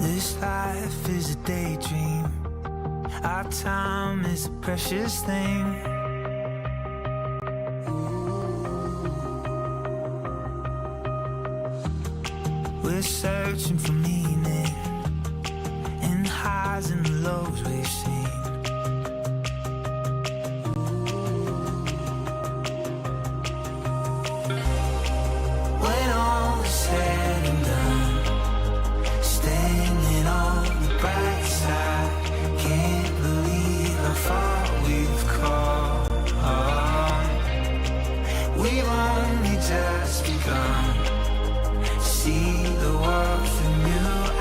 This life is a daydream. Our time is a precious thing. We're searching for meaning in the highs and the lows we've seen. When all is said and done, standing on the bright side, can't believe how far we've come. We've only just begun. See the world through new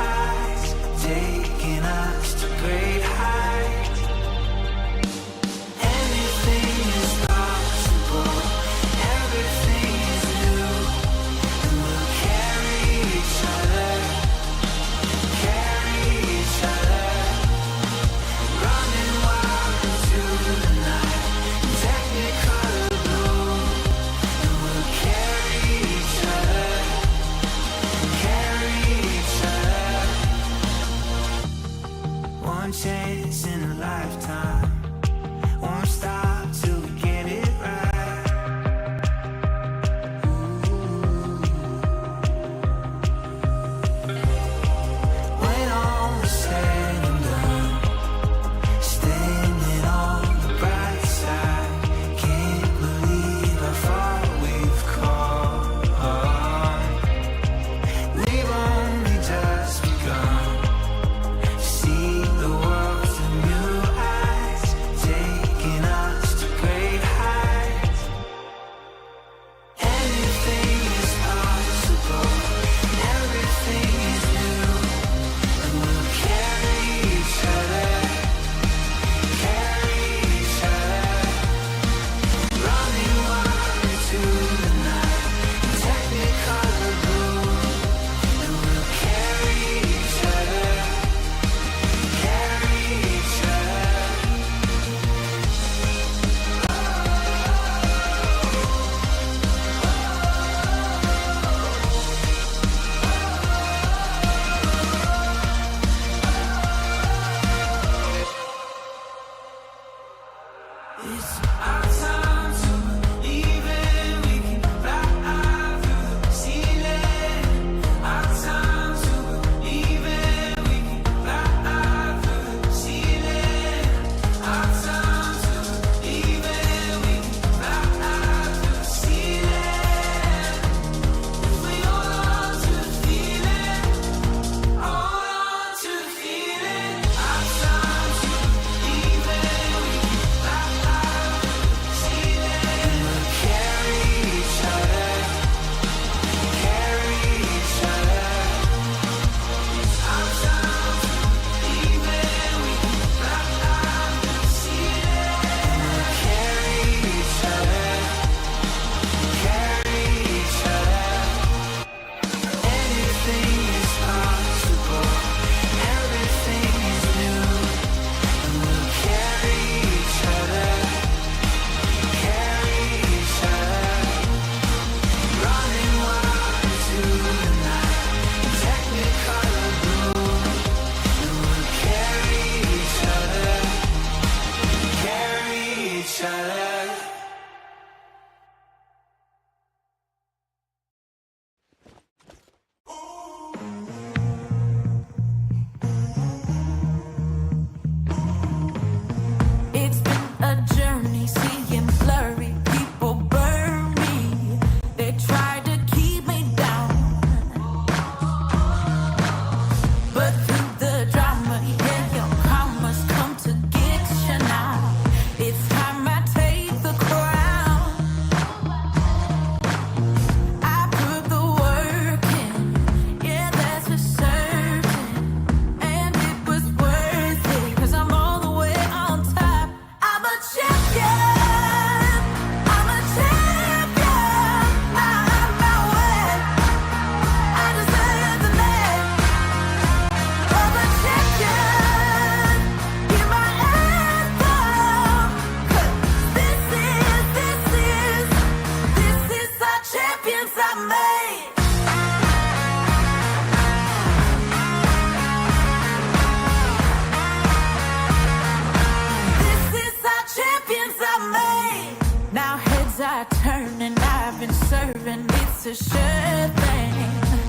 a sure thing.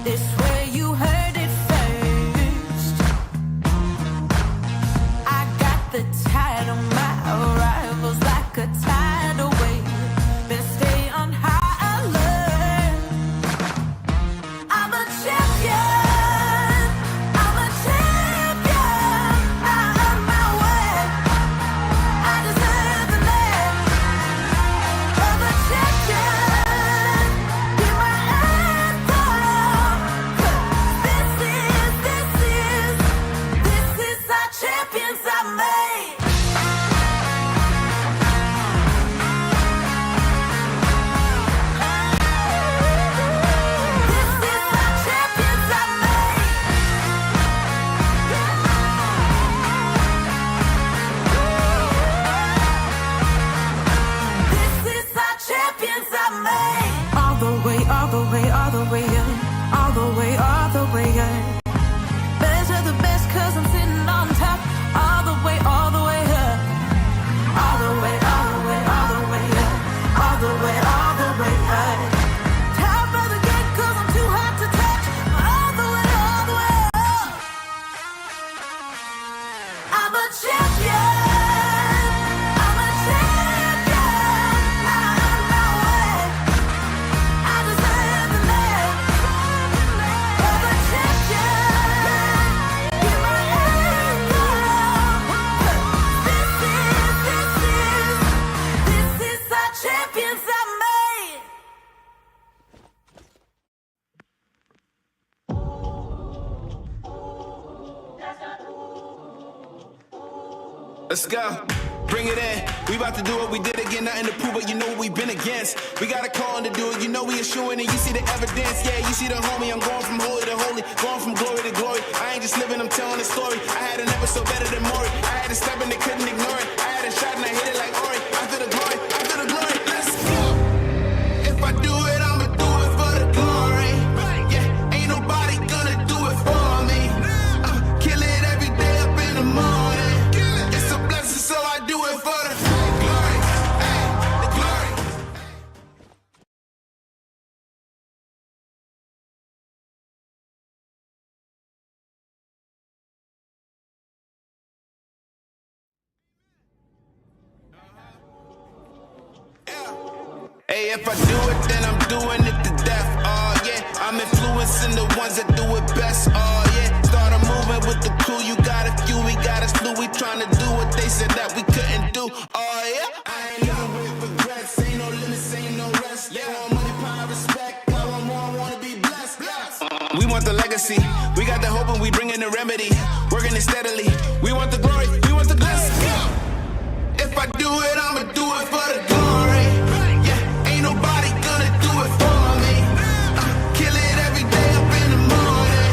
This way you heard it first. I got the tide on my arrivals like a tidal wave. Best stay on high alert. I'm a champion. I'm a champion. I earn my way. I deserve the name of a champion. Hear my anthem. This is our champions I made. This is our champions I made. This is our champions I made. All the way, all the way, all the way up. All the way, all the way up. Best of the best, cause I'm sitting on top. All the way up. All the way, all the way, all the way up. All the way up. Top of the game, cause I'm too hot to touch. All the way up. I'm a champion. I'm a champion. I earn my way. I deserve the name of a champion. Hear my anthem. This is our champions I made. Let's go. Bring it in. We about to do what we did again. Nothing to prove, but you know what we've been against. We got a call to do it. You know we assuring it. You see the evidence. Yeah, you see the homie. I'm going from holy to holy. Going from glory to glory. I ain't just living, I'm telling the story. I had an episode better than Maury. I had a step and they couldn't ignore it. I had a shot and I hit it like Ori. I feel the glory. I feel the glory. Let's go. If I do it, I'ma do it for the glory. Yeah, ain't nobody gonna do it for me. Kill it every day up in the morning. It's a blessing, so I do it for the glory. Hey, the glory. Hey, if I do it, then I'm doing it to death. Oh yeah, I'm influencing the ones that do it best. Oh yeah, start a movement with the crew. You got a few, we got a slew. We tryna do what they said that we couldn't do. Oh yeah, I ain't living with regrets. Ain't no limits, ain't no rest. Yeah, want money, power, respect. I want more, I wanna be blessed. We want the legacy. We got the hope and we bring in the remedy. Working it steadily. We want the glory. We want the blessing. If I do it, I'ma do it for the glory. Yeah, ain't nobody gonna do it for me. Kill it every day up in the morning.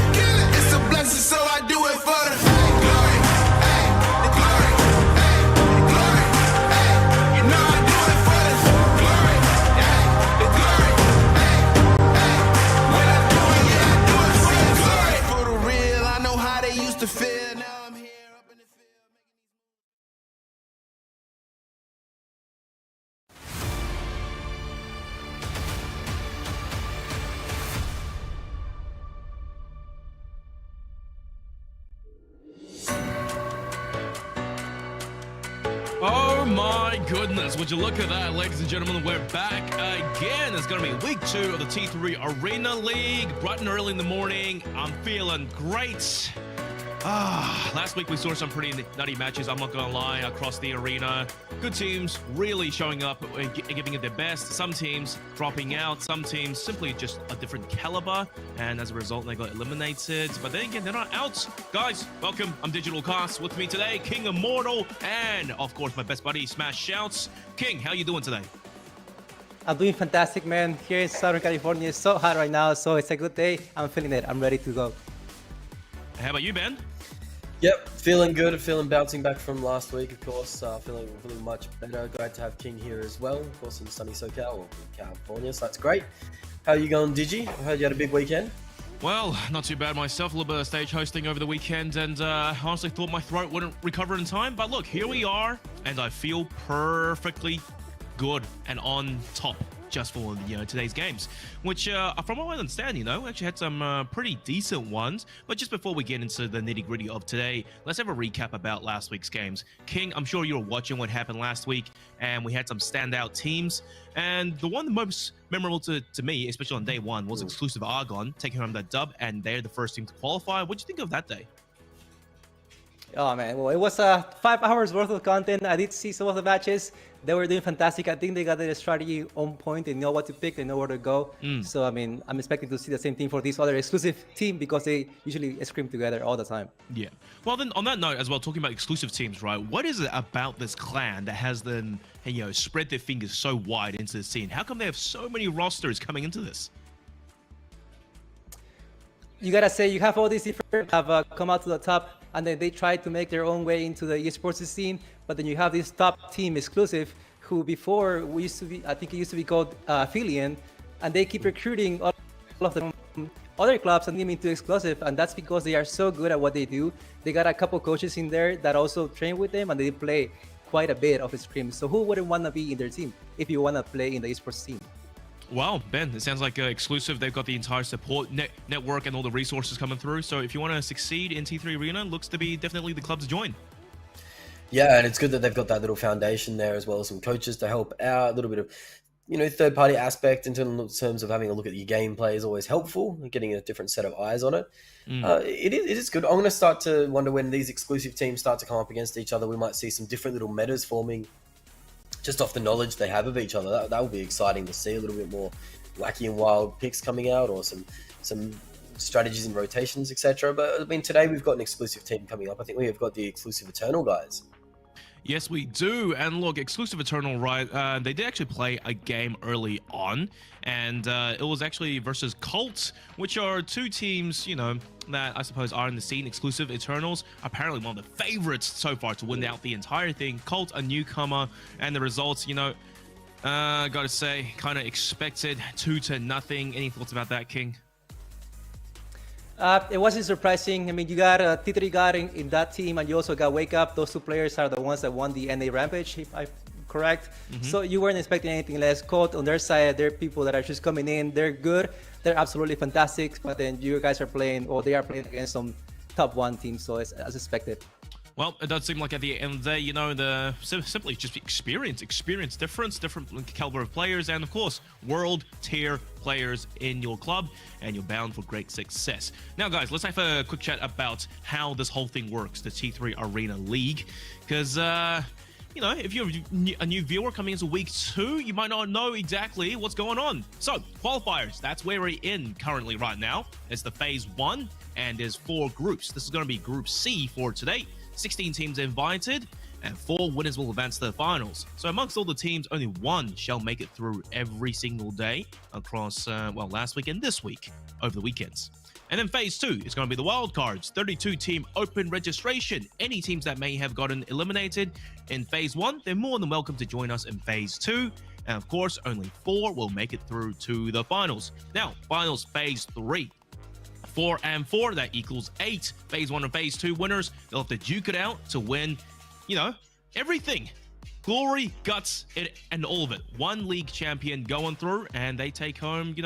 It's a blessing, so I do it for the glory. Hey, the glory. Hey, the glory. Hey, you know I do it for the glory. Hey, the glory. Hey, hey, when I do it, yeah, I do it for the glory. For the real, I know how they used to feel. Now I'm here up in the field. Oh my goodness, would you look at that, ladies and gentlemen, we're back again. It's going to be week 2 of the T3 Arena League, bright and early in the morning. I'm feeling great. Last week we saw some pretty nutty matches, I'm not going to lie, across the arena. Good teams really showing up and giving it their best. Some teams dropping out, some teams simply just a different caliber, and as a result they got eliminated. But then again, they're not out. Guys, welcome. I'm Digital Cast. With me today, King Immortal, and of course my best buddy, Smash Shouts. King, how you doing today? I'm doing fantastic, man. Here in Southern California, it's so hot right now, so it's a good day. I'm feeling it. I'm ready to go. How about you, Ben? Yep, feeling good, feeling bouncing back from last week, of course, feeling much better. Glad to have King here as well, of course, in sunny SoCal, or California, so that's great. How are you going, Digi? I heard you had a big weekend. Well, not too bad myself. A little bit of stage hosting over the weekend, and honestly thought my throat wouldn't recover in time. But look, here we are, and I feel perfectly good and on top. just for today's games, which from what I understand, actually had some pretty decent ones. But just before we get into the nitty-gritty of today, let's have a recap about last week's games. King, I'm sure you were watching what happened last week, and we had some standout teams. And the one most memorable to me, especially on day one, was Exclusive Argon taking home that dub, and they're the first team to qualify. What did you think of that day? Oh man, well, it was 5 hours worth of content. I did see some of the matches. They were doing fantastic. I think they got their strategy on point. They know what to pick. They know where to go. So I mean, I'm expecting to see the same thing for this other exclusive team because they usually scrim together all the time. Yeah. Well, then on that note as well, talking about exclusive teams, right? What is it about this clan that has them, spread their fingers so wide into the scene? How come they have so many rosters coming into this? You gotta say you have all these different have come out to the top, and then they try to make their own way into the esports scene. But then you have this top team exclusive, who before we used to be, I think it used to be called Affiliate, and they keep recruiting all of them other clubs and them into exclusive, and that's because they are so good at what they do. They got a couple coaches in there that also train with them, and they play quite a bit of scrims. So who wouldn't want to be in their team if you want to play in the esports team? Wow, Ben, it sounds like exclusive. They've got the entire support network and all the resources coming through. So if you want to succeed in T3 Arena, looks to be definitely the club to join. Yeah, and it's good that they've got that little foundation there as well as some coaches to help out. A little bit of, third-party aspect in terms of having a look at your gameplay is always helpful. Getting a different set of eyes on it. It is good. I'm going to start to wonder when these exclusive teams start to come up against each other, we might see some different little metas forming just off the knowledge they have of each other. That will be exciting to see, a little bit more wacky and wild picks coming out, or some strategies and rotations, etc. But I mean, today we've got an exclusive team coming up. I think we have got the exclusive Eternal guys. Yes, we do. And look, Exclusive Eternal, right, they did actually play a game early on, and it was actually versus Colts, which are two teams, that I suppose are in the scene. Exclusive Eternals, apparently one of the favorites so far to win out the entire thing. Colts, a newcomer, and the results, gotta say, kind of expected, 2-0. Any thoughts about that, King? It wasn't surprising. I mean, you got T3 got in that team, and you also got Wake Up. Those two players are the ones that won the NA Rampage, if I'm correct. So you weren't expecting anything less. Colt, on their side, they're people that are just coming in. They're good. They're absolutely fantastic. But then you guys are playing, or they are playing against some top 1 team, so it's as expected. Well, it does seem like at the end of the day, simply just experience different caliber of players, and of course, world tier players in your club, and you're bound for great success. Now, guys, let's have a quick chat about how this whole thing works, the T3 Arena League, because if you're a new viewer coming into week 2, you might not know exactly what's going on. So, qualifiers, that's where we're in currently right now. It's the phase 1, and there's 4 groups. This is going to be Group C for today. 16 teams invited, and 4 winners will advance to the finals. So amongst all the teams, only 1 shall make it through every single day across, last week and this week, over the weekends. And then phase 2 is going to be the wild cards, 32 team open registration. Any teams that may have gotten eliminated in phase 1, they're more than welcome to join us in phase 2. And of course, only 4 will make it through to the finals. Now, finals phase 3. 4 and 4, that equals 8 phase 1 and phase 2 winners. They'll have to duke it out to win, everything. Glory, guts, and all of it. 1 league champion going through, and they take home,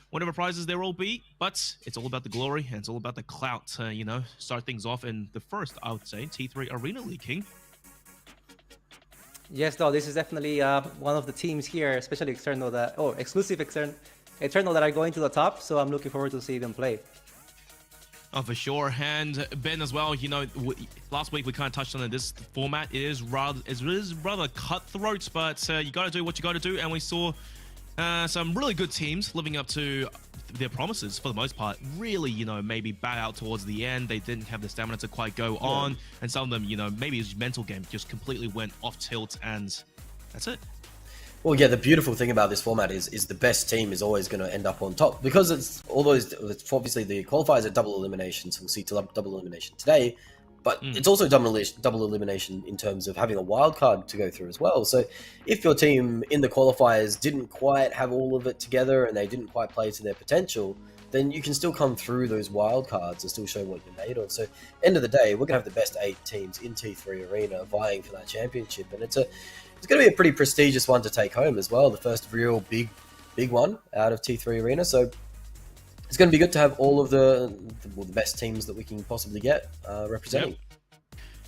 whatever prizes there will be. But it's all about the glory, and it's all about the clout to, start things off in the first, I would say, T3 Arena League, King. Yes, though, this is definitely one of the teams here, especially exclusive Eternal that are going to the top. So I'm looking forward to see them play. Oh, for sure. And Ben as well, last week we kind of touched on this format. It is rather cutthroat, but you got to do what you got to do. And we saw some really good teams living up to their promises for the most part. Really, maybe bat out towards the end. They didn't have the stamina to quite go on. And some of them, maybe his mental game just completely went off tilt, and that's it. Well, yeah, the beautiful thing about this format is the best team is always going to end up on top, because it's obviously the qualifiers are double elimination, so we'll see double elimination today, but it's also double elimination in terms of having a wild card to go through as well. So if your team in the qualifiers didn't quite have all of it together and they didn't quite play to their potential, then you can still come through those wild cards and still show what you're made of. So end of the day, we're going to have the best 8 teams in T3 Arena vying for that championship, and it's going to be a pretty prestigious one to take home as well. The first real big big one out of T3 Arena. So it's going to be good to have all of the best teams that we can possibly get representing. Yep.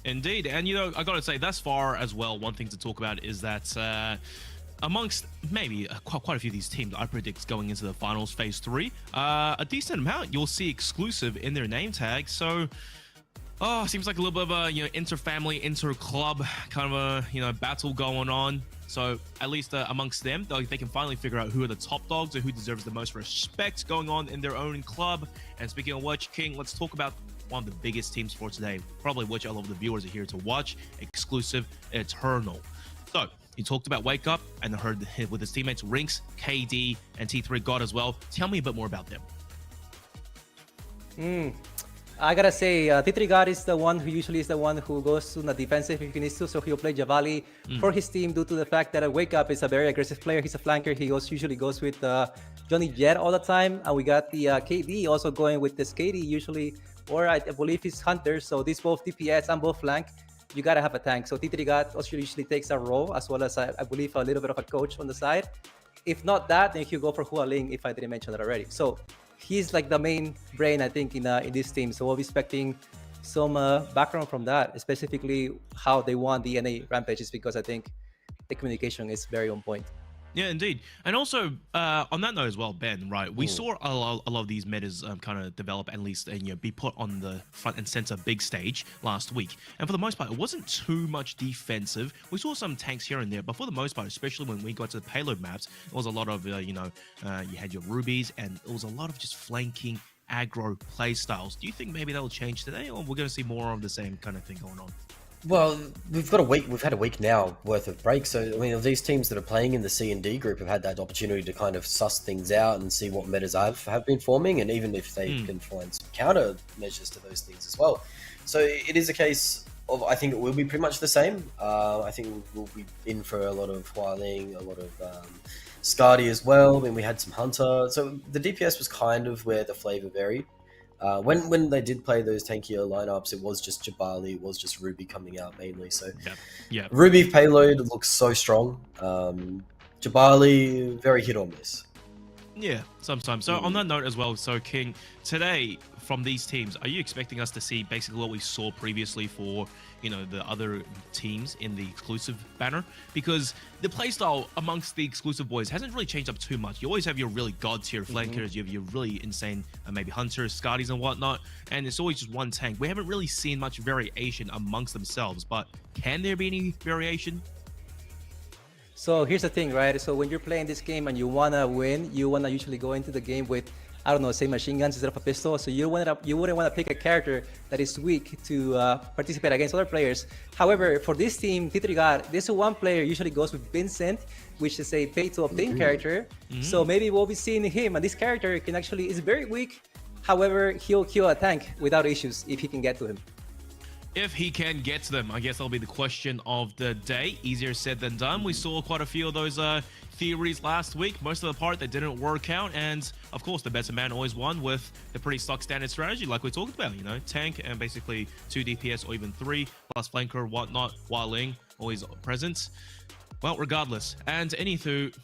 Indeed. And, I got to say, thus far as well, one thing to talk about is that amongst maybe quite a few of these teams, I predict going into the finals phase 3, a decent amount you'll see exclusive in their name tag. So, seems like a little bit of a, inter-family, inter-club kind of a, battle going on. So at least amongst them, they can finally figure out who are the top dogs or who deserves the most respect going on in their own club. And speaking of which, King, let's talk about one of the biggest teams for today, probably which all of the viewers are here to watch, exclusive Eternal. So you talked about Wake Up and heard with his teammates Rinks, KD, and T3 God as well. Tell me a bit more about them. I gotta say, T3 God is the one who usually is the one who goes to the defensive if he needs to, so he'll play Javali for his team due to the fact that Wake Up is a very aggressive player. He's a flanker. He usually goes with Johnny Jet all the time, and we got the KD also going with this KD usually, or I believe he's Hunter, so these both DPS and both flank. You gotta have a tank. So T3 God also usually takes a role, as well as I believe a little bit of a coach on the side. If not that, then he'll go for Hua Ling if I didn't mention that already. So he's like the main brain, I think, in this team. So we'll be expecting some background from that, specifically how they won the NA Rampages, because I think the communication is very on point. Yeah, indeed. And also, on that note as well, Ben, right, we saw a lot of these metas kind of develop, and at least be put on the front and center big stage last week. And for the most part, it wasn't too much defensive. We saw some tanks here and there, but for the most part, especially when we got to the payload maps, it was a lot of, you had your rubies, and it was a lot of just flanking aggro play styles. Do you think maybe that'll change today, or we're going to see more of the same kind of thing going on? Well, we've got a week. We've had a week now worth of breaks. So I mean, these teams that are playing in the C and D group have had that opportunity to kind of suss things out and see what metas have been forming, and even if they can find some counter measures to those things as well. So it is a case of, I think it will be pretty much the same. I think we'll be in for a lot of Hua Ling, a lot of Skadi as well. I mean, we had some Hunter. So the DPS was kind of where the flavor varied. When they did play those tankier lineups, it was just Jabali, it was just Ruby coming out mainly. So yeah. Ruby payload looks so strong. Jabali, very hit or miss. Yeah, sometimes. So on that note as well, so King, today from these teams, are you expecting us to see basically what we saw previously for, the other teams in the exclusive banner? Because the playstyle amongst the exclusive boys hasn't really changed up too much. You always have your really god tier flankers, you have your really insane maybe hunters, Skadis and whatnot, and it's always just one tank. We haven't really seen much variation amongst themselves, but can there be any variation? So here's the thing, right? So when you're playing this game and you wanna win, you wanna usually go into the game with, I don't know, say machine guns instead of a pistol. So you wouldn't want to pick a character that is weak to participate against other players. However, for this team, T3 God, this one player usually goes with Vincent, which is a pay to obtain character. So maybe we'll be seeing him, and this character is very weak. However, he'll kill a tank without issues if he can get to him. If he can get to them, I guess that'll be the question of the day. Easier said than done. We saw quite a few of those theories last week. Most of the part that didn't work out, and of course the better man always won with the pretty stock standard strategy like we talked about, tank and basically 2 DPS or even 3 plus flanker, whatnot, Hua Ling always present. Well, regardless, and anywho,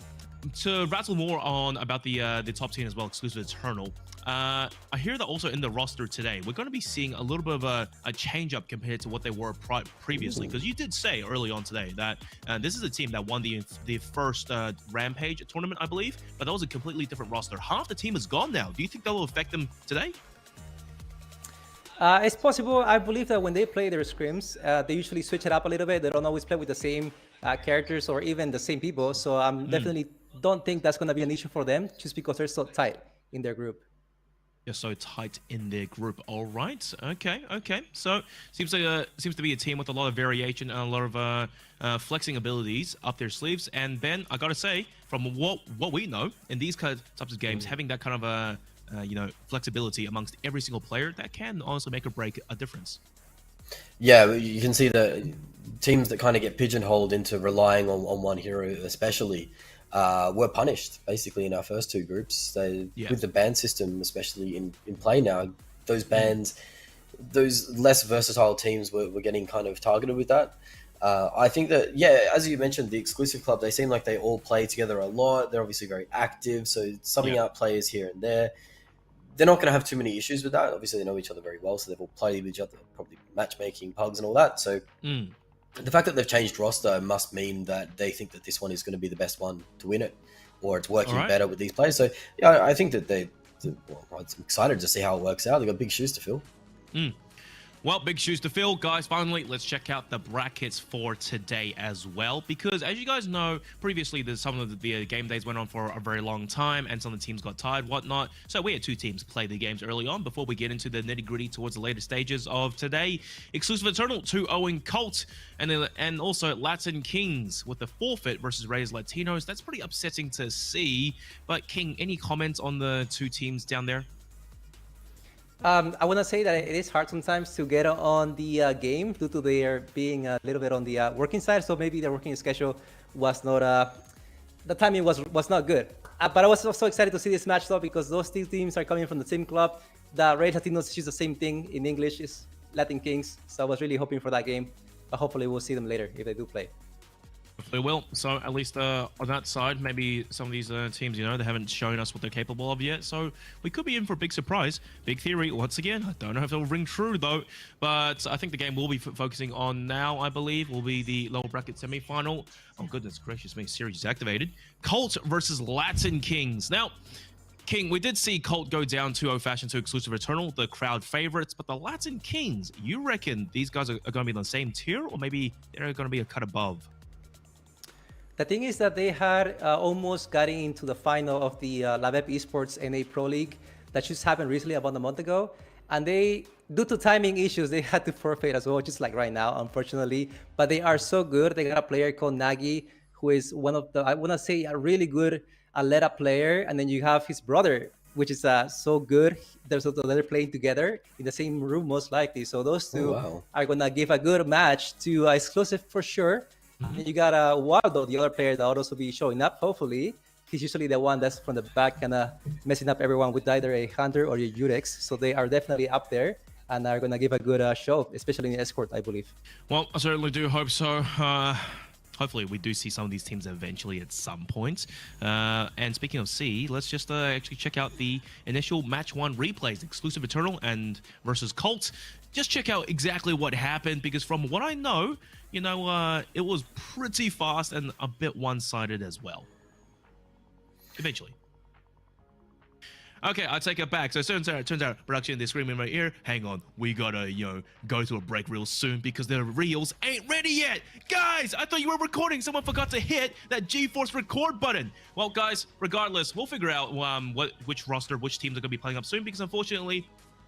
to rattle more on about the top 10 as well, exclusive Eternal. I hear that also in the roster today, we're going to be seeing a little bit of a change up compared to what they were previously. Because you did say early on today that this is a team that won the first Rampage tournament, I believe, but that was a completely different roster. Half the team is gone now. Do you think that will affect them today? It's possible. I believe that when they play their scrims, they usually switch it up a little bit. They don't always play with the same characters or even the same people. So I definitely don't think that's going to be an issue for them, just because they're so tight in their group. You're so tight in their group. All right. Okay. So seems to be a team with a lot of variation and a lot of flexing abilities up their sleeves. And Ben, I gotta say, from what we know in these types of games, having that kind of flexibility amongst every single player, that can also make or break a difference. Yeah, you can see the teams that kind of get pigeonholed into relying on one hero, especially. Were punished basically in our first 2 groups. With the ban system, especially in play now, those bans, those less versatile teams were getting kind of targeted with that. I think that, yeah, as you mentioned, the exclusive club, they seem like they all play together a lot. They're obviously very active, so subbing out players here and there. They're not going to have too many issues with that. Obviously, they know each other very well, so they've all played with each other, probably matchmaking, pugs, and all that. So the fact that they've changed roster must mean that they think that this one is going to be the best one to win it, or it's working better with these players. So, yeah, I think that I'm excited to see how it works out. They've got big shoes to fill. Well, big shoes to fill, guys. Finally, let's check out the brackets for today as well. Because as you guys know, previously some of the game days went on for a very long time, and some of the teams got tired, whatnot. So we had 2 teams play the games early on before we get into the nitty-gritty towards the later stages of today. Exclusive Eternal 2-0 Colts, and also Latin Kings with the forfeit versus Reyes Latinos. That's pretty upsetting to see. But King, any comments on the 2 teams down there? I want to say that it is hard sometimes to get on the game due to their being a little bit on the working side. So maybe their working schedule was not, the timing was not good. But I was so excited to see this match though, because those 2 teams are coming from the same club. The Reyes Latinos is the same thing in English, is Latin Kings. So I was really hoping for that game. But hopefully we'll see them later if they do play. Hopefully will. So at least on that side, maybe some of these teams, they haven't shown us what they're capable of yet. So we could be in for a big surprise. Big theory, once again. I don't know if it'll ring true, though. But I think the game we'll be focusing on now, I believe, will be the lower bracket semi-final. Oh, goodness gracious me. Series is activated. Colt versus Latin Kings. Now, King, we did see Colt go down 2-0 fashion to Exclusive Eternal, the crowd favorites. But the Latin Kings, you reckon these guys are going to be on the same tier? Or maybe they're going to be a cut above? The thing is that they had almost gotten into the final of the LAVEP Esports NA Pro League that just happened recently, about a month ago. And they, due to timing issues, they had to forfeit as well, just like right now, unfortunately. But they are so good. They got a player called Nagy, who is one of the, I want to say, a really good Aleta player. And then you have his brother, which is so good. There's also they're playing together in the same room, most likely. So those 2 are going to give a good match to Exclusive for sure. And you got Waldo, the other player that will also be showing up, hopefully. He's usually the one that's from the back kind of messing up everyone with either a Hunter or a Urex. So they are definitely up there and are going to give a good show, especially in the escort, I believe. Well, I certainly do hope so. Hopefully we do see some of these teams eventually at some point. And speaking of C, let's just actually check out the initial match 1 replays, Exclusive Eternal and versus Colts. Just check out exactly what happened, because from what I know, it was pretty fast and a bit one-sided as well. Eventually. Okay, I'll take it back. So it turns out, production, they're screaming right here. Hang on, we gotta, go to a break real soon because the reels ain't ready yet. Guys, I thought you were recording. Someone forgot to hit that GeForce record button. Well, guys, regardless, we'll figure out which roster, which teams are gonna be playing up soon, because unfortunately,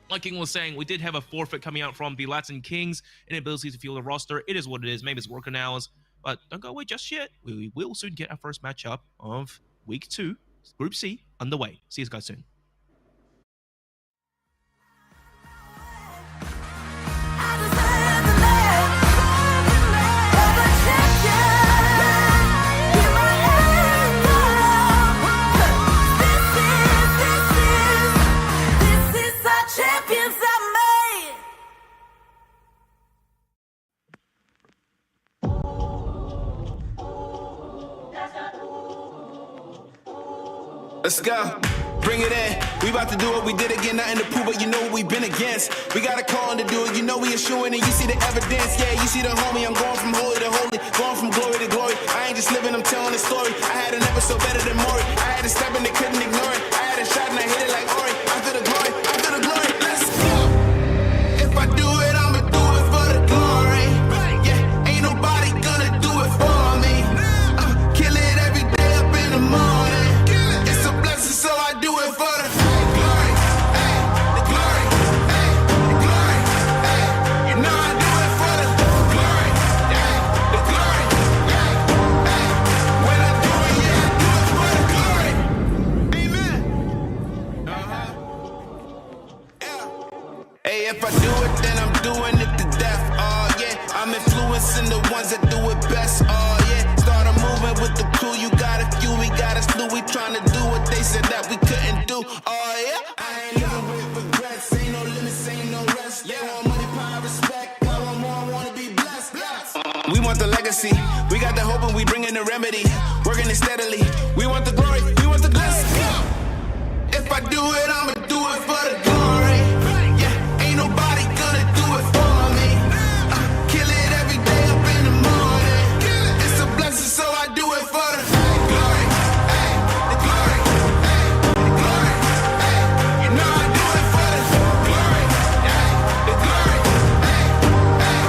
like King was saying, we did have a forfeit coming out from the Latin Kings, inability to field the roster. It is what it is. Maybe it's working hours, but don't go away just yet. We will soon get our first matchup of Week 2, Group C, underway. See you guys soon. Let's go. Bring it in. We about to do what we did again. Nothing to prove, but you know what we've been against. We got a calling to do it. You know we assuring it. You see the evidence. Yeah, you see the homie. I'm going from holy to holy. Going from glory to glory. I ain't just living, I'm telling the story. I had an episode better than Maury. I had to step and they couldn't ignore it. I had a shot and I hit it like Ori. I'm to the glory. I'm to the glory. Let's go. If I do it, I'ma do it for the glory. Yeah, ain't nobody gonna do it for me. Kill it every day up in the morning. It's a blessing, so I do it for the glory. Hey, the glory. Hey, the glory. Hey, you know I do it for the glory. Hey, the glory. Hey, hey. When I do it, yeah, I do it for the glory. Amen. Yeah. Hey, if I do it, then I'm doing it to death. Oh yeah, I'm influencing the ones that do it best. Oh yeah, started moving with the crew. You got a few, we got a slew. We trying to do what they said that we couldn't do. Oh yeah, I ain't living with regrets. Ain't no limits, ain't no rest. They want money, power, respect. I want more, I wanna be blessed. We want the remedy. Working it steadily. We want the glory. We want the glory. If I do it, I'ma do it for the glory. Yeah, ain't nobody gonna do it for me. Kill it every day up in the morning. It's a blessing, so I do it for the glory. Ay, the glory. Ay, the glory. Ay, you know I do it for the glory. Ay, the glory. Ay, ay,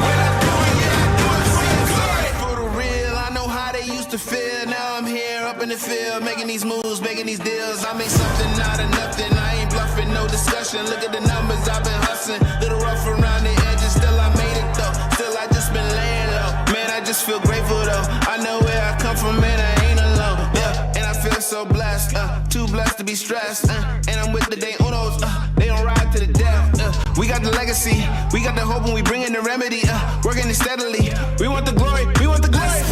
when I do it, yeah, I do it for the glory. For the real, I know how they used to feel. Now I'm here up in the field, making these moves, making these deals. I make something out of nothing. I ain't bluffing, no discussion. Look at the numbers, I've been hustling. Little rough around the edges, still I made it though. Still I just been laying low. Man, I just feel grateful though. I know where I come from, man, I ain't alone. Yeah, and I feel so blessed, too blessed to be stressed. And I'm with the day unos, they don't ride to the death. We got the legacy, we got the hope, and we bring in the remedy. Working it steadily. We want the glory, we want the glory.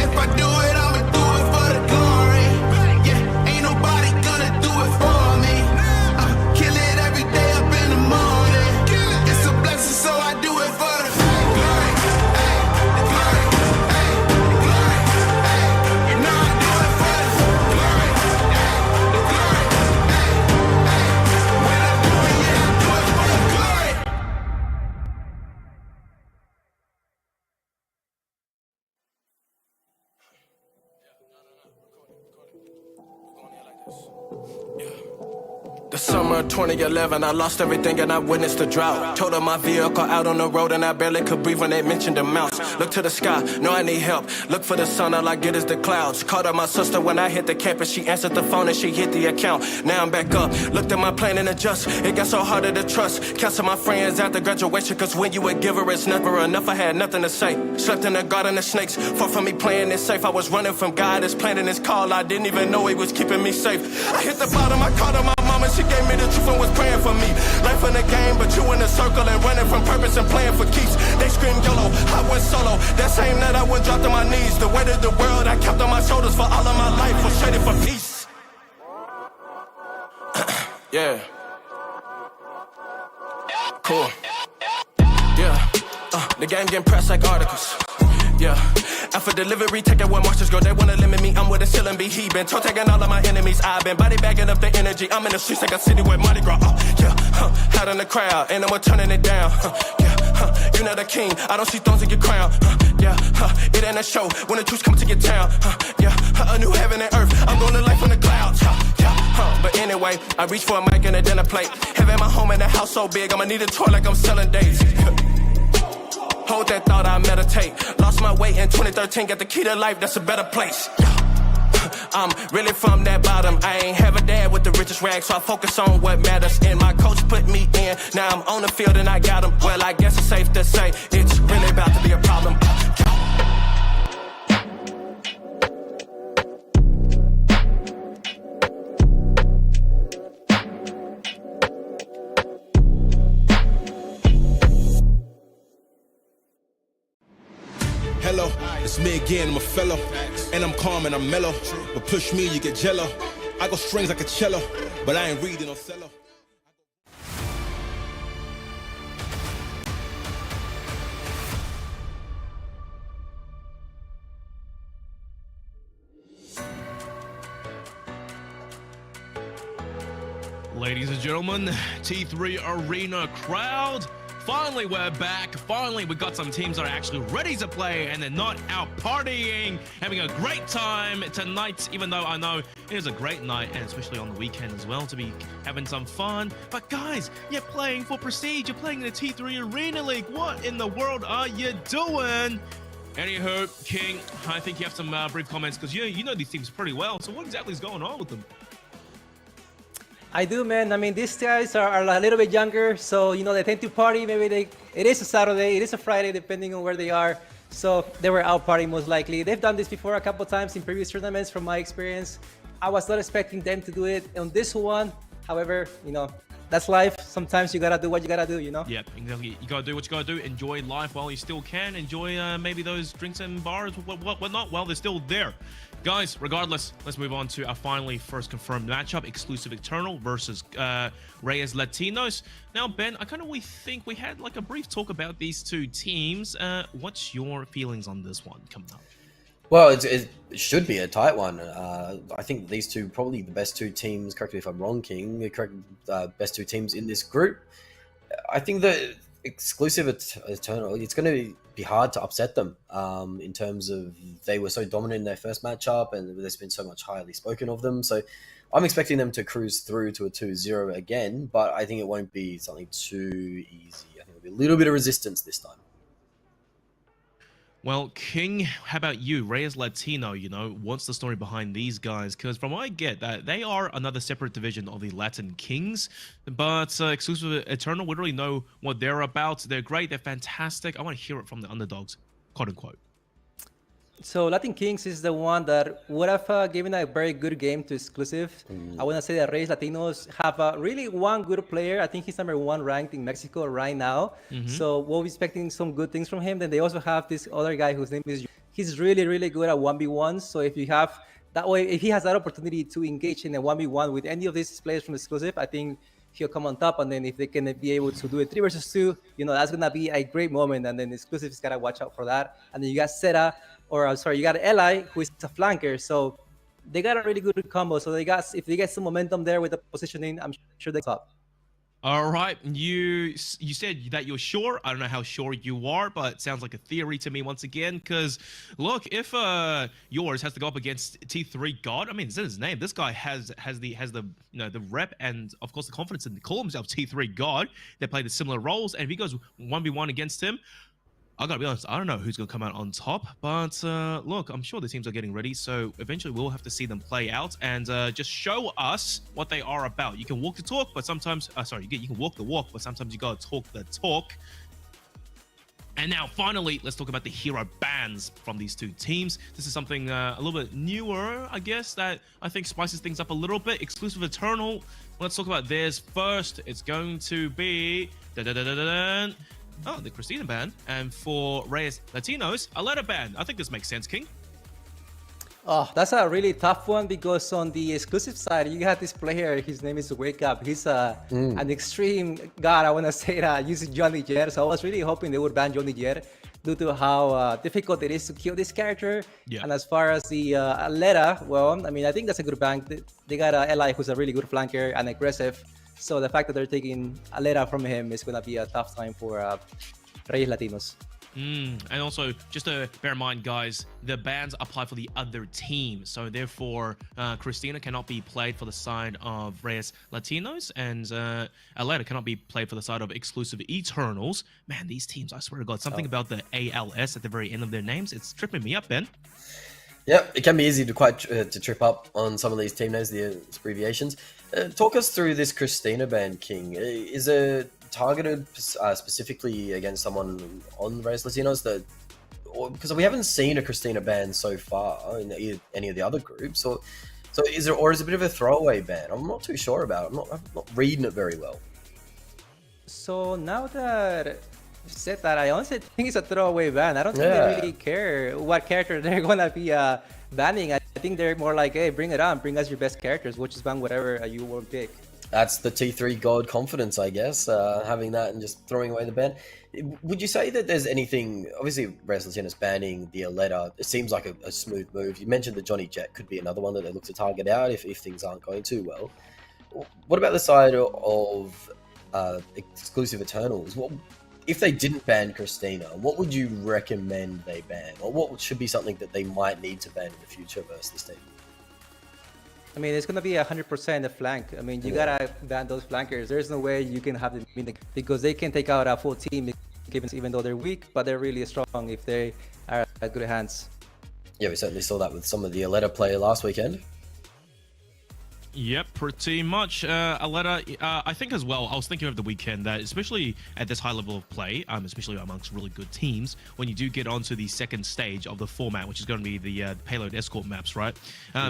If I do it, I'ma do it for the glory. Yeah, ain't nobody gonna do it for me. Kill it every day up in the morning. It's a blessing, so I do it for the glory. Ay, the glory. Ay, the glory. Ay, you know I do it for the glory. Ay, the glory. Ay, ay, when I do it, yeah, I do it for the glory. The summer of 2011, I lost everything and I witnessed the drought. Totaled my vehicle out on the road and I barely could breathe when they mentioned the mouse. Look to the sky, know I need help. Look for the sun, all I get is the clouds. Called up my sister when I hit the campus. She answered the phone and she hit the account. Now I'm back up, looked at my plan and adjust. It got so harder to trust. Cancel my friends after graduation, cause when you a giver, it's never enough. I had nothing to say. Slept in the garden of snakes. Far from me playing it safe. I was running from God, his plan and his call. I didn't even know he was keeping me safe. I hit the bottom, I called up my mama, she gave me the truth and was praying for me. Life in the game, but you in a circle and running from purpose and playing for keeps. They scream YOLO, I went solo. That same night I went dropped on my knees. The weight of the world I kept on my shoulders for all of my life was traded for peace. Yeah. Cool. Yeah. The game getting pressed like articles. Yeah. After delivery, taking where marshals go, they wanna limit me. I'm with a ceiling be he been toe taking all of my enemies. I've been body bagging up the energy. I'm in the streets like a city with Mardi Gras. Yeah, hot in the crowd, and I'm turning it down. Yeah, you're not a king. I don't see thrones in your crown. Yeah, it ain't a show when the truth comes to your town. Yeah, a new heaven and earth. I'm going to life on the clouds. But anyway, I reach for a mic and a dinner plate. Having my home and a house so big, I'ma need a tour like I'm selling dates. Hold that thought, I meditate. Lost my way in 2013, got the key to life, that's a better place. I'm really from that bottom. I ain't have a dad with the richest rag, so I focus on what matters. And my coach put me in. Now I'm on the field and I got him. Well, I guess it's safe to say it's really about to be a problem. Hello, it's me again, I'm a fellow, and I'm calm and I'm mellow, but push me, you get jello. I go strings like a cello, but I ain't reading Othello. Ladies and gentlemen, T3 Arena crowd. Finally, we're back. Finally, we got some teams that are actually ready to play and they're not out partying, having a great time tonight, even though I know it is a great night and especially on the weekend as well to be having some fun. But guys, you're playing for prestige. You're playing in the T3 Arena League. What in the world are you doing? Anywho, King, I think you have some brief comments because you know these teams pretty well. So what exactly is going on with them? I do, man. I mean, these guys are a little bit younger, so, you know, they tend to party. Maybe it is a Saturday, it is a Friday, depending on where they are. So they were out partying most likely. They've done this before a couple times in previous tournaments from my experience. I was not expecting them to do it on this one. However, you know, that's life. Sometimes you gotta do what you gotta do, you know? Yeah, exactly. You gotta do what you gotta do. Enjoy life while you still can. Enjoy maybe those drinks and bars, whatnot, while they're still there. Guys, regardless, let's move on to our finally first confirmed matchup, Exclusive Eternal versus Reyes Latinos. Now, Ben, we think we had like a brief talk about these two teams. What's your feelings on this one coming up? Well, it should be a tight one. I think these two probably the best two teams. Correct me if I'm wrong, King. The correct best two teams in this group. I think the exclusive Eternal. It's going to be hard to upset them. In terms of they were so dominant in their first matchup, and there's been so much highly spoken of them. So I'm expecting them to cruise through to a 2-0 again, but I think it won't be something too easy. I think it'll be a little bit of resistance this time. Well, King, how about you? Reyes Latino, what's the story behind these guys? Because from what I get, that they are another separate division of the Latin Kings, but Exclusive Eternal, we don't really know what they're about. They're great, they're fantastic. I want to hear it from the underdogs, quote unquote. So Latin Kings is the one that would have given a very good game to Exclusive. I want to say that Reyes Latinos have really one good player. I think he's #1 ranked in Mexico right now. So we'll be expecting some good things from him. Then they also have this other guy whose name is... He's really, really good at 1v1s. So if you have... That way, if he has that opportunity to engage in a 1v1 with any of these players from Exclusive, I think he'll come on top. And then if they can be able to do a 3 versus 2, that's going to be a great moment. And then Exclusive's got to watch out for that. And then you got Seta... you got Eli, who is a flanker. So they got a really good combo. So if they get some momentum there with the positioning, I'm sure they top. All right, you said that you're sure. I don't know how sure you are, but it sounds like a theory to me once again. Because look, if yours has to go up against T3 God, I mean, it's in his name. This guy has the the rep and of course the confidence to call himself T3 God. They play the similar roles, and if he goes 1v1 against him, I gotta be honest, I don't know who's gonna come out on top, but look, I'm sure the teams are getting ready, so eventually we'll have to see them play out and just show us what they are about. You can walk the talk, but sometimes, you can walk the walk, but sometimes you gotta talk the talk. And now, finally, let's talk about the hero bans from these two teams. This is something a little bit newer, I guess, that I think spices things up a little bit. Exclusive Eternal. Let's talk about theirs first. It's going to be... the Christina ban, and for Reyes Latinos, a letter ban. I think this makes sense, King. Oh, that's a really tough one because on the Exclusive side, you got this player. His name is Wake Up. He's an extreme god. I want to say that using Johnny Jer. So I was really hoping they would ban Johnny Jer due to how difficult it is to kill this character. Yeah. And as far as the Alera, well, I mean, I think that's a good ban. They got Eli, who's a really good flanker and aggressive. So the fact that they're taking Alera from him is going to be a tough time for Reyes Latinos. And also, just to bear in mind, guys, the bans apply for the other team. So therefore, Christina cannot be played for the side of Reyes Latinos, and Alera cannot be played for the side of Exclusive Eternals. Man, these teams, I swear to God, something about the ALS at the very end of their names, it's tripping me up, Ben. Yep, it can be easy to trip up on some of these team names, the abbreviations. Talk us through this Christina ban, King. Is it targeted specifically against someone on Reyes Latinos because we haven't seen a Christina ban so far in any of the other groups? So is it a bit of a throwaway ban? I'm not too sure about it. I'm not reading it very well. So now that you said that, I honestly think it's a throwaway ban. I don't think they really care what character they're gonna be banning. I think they're more like, hey, bring it on, bring us your best characters, we'll just ban whatever you want to pick. That's the T3 God confidence, I guess, having that and just throwing away the ban. Would you say that there's anything... Obviously, Reyes Latinos banning the Aleta, it seems like a smooth move. You mentioned the Johnny Jet could be another one that they look to target out if things aren't going too well. What about the side of Exclusive Eternals? If they didn't ban Christina, what would you recommend they ban? Or what should be something that they might need to ban in the future versus this team? I mean, it's going to be 100% a flank. I mean, you got to ban those flankers. There's no way you can have them because they can take out a full team even though they're weak, but they're really strong if they are at good hands. Yeah, we certainly saw that with some of the Aleta play last weekend. Yep, pretty much. Aleta, I think as well, I was thinking over the weekend that especially at this high level of play, especially amongst really good teams, when you do get onto the second stage of the format, which is going to be the Payload escort maps, right?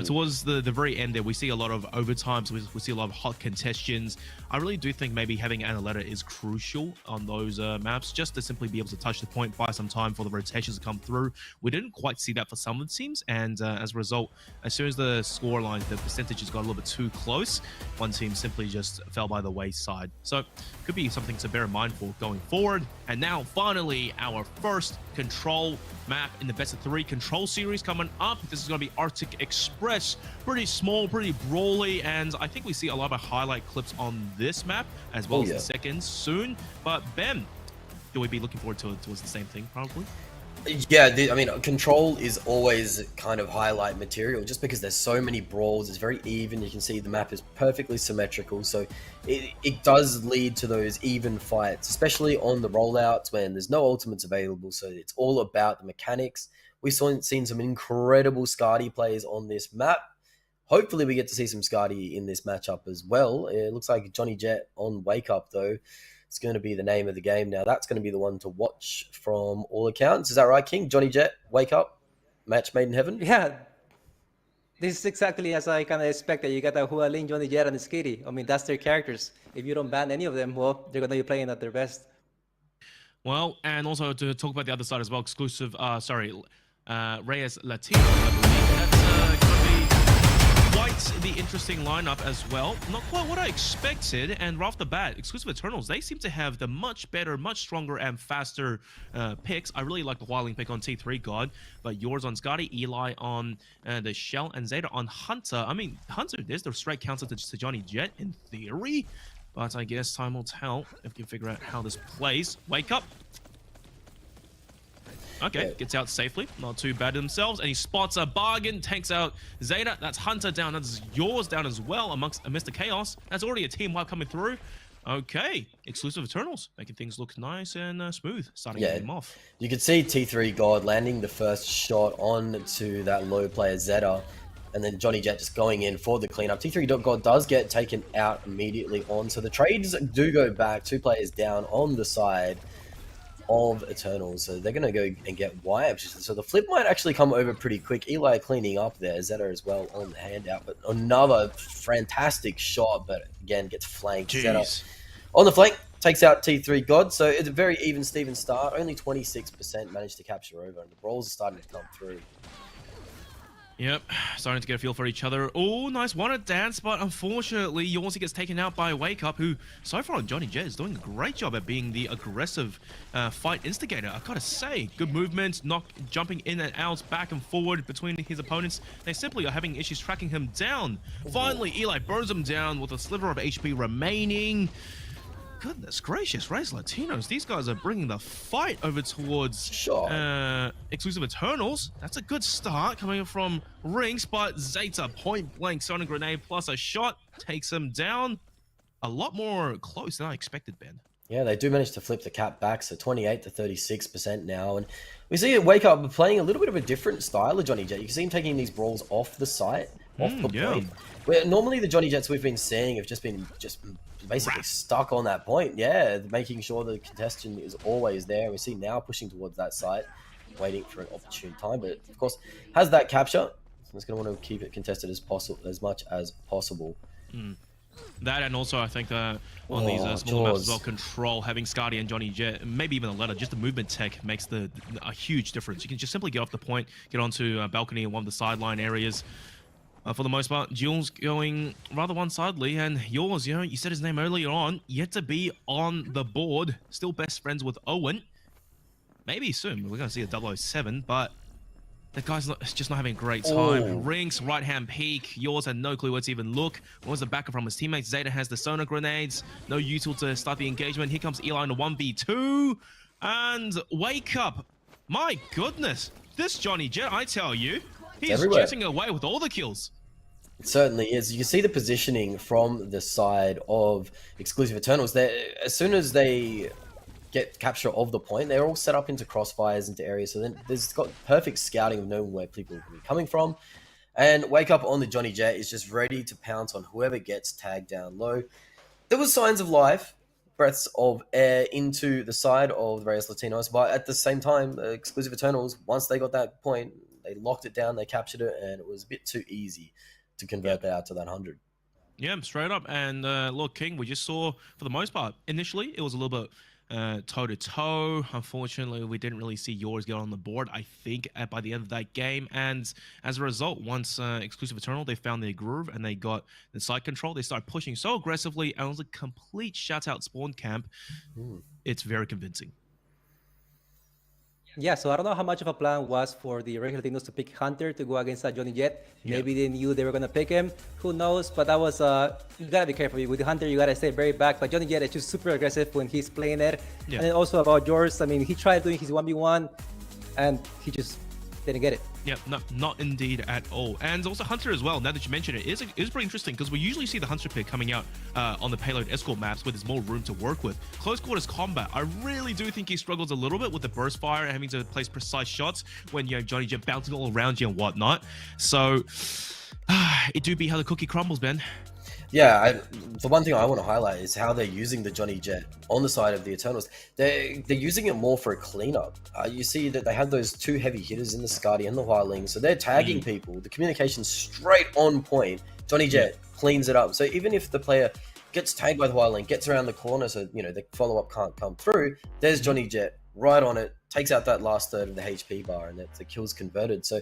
Towards the very end there, we see a lot of overtimes, we see a lot of hot contestations. I really do think maybe having an Aleta is crucial on those maps, just to simply be able to touch the point, buy some time for the rotations to come through. We didn't quite see that for some of the teams, and as a result, as soon as the score line, the percentages got a little bit too close, close. One team simply just fell by the wayside. So could be something to bear in mind for going forward. And now finally our first control map in the best of 3 control series coming up. This is going to be Arctic Express. Pretty small, pretty brawly, and I think we see a lot of highlight clips on this map as well as the seconds soon. But Ben, do we be looking forward towards the same thing probably? Yeah, I mean, Control is always kind of highlight material just because there's so many brawls. It's very even. You can see the map is perfectly symmetrical. So it does lead to those even fights, especially on the rollouts when there's no ultimates available. So it's all about the mechanics. We've seen some incredible Skadi plays on this map. Hopefully we get to see some Skadi in this matchup as well. It looks like Johnny Jet on Wake Up, though. It's going to be the name of the game now. That's going to be the one to watch from all accounts. Is that right, King? Johnny Jet, Wake Up, match made in heaven? Yeah, this is exactly as I kind of expected. You got the Hua Ling, Johnny Jet, and the Skitty. I mean, that's their characters. If you don't ban any of them, well, they're going to be playing at their best. Well, and also to talk about the other side as well, exclusive, Reyes Latino, I believe. That's going to be quite the interesting lineup as well. Not quite what I expected, and right off the bat, Exclusive Eternals, they seem to have the much better, much stronger and faster picks. I really like the Hualing pick on T3 God, but yours on Skadi, Eli on the Shell, and Zeta on Hunter. I mean, Hunter, there's the straight counter to Johnny Jet in theory, but I guess time will tell if we can figure out how this plays. Wake Up. Okay, gets out safely. Not too bad themselves. And he spots a bargain, takes out Zeta. That's Hunter down. That's yours down as well amidst the chaos. That's already a team wipe coming through. Okay, Exclusive Eternals making things look nice and smooth, starting the game off. You could see T3 God landing the first shot on to that low player Zeta, and then Johnny Jet just going in for the cleanup. T3 God does get taken out immediately on, so the trades do go back. 2 players down on the side of Eternals, so they're going to go and get wiped. So the flip might actually come over pretty quick. Eli cleaning up there, Zeta as well on the handout, but another fantastic shot, but again gets flanked. Jeez. Zeta on the flank takes out T3 God, so it's a very even Steven start. Only 26% managed to capture over, and the brawls are starting to come through. Yep, starting to get a feel for each other. Oh, nice one-at dance, but unfortunately, Yorsey gets taken out by Wake Up, who, so far on Johnny Jet, is doing a great job at being the aggressive fight instigator. I gotta say, good movement, jumping in and out, back and forward between his opponents. They simply are having issues tracking him down. Finally, Eli burns him down with a sliver of HP remaining. Goodness gracious, Reyes Latinos, these guys are bringing the fight over towards Exclusive Eternals. That's a good start coming from Rings, but Zeta point blank Sonic Grenade plus a shot takes him down. A lot more close than I expected, Ben. Yeah, they do manage to flip the cap back, so 28 to 36% now. And we see it Wake Up playing a little bit of a different style of Johnny Jet. You can see him taking these brawls off the site, off the point. Where normally the Johnny Jets we've been seeing have just been basically stuck on that point. Yeah, making sure the contestant is always there. We see now pushing towards that site, waiting for an opportune time. But of course, has that capture. So it's going to want to keep it contested as much as possible. That, and also I think on these small maps as well, Control, having Skadi and Johnny Jet, maybe even a letter, just the movement tech makes a huge difference. You can just simply get off the point, get onto a balcony and one of the sideline areas. For the most part, Jules going rather one-sidedly, and yours, you said his name earlier on, yet to be on the board. Still best friends with Owen. Maybe soon we're going to see a 007, but the guy's just not having a great time. Rings, right-hand peek. Yours had no clue where to even look. What was the backup from his teammates? Zeta has the sonar grenades. No util to start the engagement. Here comes Eli in the 1v2. And Wake Up. My goodness. This Johnny Jet, I tell you, he's jetting away with all the kills. It certainly is. You can see the positioning from the side of Exclusive Eternals. As soon as they get capture of the point, they're all set up into crossfires, into areas. So then there's got perfect scouting of knowing where people are coming from. And Wake Up on the Johnny Jet is just ready to pounce on whoever gets tagged down low. There was signs of life, breaths of air into the side of the Reyes Latinos, but at the same time, Exclusive Eternals, once they got that point, they locked it down, they captured it, and it was a bit too easy to convert that out to that 100. Yeah, straight up. And look, King, we just saw, for the most part, initially, it was a little bit toe-to-toe. Unfortunately, we didn't really see yours get on the board, I think, by the end of that game. And as a result, once Exclusive Eternal, they found their groove and they got the side control. They started pushing so aggressively, and it was a complete shutout spawn camp. It's very convincing. Yeah, so I don't know how much of a plan was for the Reyes Latinos to pick Hunter to go against Johnny Jet. Maybe they knew they were going to pick him. Who knows? But that was, you got to be careful. With Hunter, you got to stay very back. But Johnny Jet is just super aggressive when he's playing it. Yeah. And then also about yours, I mean, he tried doing his 1v1 and he just didn't get it. Yeah, no, not indeed at all. And also Hunter as well, now that you mention it, is pretty interesting because we usually see the Hunter pick coming out on the Payload escort maps where there's more room to work with. Close quarters combat, I really do think he struggles a little bit with the burst fire and having to place precise shots when you have Johnny Jet bouncing all around you and whatnot. So, it do be how the cookie crumbles, Ben. Yeah, the one thing I want to highlight is how they're using the Johnny Jet on the side of the Eternals. They're using it more for a cleanup. You see that they have those two heavy hitters in the Skadi and the Hualing, so they're tagging people. The communication's straight on point. Johnny Jet cleans it up. So even if the player gets tagged by the Hualing, gets around the corner, so the follow-up can't come through, there's Johnny Jet right on it, takes out that last third of the HP bar, and the kill's converted. So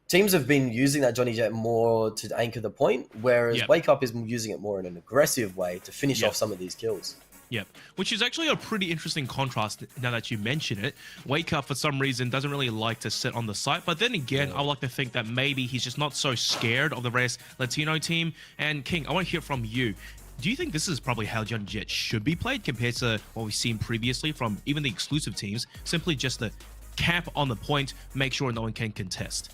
teams have been using that Johnny Jet more to anchor the point, whereas Wake Up is using it more in an aggressive way to finish off some of these kills. Yep, which is actually a pretty interesting contrast now that you mention it. Wake Up, for some reason, doesn't really like to sit on the site, but then again, I would like to think that maybe he's just not so scared of the Reyes Latino team. And King, I want to hear from you. Do you think this is probably how Johnny Jet should be played compared to what we've seen previously from even the exclusive teams? Simply just the camp on the point, make sure no one can contest.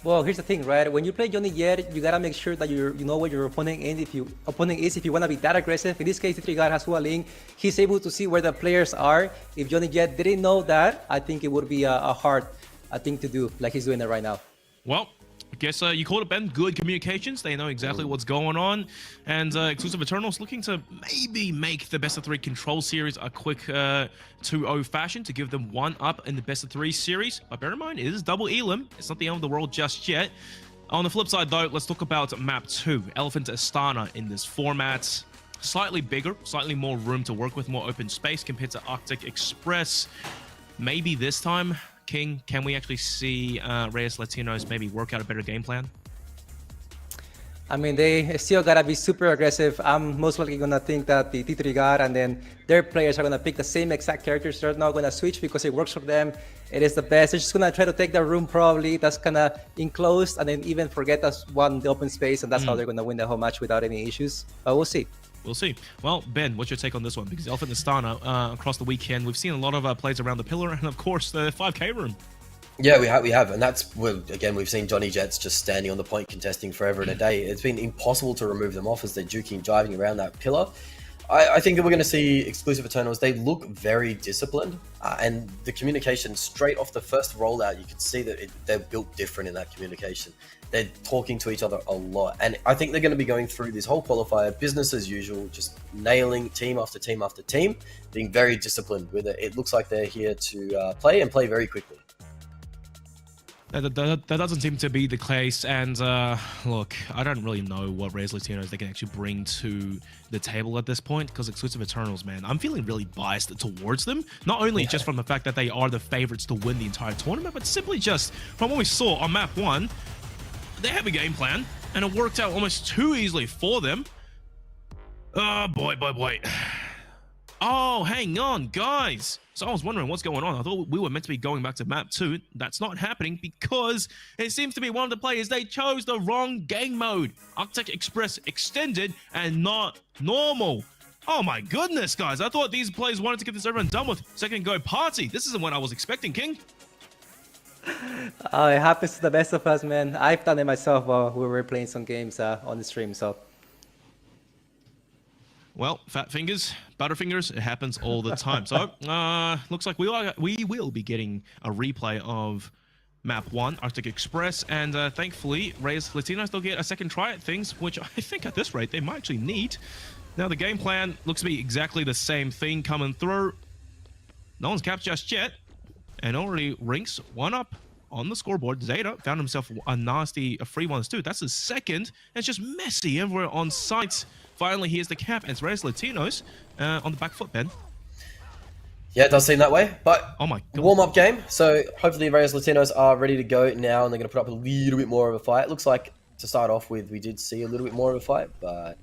Well, here's the thing, right? When you play Johnny Jet, you gotta make sure that you know what your opponent is. If you want to be that aggressive. In this case, T3 has Hua Ling. He's able to see where the players are. If Johnny Jet didn't know that, I think it would be a hard thing to do, like he's doing it right now. Well, I guess you called it, Ben. Good communications. They know exactly what's going on. And Exclusive Eternals looking to maybe make the best of 3 control series a quick 2-0 fashion to give them 1 up in the best of 3 series. But bear in mind, it is double Elam. It's not the end of the world just yet. On the flip side, though, let's talk about map 2, Elephant Astana in this format. Slightly bigger, slightly more room to work with, more open space compared to Arctic Express. Maybe this time, King, can we actually see Reyes Latinos maybe work out a better game plan? I mean, they still gotta be super aggressive. I'm most likely gonna think that the T3 and then their players are gonna pick the same exact characters. They're not gonna switch because it works for them. It is the best. They're just gonna try to take the room probably. That's kinda enclosed and then even forget us one the open space, and that's how they're gonna win the whole match without any issues. But we'll see. We'll see. Well, Ben, what's your take on this one? Because Elephant Astana, across the weekend, we've seen a lot of plays around the pillar and, of course, the 5K room. Yeah, we have. And that's, again, we've seen Johnny Jets just standing on the point contesting forever and a day. It's been impossible to remove them off as they're juking, driving around that pillar. I think that we're going to see Exclusive Eternals. They look very disciplined, and the communication straight off the first rollout, you can see that they're built different in that communication. They're talking to each other a lot, and I think they're going to be going through this whole qualifier business as usual, just nailing team after team after team, being very disciplined with it. It looks like they're here to play and play very quickly. That doesn't seem to be the case, and look, I don't really know what Reyes Latinos they can actually bring to the table at this point, because Exclusive Eternals, man, I'm feeling really biased towards them, not only just from the fact that they are the favorites to win the entire tournament, but simply just from what we saw on map 1. They have a game plan, and it worked out almost too easily for them. Oh, boy. Oh, hang on, guys. So I was wondering what's going on. I thought we were meant to be going back to map 2. That's not happening because it seems to be one of the players, they chose the wrong game mode. Arctic Express Extended and not normal. Oh my goodness, guys. I thought these players wanted to get this over and done with. Second go party. This isn't what I was expecting, King. It happens to the best of us, man. I've done it myself while we were playing some games on the stream, so. Well, fat fingers, butterfingers, it happens all the time. So, looks like we will be getting a replay of map 1, Arctic Express, and thankfully, Reyes Latinos, they'll get a second try at things, which I think at this rate, they might actually need. Now, the game plan looks to be exactly the same thing coming through. No one's capped just yet, and already Rinks 1 up on the scoreboard. Zeta found himself a nasty free ones too. That's his second, and it's just messy everywhere on site. Finally, here's the cap, and it's Reyes Latinos on the back foot, Ben. Yeah, it does seem that way. But Oh my god. warm-up game. So hopefully Reyes Latinos are ready to go now, and they're going to put up a little bit more of a fight. It looks like to start off with, we did see a little bit more of a fight, but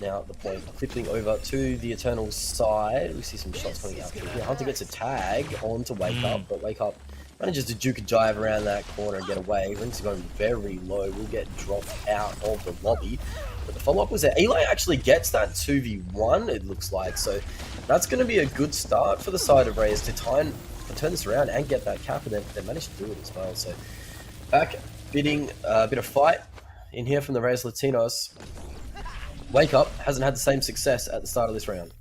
now the point flipping over to the Eternal side. We see some shots coming out here. Hunter gets a tag on to Wake Up, but Wake Up manages to juke a jive around that corner and get away. Rinks are going very low. Will get dropped out of the lobby. But the follow-up was there. Eli actually gets that 2v1, it looks like. So that's going to be a good start for the side of Reyes to turn this around and get that cap. And they managed to do it as well. So back bidding a bit of fight in here from the Reyes Latinos. Wake Up hasn't had the same success at the start of this round.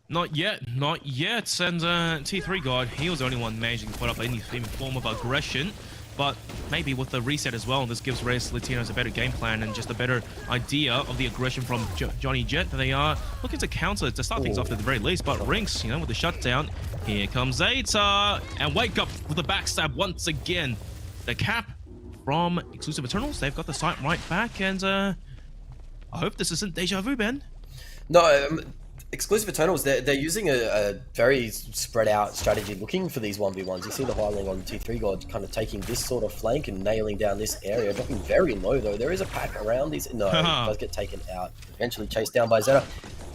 Not yet, not yet. And T3 God, he was the only one managing to put up any form of aggression. But maybe with the reset as well, this gives Reyes Latinos a better game plan and just a better idea of the aggression from Johnny Jet. They are looking to counter to start things off at the very least. But Rinks, with the shutdown, here comes Zeta. And Wake Up with the backstab once again. The cap from Exclusive Eternals. They've got the site right back. And I hope this isn't deja vu, Ben. No, Exclusive Eternals, they're using a very spread out strategy looking for these 1v1s. You see the Highling on T3 God kind of taking this sort of flank and nailing down this area, dropping very low though. There is a pack around these. No, it does get taken out, eventually chased down by Zeta.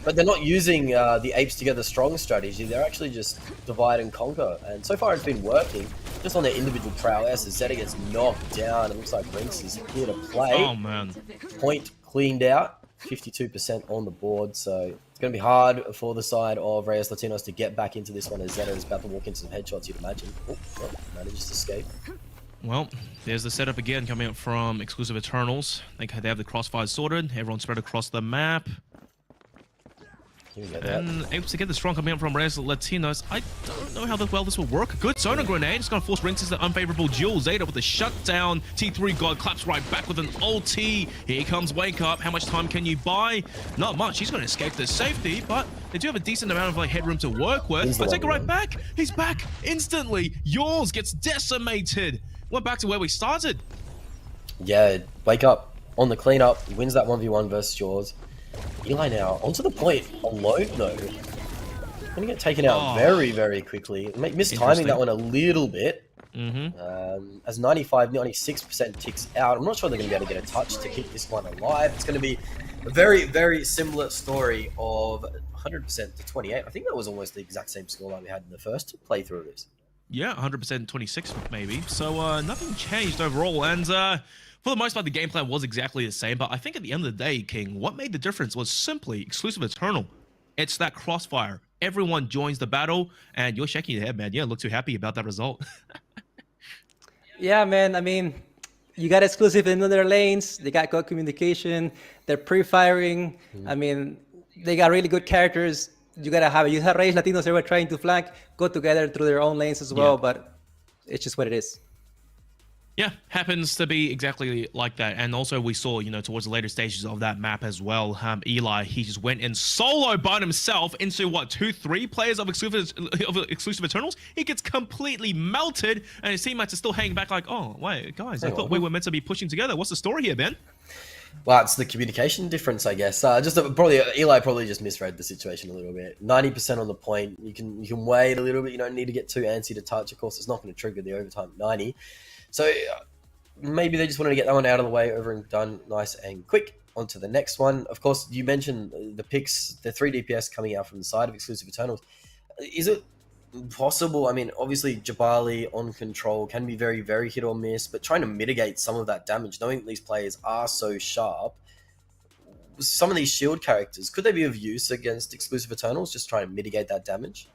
But they're not using the Apes Together Strong strategy. They're actually just divide and conquer. And so far it's been working just on their individual prowess. As Zeta gets knocked down, it looks like Rinks is here to play. Oh man. Point cleaned out, 52% on the board. So it's going to be hard for the side of Reyes Latinos to get back into this one as Zeta is about to walk into some headshots, you'd imagine. Oh, manages to escape. Well, there's the setup again coming up from Exclusive Eternals. They have the crossfires sorted. Everyone spread across the map. And able to get the strong coming up from Reyes Latinos. I don't know how well this will work. Good sonar grenade. It's going to force Rinks into the unfavorable duel. Zeta with the shutdown. T3 God claps right back with an ulti. Here comes Wake Up. How much time can you buy? Not much. He's going to escape to safety, but they do have a decent amount of headroom to work with. I take it right back. He's back instantly. Yours gets decimated. Went back to where we started. Yeah, Wake Up on the cleanup. Wins that 1v1 versus yours. Eli now onto the point alone though. Gonna get taken out very, very quickly. Mistiming that one a little bit. As 96% ticks out. I'm not sure they're gonna be able to get a touch to keep this one alive. It's gonna be a very, very similar story of 100% to 28. I think that was almost the exact same scoreline we had in the first playthrough of this. Yeah, 100% 26 maybe. So nothing changed overall. And for the most part, the game plan was exactly the same, but I think at the end of the day, King, what made the difference was simply Exclusive Eternal. It's that crossfire. Everyone joins the battle, and you're shaking your head, man. You don't look too happy about that result. Yeah, man. I mean, you got Exclusive in their lanes. They got good communication. They're pre-firing. I mean, they got really good characters. You gotta have it. You have Reyes Latinos, they were trying to flank, go together through their own lanes as well, but it's just what it is. Yeah, happens to be exactly like that. And also we saw, towards the later stages of that map as well, Eli, he just went in solo by himself into, 2-3 players of Exclusive Eternals. He gets completely melted, and his teammates are still hanging back like, oh, wait, guys, I thought we were meant to be pushing together. What's the story here, Ben? Well, it's the communication difference, I guess. Eli probably just misread the situation a little bit. 90% on the point. You can wait a little bit. You don't need to get too antsy to touch. Of course, it's not going to trigger the overtime 90. So maybe they just wanted to get that one out of the way, over and done, nice and quick. On to the next one. Of course, you mentioned the picks, the 3 DPS coming out from the side of Exclusive Eternals. Is it possible? I mean, obviously, Jabali on control can be very, very hit or miss, but trying to mitigate some of that damage, knowing that these players are so sharp, some of these shield characters, could they be of use against Exclusive Eternals, just trying to mitigate that damage?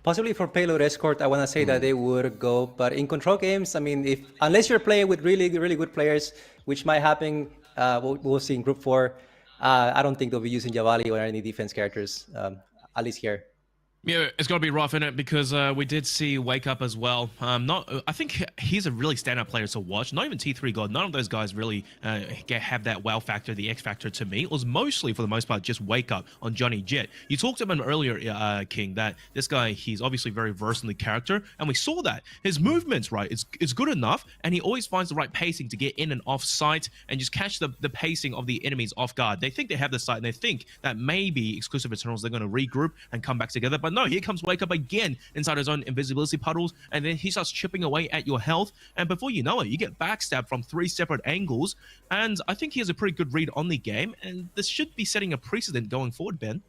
Possibly for Payload Escort, I want to say that they would go, but in control games, I mean, unless you're playing with really, really good players, which might happen, we'll see in Group 4, I don't think they'll be using Javali or any defense characters, at least here. Yeah, it's got to be rough in it because we did see Wake Up as well. I think he's a really standout player to watch. Not even T3 God. None of those guys really have that wow factor, the X factor to me. It was mostly, for the most part, just Wake Up on Johnny Jet. You talked about him earlier, King, that this guy, he's obviously very versed in the character, and we saw that. His movements, right, it's good enough, and he always finds the right pacing to get in and off site and just catch the pacing of the enemies off guard. They think they have the site, and they think that maybe Exclusive Eternals, they're going to regroup and come back together, but no, here comes Wake Up again inside his own invisibility puddles, and then he starts chipping away at your health, and before you know it, you get backstabbed from 3 separate angles, and I think he has a pretty good read on the game, and this should be setting a precedent going forward, Ben.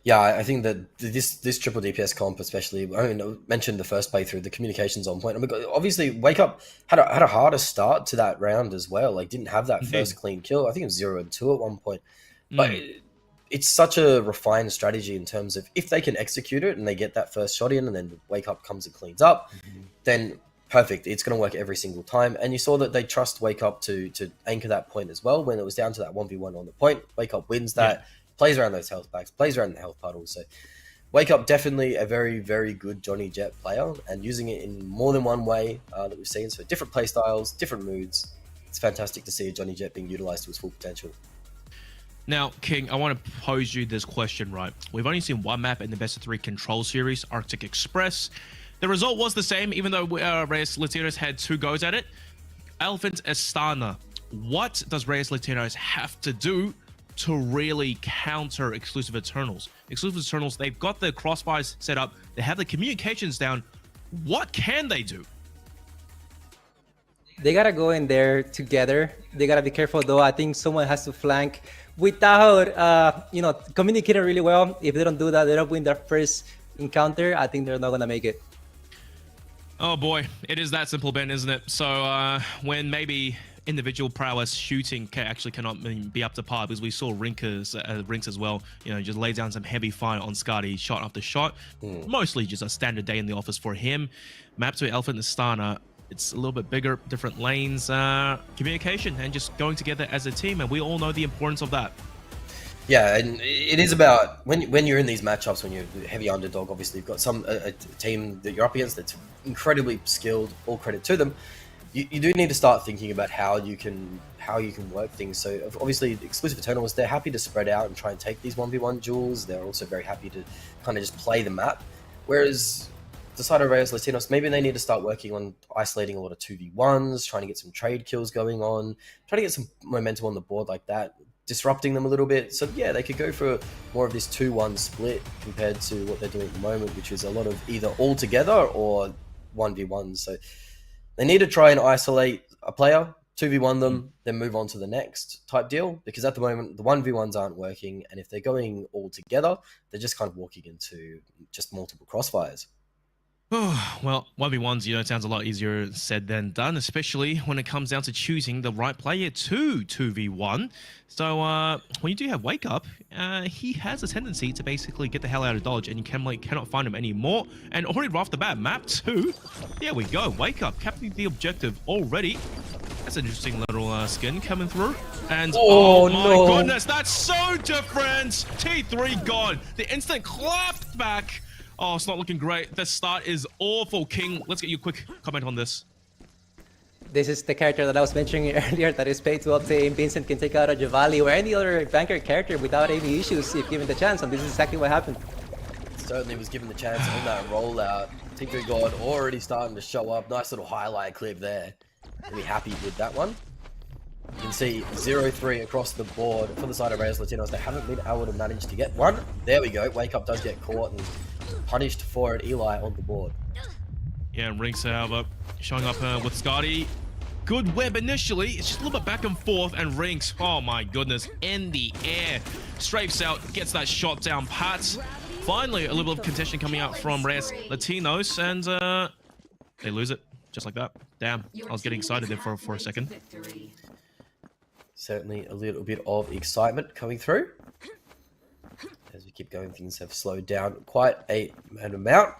Yeah, I think that this triple DPS comp, especially, I mean, I mentioned the first playthrough, the communication's on point. I mean, obviously, Wake Up had a harder start to that round as well. Like, didn't have that first clean kill. I think it was 0 and 2 at one point, but it's such a refined strategy in terms of if they can execute it and they get that first shot in and then Wake Up comes and cleans up, then perfect. It's going to work every single time. And you saw that they trust Wake Up to anchor that point as well. When it was down to that 1v1 on the point, Wake Up wins that, plays around those health packs, plays around the health puddles. So Wake Up, definitely a very, very good Johnny Jet player and using it in more than one way that we've seen. So different play styles, different moods. It's fantastic to see a Johnny Jet being utilized to his full potential. Now, King, I want to pose you this question, right? We've only seen one map in the best of 3 control series, Arctic Express. The result was the same, even though Reyes Latinos had 2 goes at it. Elephant Astana. What does Reyes Latinos have to do to really counter Exclusive Eternals? Exclusive Eternals, they've got the crossfires set up. They have the communications down. What can they do? They gotta go in there together. They gotta be careful though. I think someone has to flank without communicating really well. If they don't do that, they don't win their first encounter, I think they're not gonna make it. Oh boy, it is that simple, Ben, isn't it? So when maybe individual prowess shooting cannot be up to par, because we saw Rinks as well, just lay down some heavy fire on Scotty, shot after shot. Mostly just a standard day in the office for him. Map to Elephant Astana, it's a little bit bigger, different lanes, communication, and just going together as a team, and we all know the importance of that. Yeah, and it is about when you're in these matchups, when you're a heavy underdog, obviously you've got a team that you're up against that's incredibly skilled, all credit to them. You do need to start thinking about how you can work things. So obviously Exclusive Eternals, they're happy to spread out and try and take these 1v1 duels. They're also very happy to kind of just play the map. Whereas the side of Reyes Latinos, maybe they need to start working on isolating a lot of 2v1s, trying to get some trade kills going on, trying to get some momentum on the board like that, disrupting them a little bit. So yeah, they could go for more of this 2-1 split compared to what they're doing at the moment, which is a lot of either all together or 1v1. So they need to try and isolate a player, 2v1 them, then move on to the next type deal. Because at the moment, the 1v1s aren't working. And if they're going all together, they're just kind of walking into just multiple crossfires. Well, 1v1s, it sounds a lot easier said than done, especially when it comes down to choosing the right player to 2v1. So when you do have Wake Up, he has a tendency to basically get the hell out of Dodge, and you cannot find him anymore. And already right off the bat, map 2, there we go, Wake Up, capturing the objective already. That's an interesting little skin coming through. And oh my goodness, that's so different! T3 gone, the instant clapped back. Oh, it's not looking great. The start is awful. King, let's get you a quick comment on this. This is the character that I was mentioning earlier that is paid to obtain. Vincent can take out a Javali or any other banker character without any issues if given the chance, and this is exactly what happened. Certainly was given the chance on that rollout. Tinker God already starting to show up. Nice little highlight clip there. Really happy with that one. You can see 0-3 across the board for the side of Reyes Latinos. They haven't been able to manage to get one. There we go. Wake Up does get caught and punished for it. Eli on the board. Yeah, and Rinks showing up with Scotty. Good web initially. It's just a little bit back and forth, and Rinks, oh my goodness, in the air. Strafes out, gets that shot down pat. Finally, a little bit of contention coming out from Reyes Latinos, and they lose it just like that. Damn, I was getting excited there for a second. Certainly a little bit of excitement coming through. As we keep going, things have slowed down quite an amount.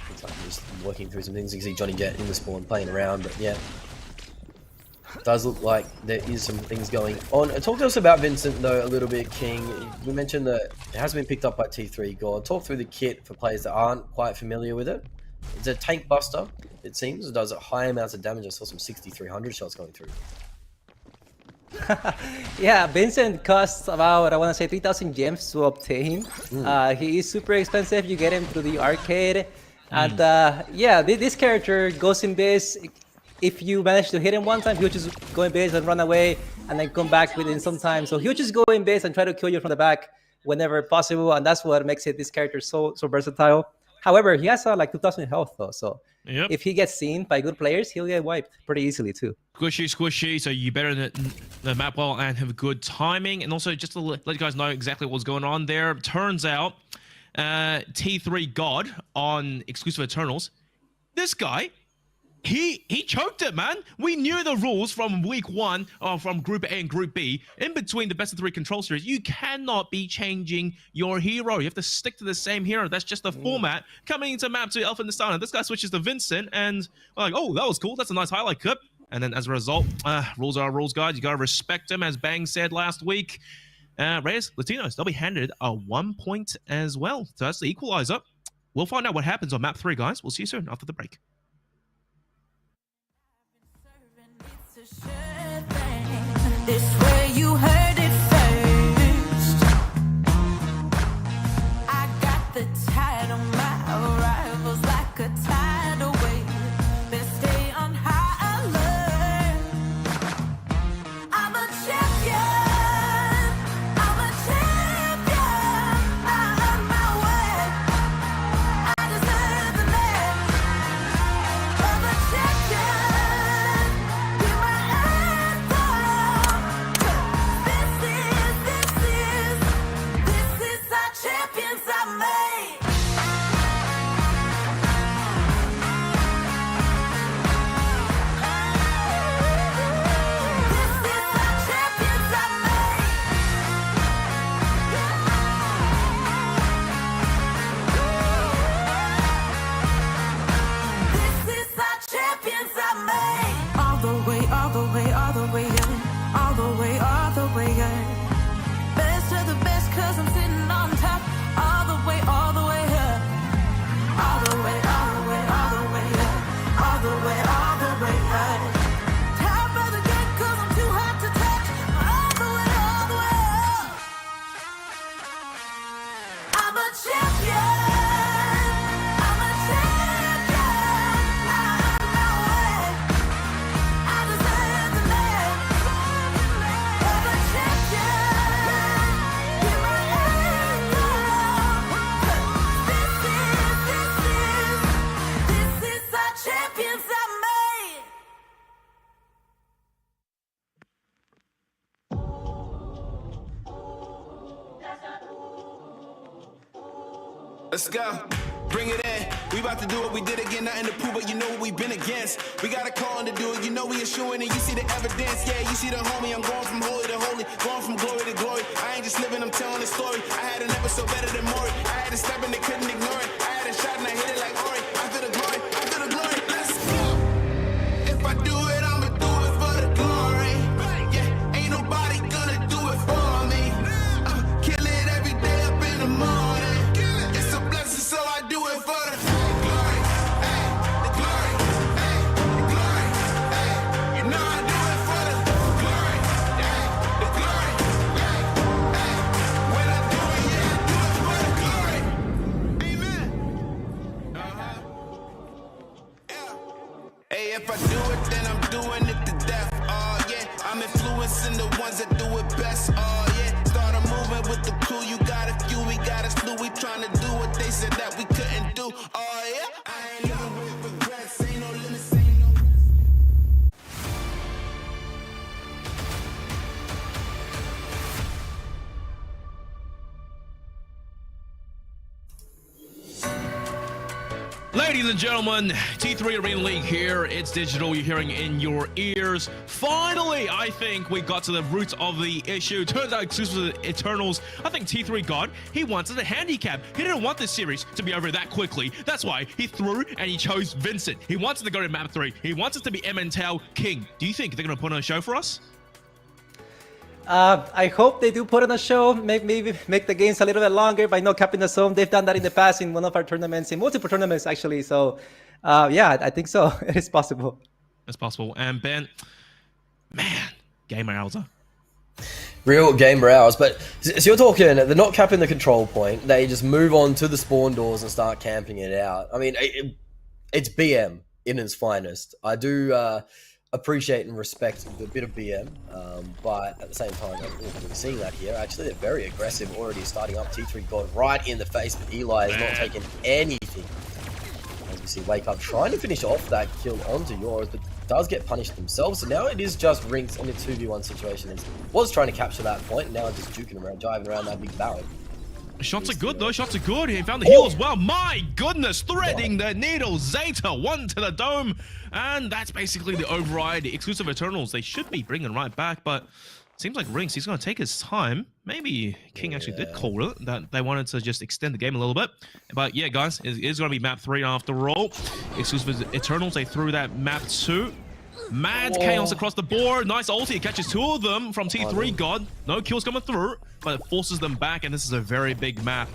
Looks like I'm just working through some things. You can see Johnny Jet in the spawn playing around, but yeah. does look like there is some things going on. And talk to us about Vincent, though, a little bit, King. We mentioned that it has been picked up by T3 God. Talk through the kit for players that aren't quite familiar with it. It's a tank buster, it seems. It does high amounts of damage. I saw some 6,300 shots going through. Yeah, Vincent costs about, I want to say, 3,000 gems to obtain. He is super expensive. You get him through the arcade. And yeah, this character goes in base. If you manage to hit him one time, he'll just go in base and run away and then come back within some time. So he'll just go in base and try to kill you from the back whenever possible. And that's what makes this character so versatile. However, he has like 2,000 health though. So if he gets seen by good players, he'll get wiped pretty easily too. Squishy, so you better the map well and have good timing. And also just to let you guys know exactly what's going on there. Turns out T3 God on exclusive Eternals, this guy, he choked it, man. We knew the rules from week 1 from Group A and Group B. In between the best of 3 control series, you cannot be changing your hero. You have to stick to the same hero. That's just the format. Coming into map 2, Elf in the Star, and this guy switches to Vincent, and we're like, oh, that was cool. That's a nice highlight clip. And then as a result, rules are rules, guys. You gotta respect them, as Bang said last week. Reyes, Latinos, they'll be handed a 1 point as well. So that's the equalizer. We'll find out what happens on map 3, guys. We'll see you soon after the break. It's a sure thing. This way you heard it first. I got the tide on my arrivals like a tidal wave. Best stay on high alert. I'm a champion. I'm a champion. I earned my way. I deserve the name of a champion. Be my anthem. This is our champions I made. This is our champions I made. This is our champions I made. All the way, all the way, all the way up. All the way, all the way up. Best of the best, 'cause I'm sitting on top. All the way up. All the way, all the way, all the way up. All the way up. Top of the game, 'cause I'm too hot to touch. All the way up. I'm a champion. I'm a champion. I earned my way. I deserve the name of a champion. Be my anthem. This is our champions I made. Let's go. Bring it in. We about to do what we did again. Nothing to prove, but you know what we've been against. We got a call to do it. You know we issuing it. You see the evidence. Yeah, you see the homie. I'm going from holy to holy. Going from glory to glory. I ain't just living, I'm telling the story. I had an episode better than Maury. I had a step and they couldn't ignore it. I had a shot and I hit it like Ori. I feel the glory. I feel the glory. Let's go. If I do it, I'ma do it for the glory. Yeah, ain't nobody gonna do it for me. Kill it every day up in the morning. It's a blessing, so I do it for the glory. Hey, the glory. Hey, the glory. Hey, you know I do it for the glory. Hey, the glory. Hey, hey, when I do it, yeah, I do it for the glory. Amen. Yeah. Hey, if I do it, then I'm doing it to death. Oh yeah, I'm influencing the ones that do it best. Oh yeah, started moving with the crew. You got a few, we got a slew. We trying to do what they said that we couldn't do. Oh yeah, I ain't living with regrets. Ain't no limits, ain't no. Ladies and gentlemen, T3 Arena League here. It's digital. You're hearing in your ears. Finally, I think we got to the root of the issue. Turns out, exclusive to Eternals, I think T3 God, he wanted a handicap. He didn't want this series to be over that quickly. That's why he threw and he chose Vincent. He wants it to go to map 3. He wants it to be Emmental King. Do you think they're going to put on a show for us? I hope they do put on a show, maybe make the games a little bit longer by not capping the zone. They've done that in the past in one of our tournaments, in multiple tournaments actually. So, yeah, I think so. It is possible. It's possible. And Ben, man, game morales. Real game morales. But so you're talking, they're not capping the control point. They just move on to the spawn doors and start camping it out. I mean, it's BM in its finest. I do appreciate and respect a bit of BM, but at the same time, I'm not really seeing that here. Actually, they're very aggressive, already starting up. T3 got right in the face, but Eli is not taking anything. As we see, Wake Up trying to finish off that kill onto yours, but does get punished themselves. So now it is just Rinks in a 2v1 situation. Was trying to capture that point, and now just juking around, driving around that big barrel. Shots are good though, shots are good. He found the heal as well. My goodness, threading the needle. Zeta, one to the dome. And that's basically the override. Exclusive Eternals, they should be bringing right back, but seems like Rinks, he's going to take his time. Maybe King actually did call it, that they wanted to just extend the game a little bit. But yeah, guys, it is going to be map 3 after all. Exclusive Eternals, they threw that map 2. Mad chaos across the board. Nice ulti. It catches 2 of them from T3 God. No kills coming through, but it forces them back, and this is a very big map.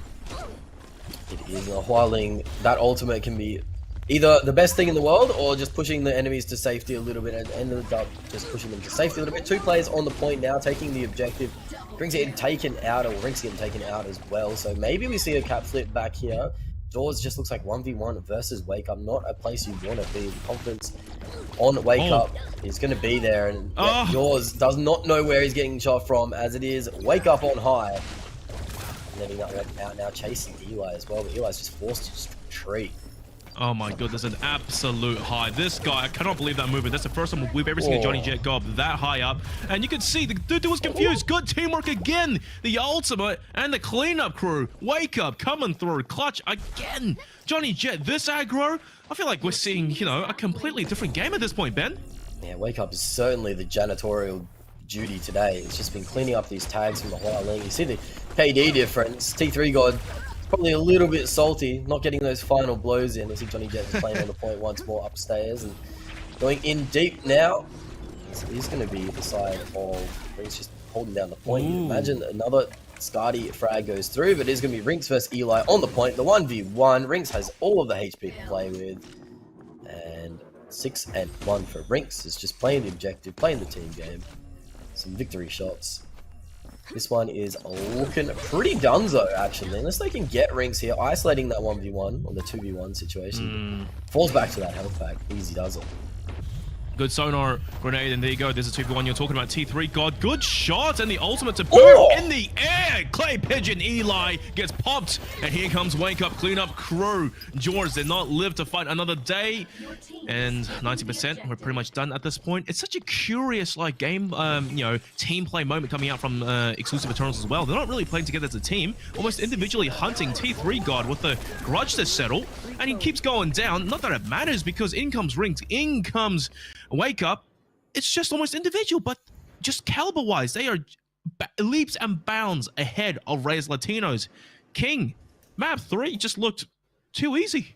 It is a Hualing. That ultimate can be either the best thing in the world or just pushing the enemies to safety a little bit, and ended up just pushing them to safety a little bit. 2 players on the point now, taking the objective. Rinks getting taken out, or Rinks getting taken out as well. So maybe we see a cap flip back here. Doors just looks like 1v1 versus Wake Up, not a place you want to be. The confidence on Wake Up is going to be there, and Yours does not know where he's getting shot from, as it is Wake Up on high. And then he's out now chasing Eli as well, but Eli's just forced to just retreat. Oh my goodness, an absolute high. This guy, I cannot believe that movement. That's the first time we've ever seen a Johnny Jet go up that high up. And you can see the dude was confused. Good teamwork again. The ultimate and the cleanup crew. Wake Up coming through. Clutch again. Johnny Jet, this aggro. I feel like we're seeing, you know, a completely different game at this point, Ben. Yeah, Wake Up is certainly the janitorial duty today. It's just been cleaning up these tags from the Hualing. You see the KD difference. T3 God probably a little bit salty, not getting those final blows in. I see Johnny Jet playing on the point once more upstairs and going in deep now. So he's going to be the side of Rinks just holding down the point. You imagine another Scardy frag goes through, but it's going to be Rinks versus Eli on the point. The 1v1. Rinks has all of the HP to play with. And 6-1 for Rinks. Is just playing the objective, playing the team game. Some victory shots. This one is looking pretty dunzo, actually. Unless they can get Rinks here, isolating that 1v1 or the 2v1 situation. Falls back to that health pack. Easy does it. Good sonar grenade, and there you go. There's a 2v1 you're talking about. T3 God, good shot, and the ultimate to boom in the air. Clay Pigeon Eli gets popped, and here comes Wake Up cleanup crew. George did not live to fight another day, and 90%. We're pretty much done at this point. It's such a curious like game, you know, team play moment coming out from Exclusive Eternals as well. They're not really playing together as a team, almost individually hunting T3 God with the grudge to settle, and he keeps going down. Not that it matters, because in comes Rinks, in comes Wake Up. It's just almost individual, but just caliber-wise, they are leaps and bounds ahead of Reyes Latinos. King, map 3 just looked too easy.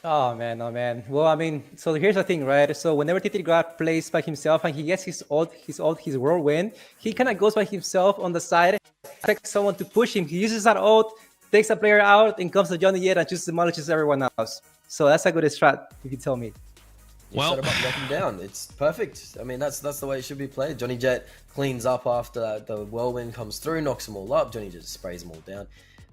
Oh man, oh man. Well, I mean, so here's the thing, right? So whenever T3 God plays by himself and he gets his whirlwind, he kind of goes by himself on the side, expects someone to push him. He uses that ult, takes a player out, and comes to Johnny Jet and just demolishes everyone else. So that's a good strat, if you tell me. Set him up, knock him down. It's perfect. I mean, that's the way it should be played. Johnny Jet cleans up after that. The whirlwind comes through, knocks them all up. Johnny Jet sprays them all down.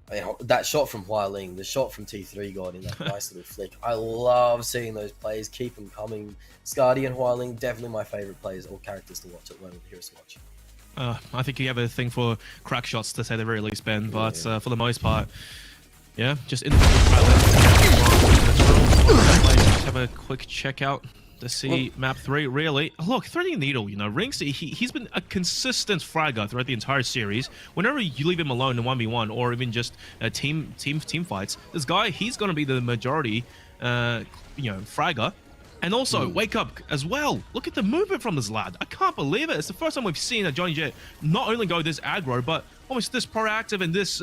I mean, that shot from Hualing, the shot from T3 God in that nice little flick. I love seeing those plays. Keep them coming. Scardy and Hualing, definitely my favorite players or characters to watch at the moment. Heroes to watch. I think you have a thing for crack shots, to say the very least, Ben. But for the most part, yeah, just individual pilots. Let's have a quick check out to see map 3, really. Look, Threading Needle, you know, Rinks, he's been a consistent fragger throughout the entire series. Whenever you leave him alone in 1v1 or even just team fights, this guy, he's going to be the majority, fragger. And also, Wake Up as well. Look at the movement from this lad. I can't believe it. It's the first time we've seen a Johnny Jet not only go this aggro, but almost this proactive and this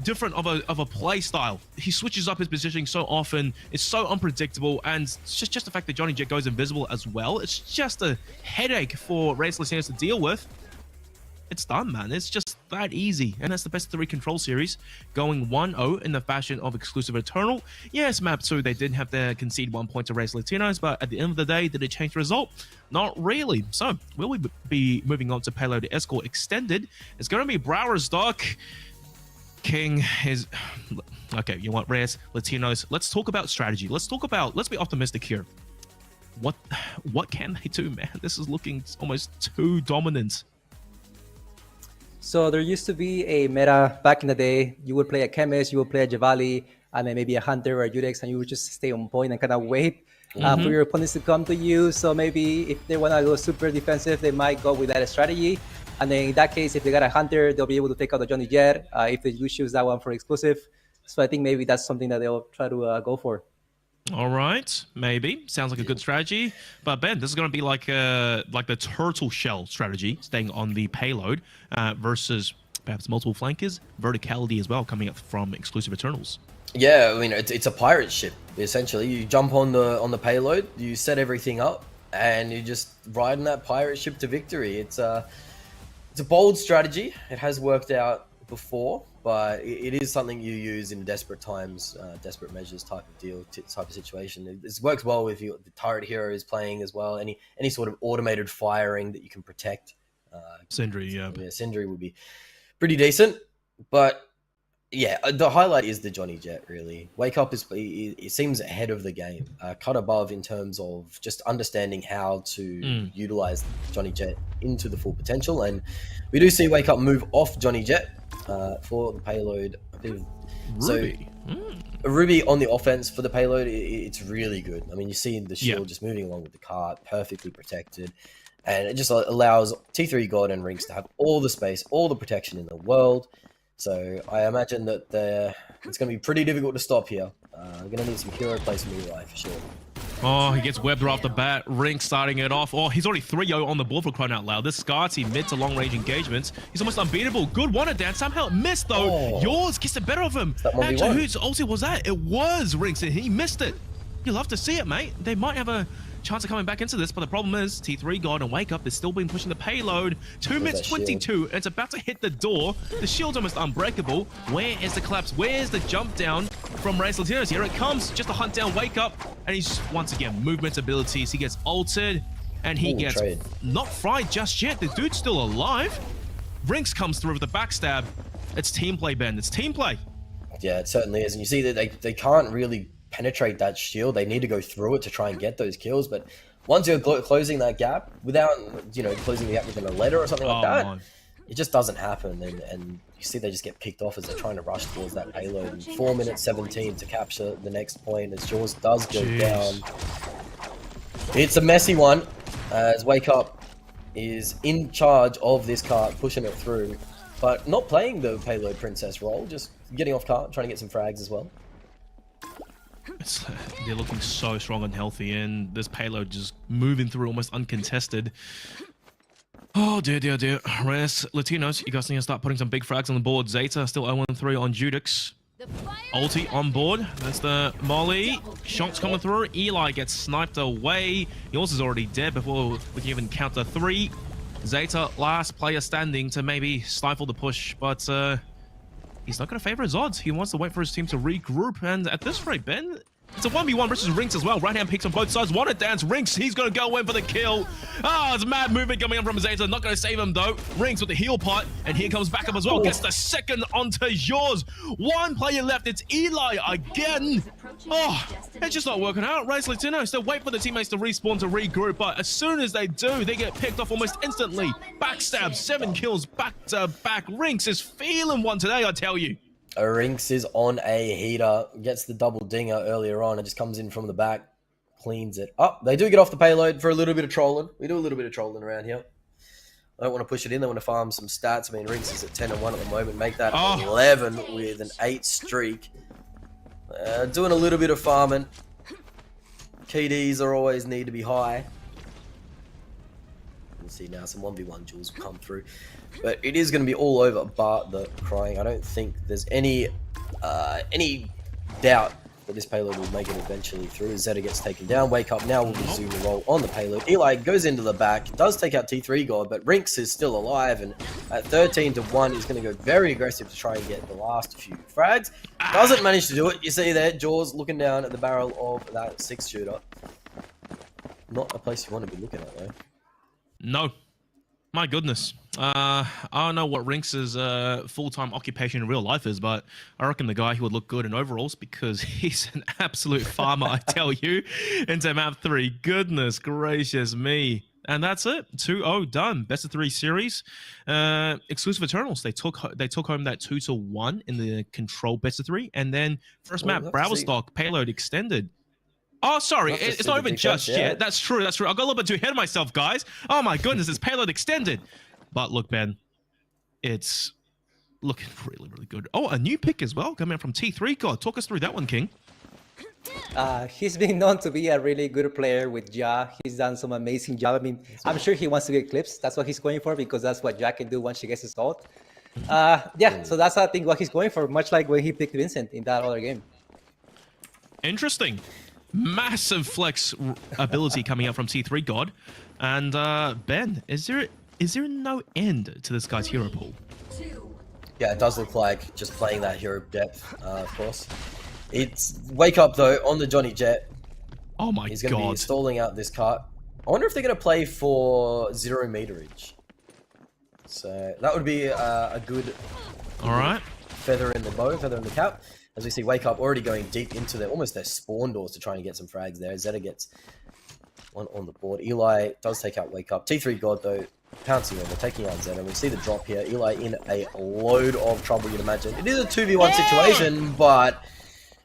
different of a play style. He switches up his positioning so often. It's so unpredictable, and it's just the fact that Johnny Jet goes invisible as well. It's just a headache for Reyes Latinos to deal with. It's done, man. It's just that easy. And that's the best 3 control series, going 1-0 in the fashion of exclusive Eternal. Yes, map 2, they did have to concede 1 point to Reyes Latinos, but at the end of the day, did it change the result? Not really. So, will we be moving on to Payload Escort Extended? It's going to be Brower's Doc. King is... Okay, you want Reyes Latinos? Let's talk about strategy. Let's be optimistic here. What can they do, man? This is looking almost too dominant. So there used to be a meta back in the day. You would play a Chemist, you would play a Javali, and then maybe a Hunter or a Judex, and you would just stay on point and kind of wait for your opponents to come to you. So maybe if they want to go super defensive, they might go with that strategy. And then in that case, if they got a Hunter, they'll be able to take out the Johnny Jet if they do choose that one for exclusive. So I think maybe that's something that they'll try to go for. All right, maybe. Sounds like a good strategy. But Ben, this is going to be like the turtle shell strategy, staying on the payload versus perhaps multiple flankers, verticality as well, coming up from exclusive Eternals. Yeah, I mean, it's a pirate ship, essentially. You jump on the payload, you set everything up, and you just ride in that pirate ship to victory. It's a bold strategy. It has worked out before, but it is something you use in desperate times, desperate measures type of deal, type of situation. It works well if the turret hero is playing as well. Any sort of automated firing that you can protect. Sindri, yeah. Sindri would be pretty decent, but yeah, the highlight is the Johnny Jet, really. Wake Up it seems ahead of the game, cut above in terms of just understanding how to utilize Johnny Jet into the full potential. And we do see Wake Up move off Johnny Jet for the payload. Ruby. So, Ruby on the offense for the payload, it's really good. I mean, you see the shield just moving along with the cart, perfectly protected. And it just allows T3 God and Rinks to have all the space, all the protection in the world. So I imagine that it's going to be pretty difficult to stop here. We're going to need some hero play from Eli for sure. Oh, he gets webbed right off the bat. Rinks starting it off. Oh, he's already 3-0 on the board for crying out loud. This Scarty mid to long range engagements. He's almost unbeatable. Good one dance. Somehow it missed though. Oh. Yours gets the better of him. Actually, whose ulti was that? It was Rinks and he missed it. You love to see it, mate. They might have a chance of coming back into this, but the problem is T3 God and Wake Up, they're still been pushing the payload. 2 minutes 22, and it's about to hit the door. The shield's almost unbreakable. Where is the collapse? Where's the jump down from Reyes Latinos? Here it comes, just to hunt down Wake Up, and he's once again movement abilities. He gets ulted, and he gets not fried just yet. The dude's still alive. Rinks comes through with the backstab. It's team play, Ben. It's team play. Yeah, it certainly is, and you see that they can't really penetrate that shield. They need to go through it to try and get those kills, but once you're closing that gap without closing the gap with a letter or something like that, it just doesn't happen. And you see they just get picked off as they're trying to rush towards that payload. And 4 minutes 17 to capture the next point as Jaws does go down. It's a messy one as Wake Up is in charge of this cart, pushing it through, but not playing the payload princess role, just getting off cart, trying to get some frags as well. They're looking so strong and healthy, and this payload just moving through almost uncontested. Oh dear, dear, dear. Reyes Latinos, you guys need to start putting some big frags on the board. Zeta still 0-3 on Judix. Ulti on board. That's the Molly. Shots coming through. Eli gets sniped away. Yours is already dead before we can even counter 3. Zeta, last player standing to maybe stifle the push, but he's not going to favor his odds. He wants to wait for his team to regroup, and at this rate, Ben, it's a 1v1 versus Rinks as well. Right-hand picks on both sides. Want to dance. Rinks, he's going to go in for the kill. It's mad movement coming in from Zeta. Not going to save him, though. Rinks with the heal pot, and here comes back up as well. Gets the second onto yours. One player left. It's Eli again. Oh, it's just not working out. Reyes Latinos, they wait for the teammates to respawn to regroup, but as soon as they do, they get picked off almost instantly. Backstab, 7 kills back to back. Rinks is feeling one today, I tell you. Rinks is on a heater, gets the double dinger earlier on, and just comes in from the back, cleans it up. They do get off the payload for a little bit of trolling. We do a little bit of trolling around here. I don't want to push it in. They want to farm some stats. I mean, Rinks is at 10-1 at the moment. Make that 11 with an 8 streak. Doing a little bit of farming. KDs are always need to be high. You can see now some 1v1 duels will come through. But it is going to be all over bar the crying. I don't think there's any doubt that this payload will make it eventually through. Zeta gets taken down. Wake Up now will resume the roll on the payload. Eli goes into the back, does take out T3 God, but Rinks is still alive, and at 13-1, he's going to go very aggressive to try and get the last few frags. Doesn't manage to do it. You see there, Jaws looking down at the barrel of that 6-shooter. Not a place you want to be looking at, though. No. My goodness. I don't know what Rinks' full-time occupation in real life is, but I reckon the guy who would look good in overalls because he's an absolute farmer, I tell you, into map 3. Goodness gracious me. And that's it. 2-0 done. Best of 3 series. Exclusive Eternals. They took home that 2-1 in the control best of 3. And then first map, Braverstock, Payload extended. Oh, sorry, it's not even just yet. That's true, I got a little bit too ahead of myself, guys. Oh my goodness, it's Payload extended. But look, Ben, it's looking really, really good. Oh, a new pick as well, coming from T3 God. Talk us through that one, King. He's been known to be a really good player with Ja. He's done some amazing job. I mean, I'm sure he wants to get clips. That's what he's going for because that's what Ja can do once she gets his ult. Yeah, so that's I think what he's going for, much like when he picked Vincent in that other game. Interesting. Massive flex ability coming out from T3 God. And Ben, is there no end to this guy's hero pool? Yeah, it does look like just playing that hero depth, of course. It's Wake Up though on the Johnny Jet. Oh my god. He's going to be stalling out this cart. I wonder if they're going to play for 0 meterage. So that would be a good feather in the bow, feather in the cap. As we see Wake Up already going deep into almost their spawn doors to try and get some frags there. Zeta gets one on the board. Eli does take out Wake Up. T3 God though, pouncing over, taking out Zeta. We see the drop here. Eli in a load of trouble, you'd imagine. It is a 2v1 situation, but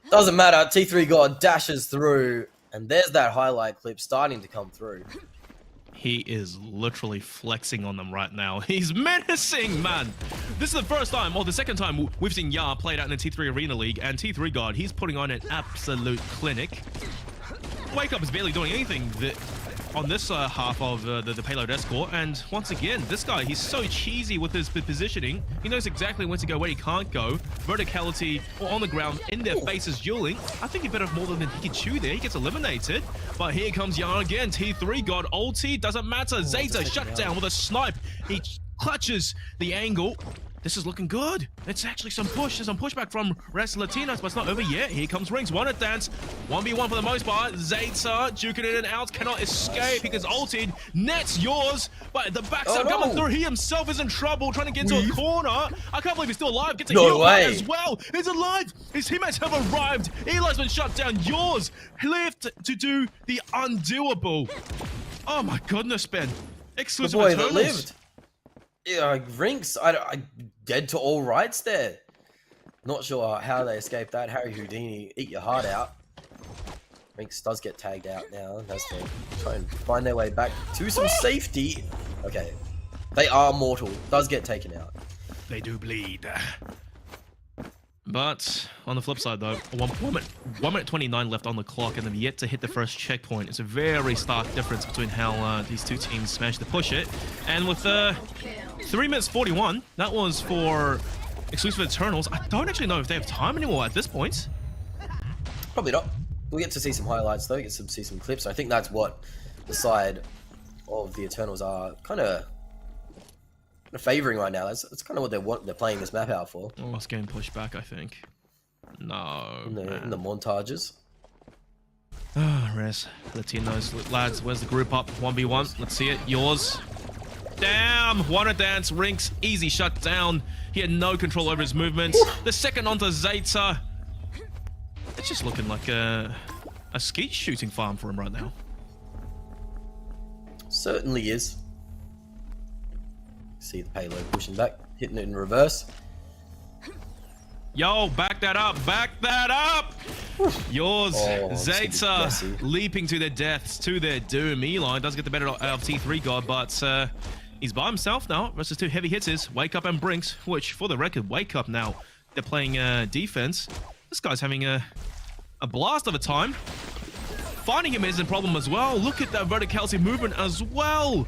doesn't matter. T3 God dashes through, and there's that highlight clip starting to come through. He is literally flexing on them right now. He's menacing, man. This is the first time, or the second time, we've seen Ya played out in the T3 Arena League, and T3 God, he's putting on an absolute clinic. Wake Up is barely doing anything on this half of the payload escort, and once again, this guy, he's so cheesy with his positioning. He knows exactly when to go, where he can't go. Verticality or on the ground, in their faces dueling. I think he better have more than he can chew there. He gets eliminated, but here comes Yarn again. T3 God ulti, doesn't matter. Zeta shut down with a snipe. He clutches the angle. This is looking good. It's actually some push. There's some pushback from Reyes Latinos, but it's not over yet. Here comes Rings. One at dance. 1v1 for the most part. Zeta duking it in and out. Cannot escape. He gets ulted. Net's yours. But the backside coming through. He himself is in trouble. Trying to get into a corner. I can't believe he's still alive. Gets a heal as well. He's alive. His teammates have arrived. Eli's been shut down. Yours left to do the undoable. Oh my goodness, Ben. Exclusive the boy Eternals. That lived. Yeah, Rinks, I dead to all rights there. Not sure how they escaped that. Harry Houdini, eat your heart out. Rinks does get tagged out now as they try and find their way back to some safety. Okay, they are mortal. Does get taken out. They do bleed. But on the flip side, though, 1 minute 29 left on the clock, and they've yet to hit the first checkpoint. It's a very stark difference between how these two teams managed to push it. And with 3 minutes 41, that was for Exclusive Eternals. I don't actually know if they have time anymore at this point. Probably not. We'll get to see some highlights though. Get to see some clips. I think that's what the side of the Eternals are kind of favoring right now. That's kind of what they're playing this map out for. Oh, it's getting pushed back, I think. No. In the montages. Ah, Reyes, Latinos, lads, where's the group up? 1v1. Let's see it. Yours. Damn! Wanna dance, Rinks, easy shut down. He had no control over his movements. The second onto Zeta. It's just looking like a skeet shooting farm for him right now. Certainly is. See the payload pushing back, hitting it in reverse. Yo, back that up. Back that up. Yours, Oh, Zeta, this could be messy. leaping to their deaths, to their doom. Eli does get the better of T3 God, but he's by himself now versus two heavy hitters, Wake Up and Brinks, which, for the record, Wake Up now, they're playing defense. This guy's having a blast of a time. Finding him isn't a problem as well. Look at that verticality movement as well.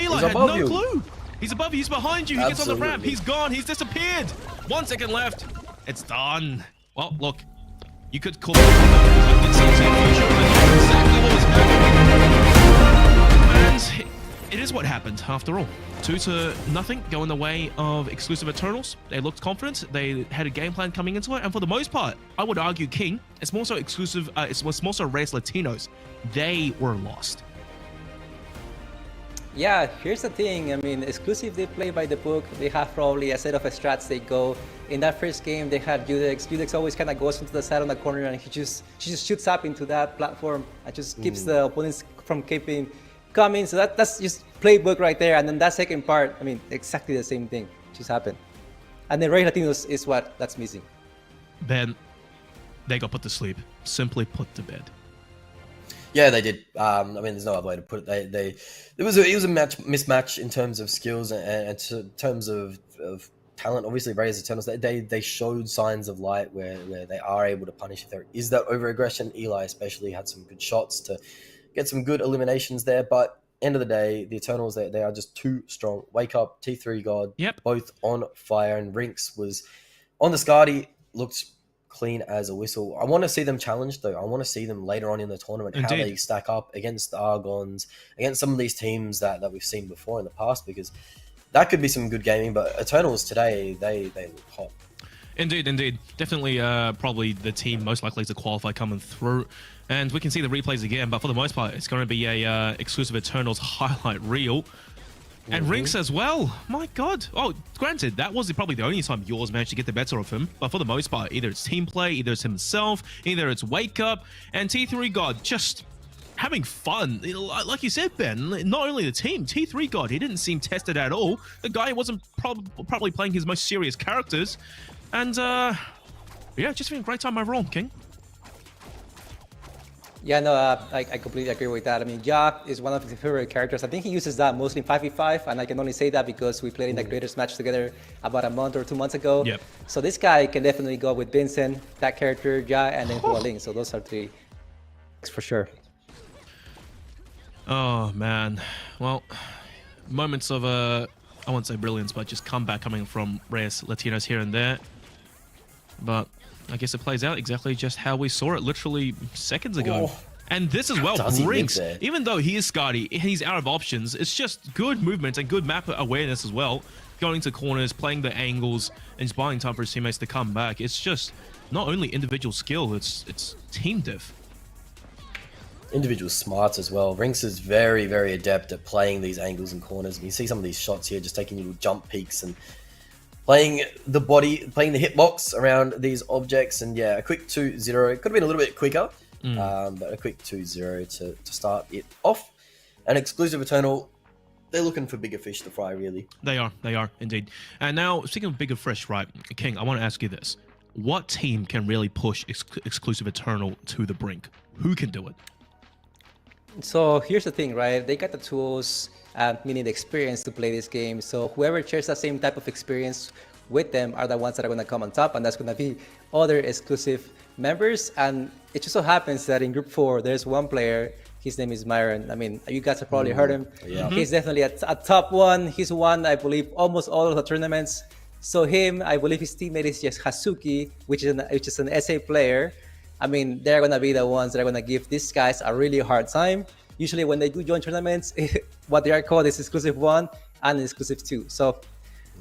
Eli He's had above no you. clue. He's above you. He's behind you. He gets on the ramp. Absolutely. He's gone. He's disappeared. 1 second left. It's done. Well, look. You could call it exactly what was happening. And it is what happened after all. 2-0 going the way of exclusive Eternals. They looked confident. They had a game plan coming into it. And for the most part, I would argue King, it's more so exclusive. It was more so Reyes Latinos. They were lost. Yeah, here's the thing. I mean, exclusive, they play by the book. They have probably a set of strats they go. In that first game, they had Judex. Judex always kind of goes into the side on the corner, and she just shoots up into that platform and just keeps the opponents from keeping coming. So that's just playbook right there. And then that second part, I mean, exactly the same thing just happened. And then Rey Latinos is that's missing. Then they got put to sleep. Simply put to bed. Yeah, they did. I mean, there's no other way to put it. It was a mismatch in terms of skills and in terms of talent. Obviously, Reyes Eternals, they showed signs of light where they are able to punish if there is that over-aggression. Eli especially had some good shots to get some good eliminations there. But end of the day, the Eternals, they are just too strong. Wake Up, T3 God, Yep. both on fire. And Rinks was on the Skadi, looked clean as a whistle. I want to see them challenged though. I want to see them later on in the tournament, how Indeed. they stack up against the Argons, against some of these teams that we've seen before in the past, because that could be some good gaming. But Eternals today, they look hot. Indeed. Definitely probably the team most likely to qualify coming through. And we can see the replays again, but for the most part, it's going to be a exclusive Eternals highlight reel. And Rinks as well. My God. Oh, granted, that was probably the only time yours managed to get the better of him. But for the most part, either it's team play, either it's himself, either it's Wake Up, and T3 God just having fun. Like you said, Ben, not only the team, T3 God, he didn't seem tested at all. The guy wasn't probably playing his most serious characters. And, yeah, just having a great time overall, King. Yeah, no, I completely agree with that. I mean, Ja is one of his favorite characters. I think he uses that mostly in 5v5, and I can only say that because we played in the Creators match together about a month or 2 months ago. Yep. So this guy can definitely go with Vincent, that character, Ja, and then Hua Ling. So those are three for sure. Oh, man. Well, moments of, I won't say brilliance, but just comeback coming from Reyes Latinos here and there. But I guess it plays out exactly just how we saw it literally seconds ago. Oh. And this as well, Does he Brinks, live there? even though he is Skadi, he's out of options. It's just good movement and good map awareness as well. Going to corners, playing the angles, and just buying time for his teammates to come back. It's just not only individual skill, it's team diff. Individual smarts as well. Rinks is very, very adept at playing these angles and corners. And you see some of these shots here, just taking little jump peaks and playing the body, playing the hitbox around these objects. And yeah, a quick 2-0. It could have been a little bit quicker, but a quick 2-0 to start it off. An exclusive Eternal, they're looking for bigger fish to fry, really. They are indeed. And now, speaking of bigger fish, right, King, I want to ask you this. What team can really push exclusive Eternal to the brink? Who can do it? So here's the thing, right? They got the tools, meaning the experience to play this game. So whoever shares the same type of experience with them are the ones that are going to come on top, and that's going to be other exclusive members. And it just so happens that in Group 4, there's one player. His name is Myron. I mean, you guys have probably heard him. Yeah. He's definitely a top one. He's won, I believe, almost all of the tournaments. So him, I believe his teammate is just Hazuki, which is an SA player. I mean, they're going to be the ones that are going to give these guys a really hard time. Usually when they do join tournaments, what they are called is exclusive 1 and exclusive 2. So,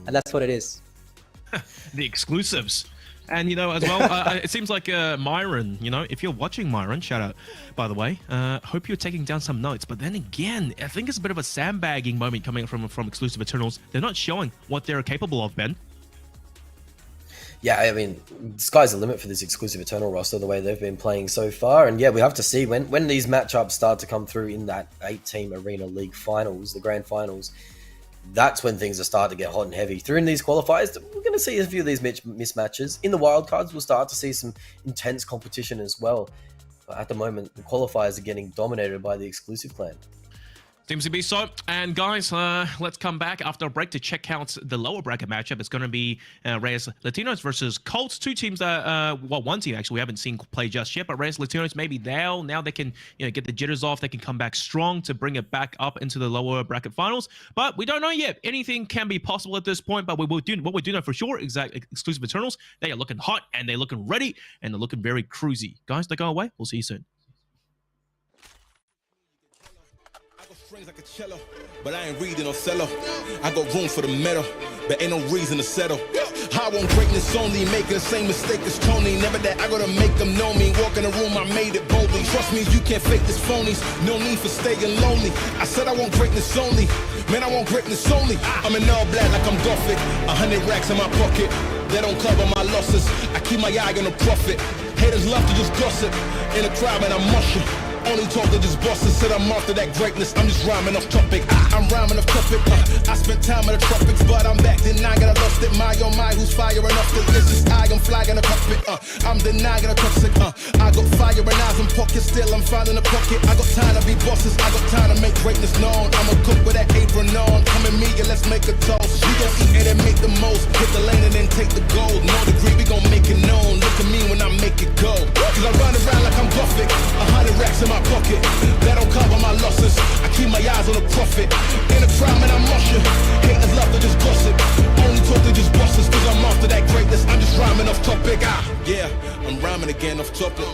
and that's what it is. The exclusives. And, you know, as well, it seems like Myron, you know, if you're watching Myron, shout out, by the way, hope you're taking down some notes. But then again, I think it's a bit of a sandbagging moment coming from exclusive Eternals. They're not showing what they're capable of, Ben. Yeah, I mean, the sky's the limit for this exclusive Eternal roster, the way they've been playing so far. And yeah, we have to see when these matchups start to come through in that 8-team Arena League finals, the grand finals, that's when things are starting to get hot and heavy. Through in these qualifiers, we're going to see a few of these mismatches. In the wildcards, we'll start to see some intense competition as well. But at the moment, the qualifiers are getting dominated by the exclusive clan. Seems to be so. And guys, let's come back after a break to check out the lower bracket matchup. It's going to be Reyes Latinos versus Colts. Two teams that, well, one team actually we haven't seen play just yet, but Reyes Latinos maybe now they can get the jitters off. They can come back strong to bring it back up into the lower bracket finals. But we don't know yet. Anything can be possible at this point. But what we do know for sure is that exclusive Eternals, they are looking hot and they're looking ready and they're looking very cruisy. Guys, they go away. We'll see you soon. Like a cello, but I ain't reading Othello. I got room for the metal, but ain't no reason to settle. I want greatness only, making the same mistake as Tony. Never that I gotta make them know me. Walk in the room, I made it boldly. Trust me, you can't fake this phonies. No need for staying lonely. I said I want greatness only. Man, I want greatness only. I'm in all black like I'm Gothic. 100 racks in my pocket. They don't cover my losses. I keep my eye on the profit. Haters love to just gossip. In a crowd, and I'm mushing. Only talk to just bosses, said I'm after that greatness. I'm just rhyming off topic. I'm rhyming off topic. I spent time in the tropics, but I'm back denying I lost it. My oh my, who's firing off the list? It's I'm flagging a cockpit. I'm denying a toxic. I got fire and eyes in pockets, still I'm finding a pocket. I got time to be bosses. I got time to make greatness known. I'ma cook with that apron on. Come at me and let's make a toast. We gon' eat it and make the most. Hit the lane and then take the gold. No degree, we gon' make it known. Look at me when I make it go. Cause I run around like I'm Gothic. 100 racks in my pocket. That don't cover my losses. I keep my eyes on the profit. In a crowd, man, I'm mushing. Haters love to just gossip. Only talk to just bosses. Cause I'm after that greatness. I'm just rhyming off topic. Yeah, I'm rhyming again off topic.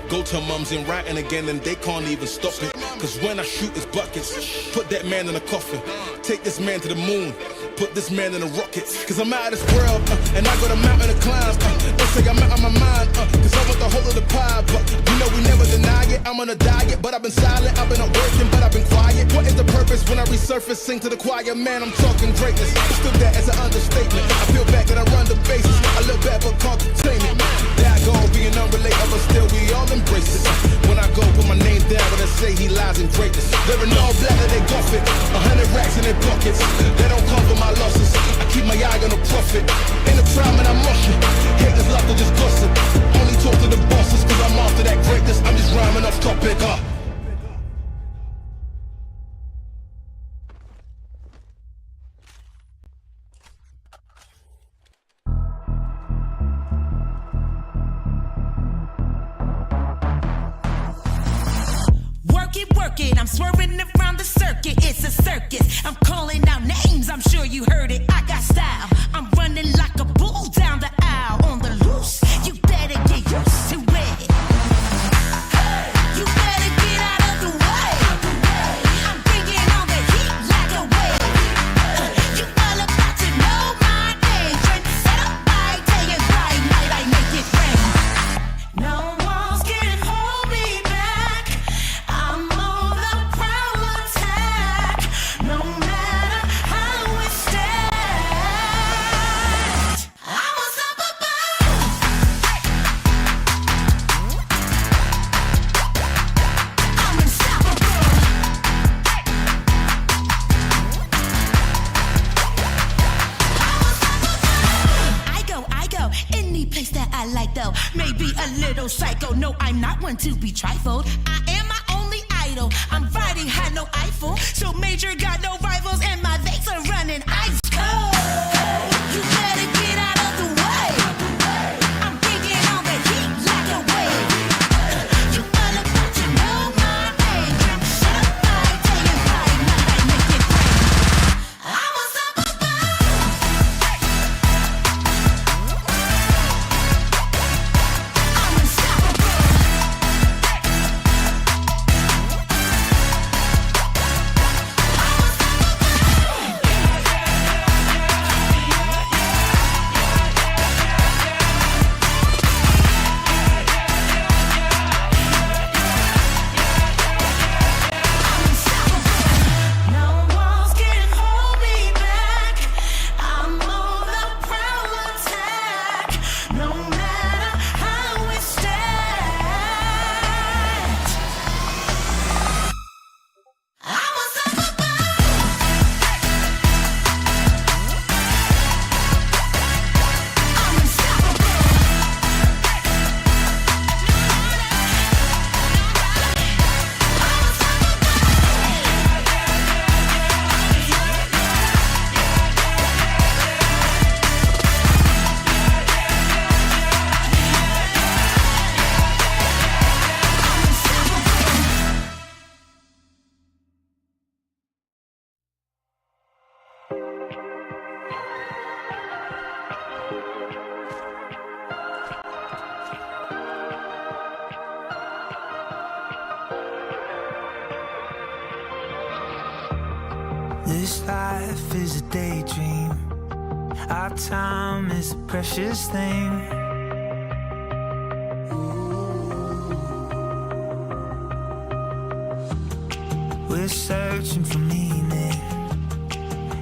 Go to mums and writing again and they can't even stop it. Cause when I shoot it's buckets. Put that man in a coffin. Take this man to the moon. Put this man in a rocket. Cause I'm out of this world. And I got a mountain to climb. They say I'm out of my mind. Cause I want the whole of the pie. But you know we never deny it. I'm on a diet, but I've been silent. I've been not working, but I've been quiet. What is the purpose when I resurface? Sing to the choir, man, I'm talking greatness. Still that as an understatement. I feel back that I run the bases. I look back but can't contain it. There I go, being unrelatable, but still we all embrace it. When I go put my name down, when I say he lies in greatness. They're in all black and they Gothic. 100 racks in their pockets. They don't cover my losses. I keep my eye on the profit. In the crowd, man, I'm mushing. Haters love to just gossip. Only talk to the bosses, cause I'm after that greatness. I'm just rhyming off topic. Work it, I'm swerving around the circuit, it's a circus. I'm calling out names, I'm sure you heard it. I got style, I'm running like a bull down the aisle on the loose. You better get used to it. You better get out of the way. I'm bringing on the heat like a wave. You all about to know my name. Turn the set up by day and by night, I make it rain. No walls can hold me back. I'm on the prowl attack. No matter how it stands, I'm unstoppable. I'm unstoppable. I go, any place that I like though. Maybe a little psycho, no, I'm not one to be trifled. I am my only idol, I'm riding high, no Eiffel. So major got no rivals and my veins are running ice cold. You better get out of the way. I'm bringing on the heat like a wave. You all about to know my name. Shut up by day and by night, I make it rain. I'm unstoppable. I'm unstoppable. This life is a daydream. Our time is a precious thing. We're searching for meaning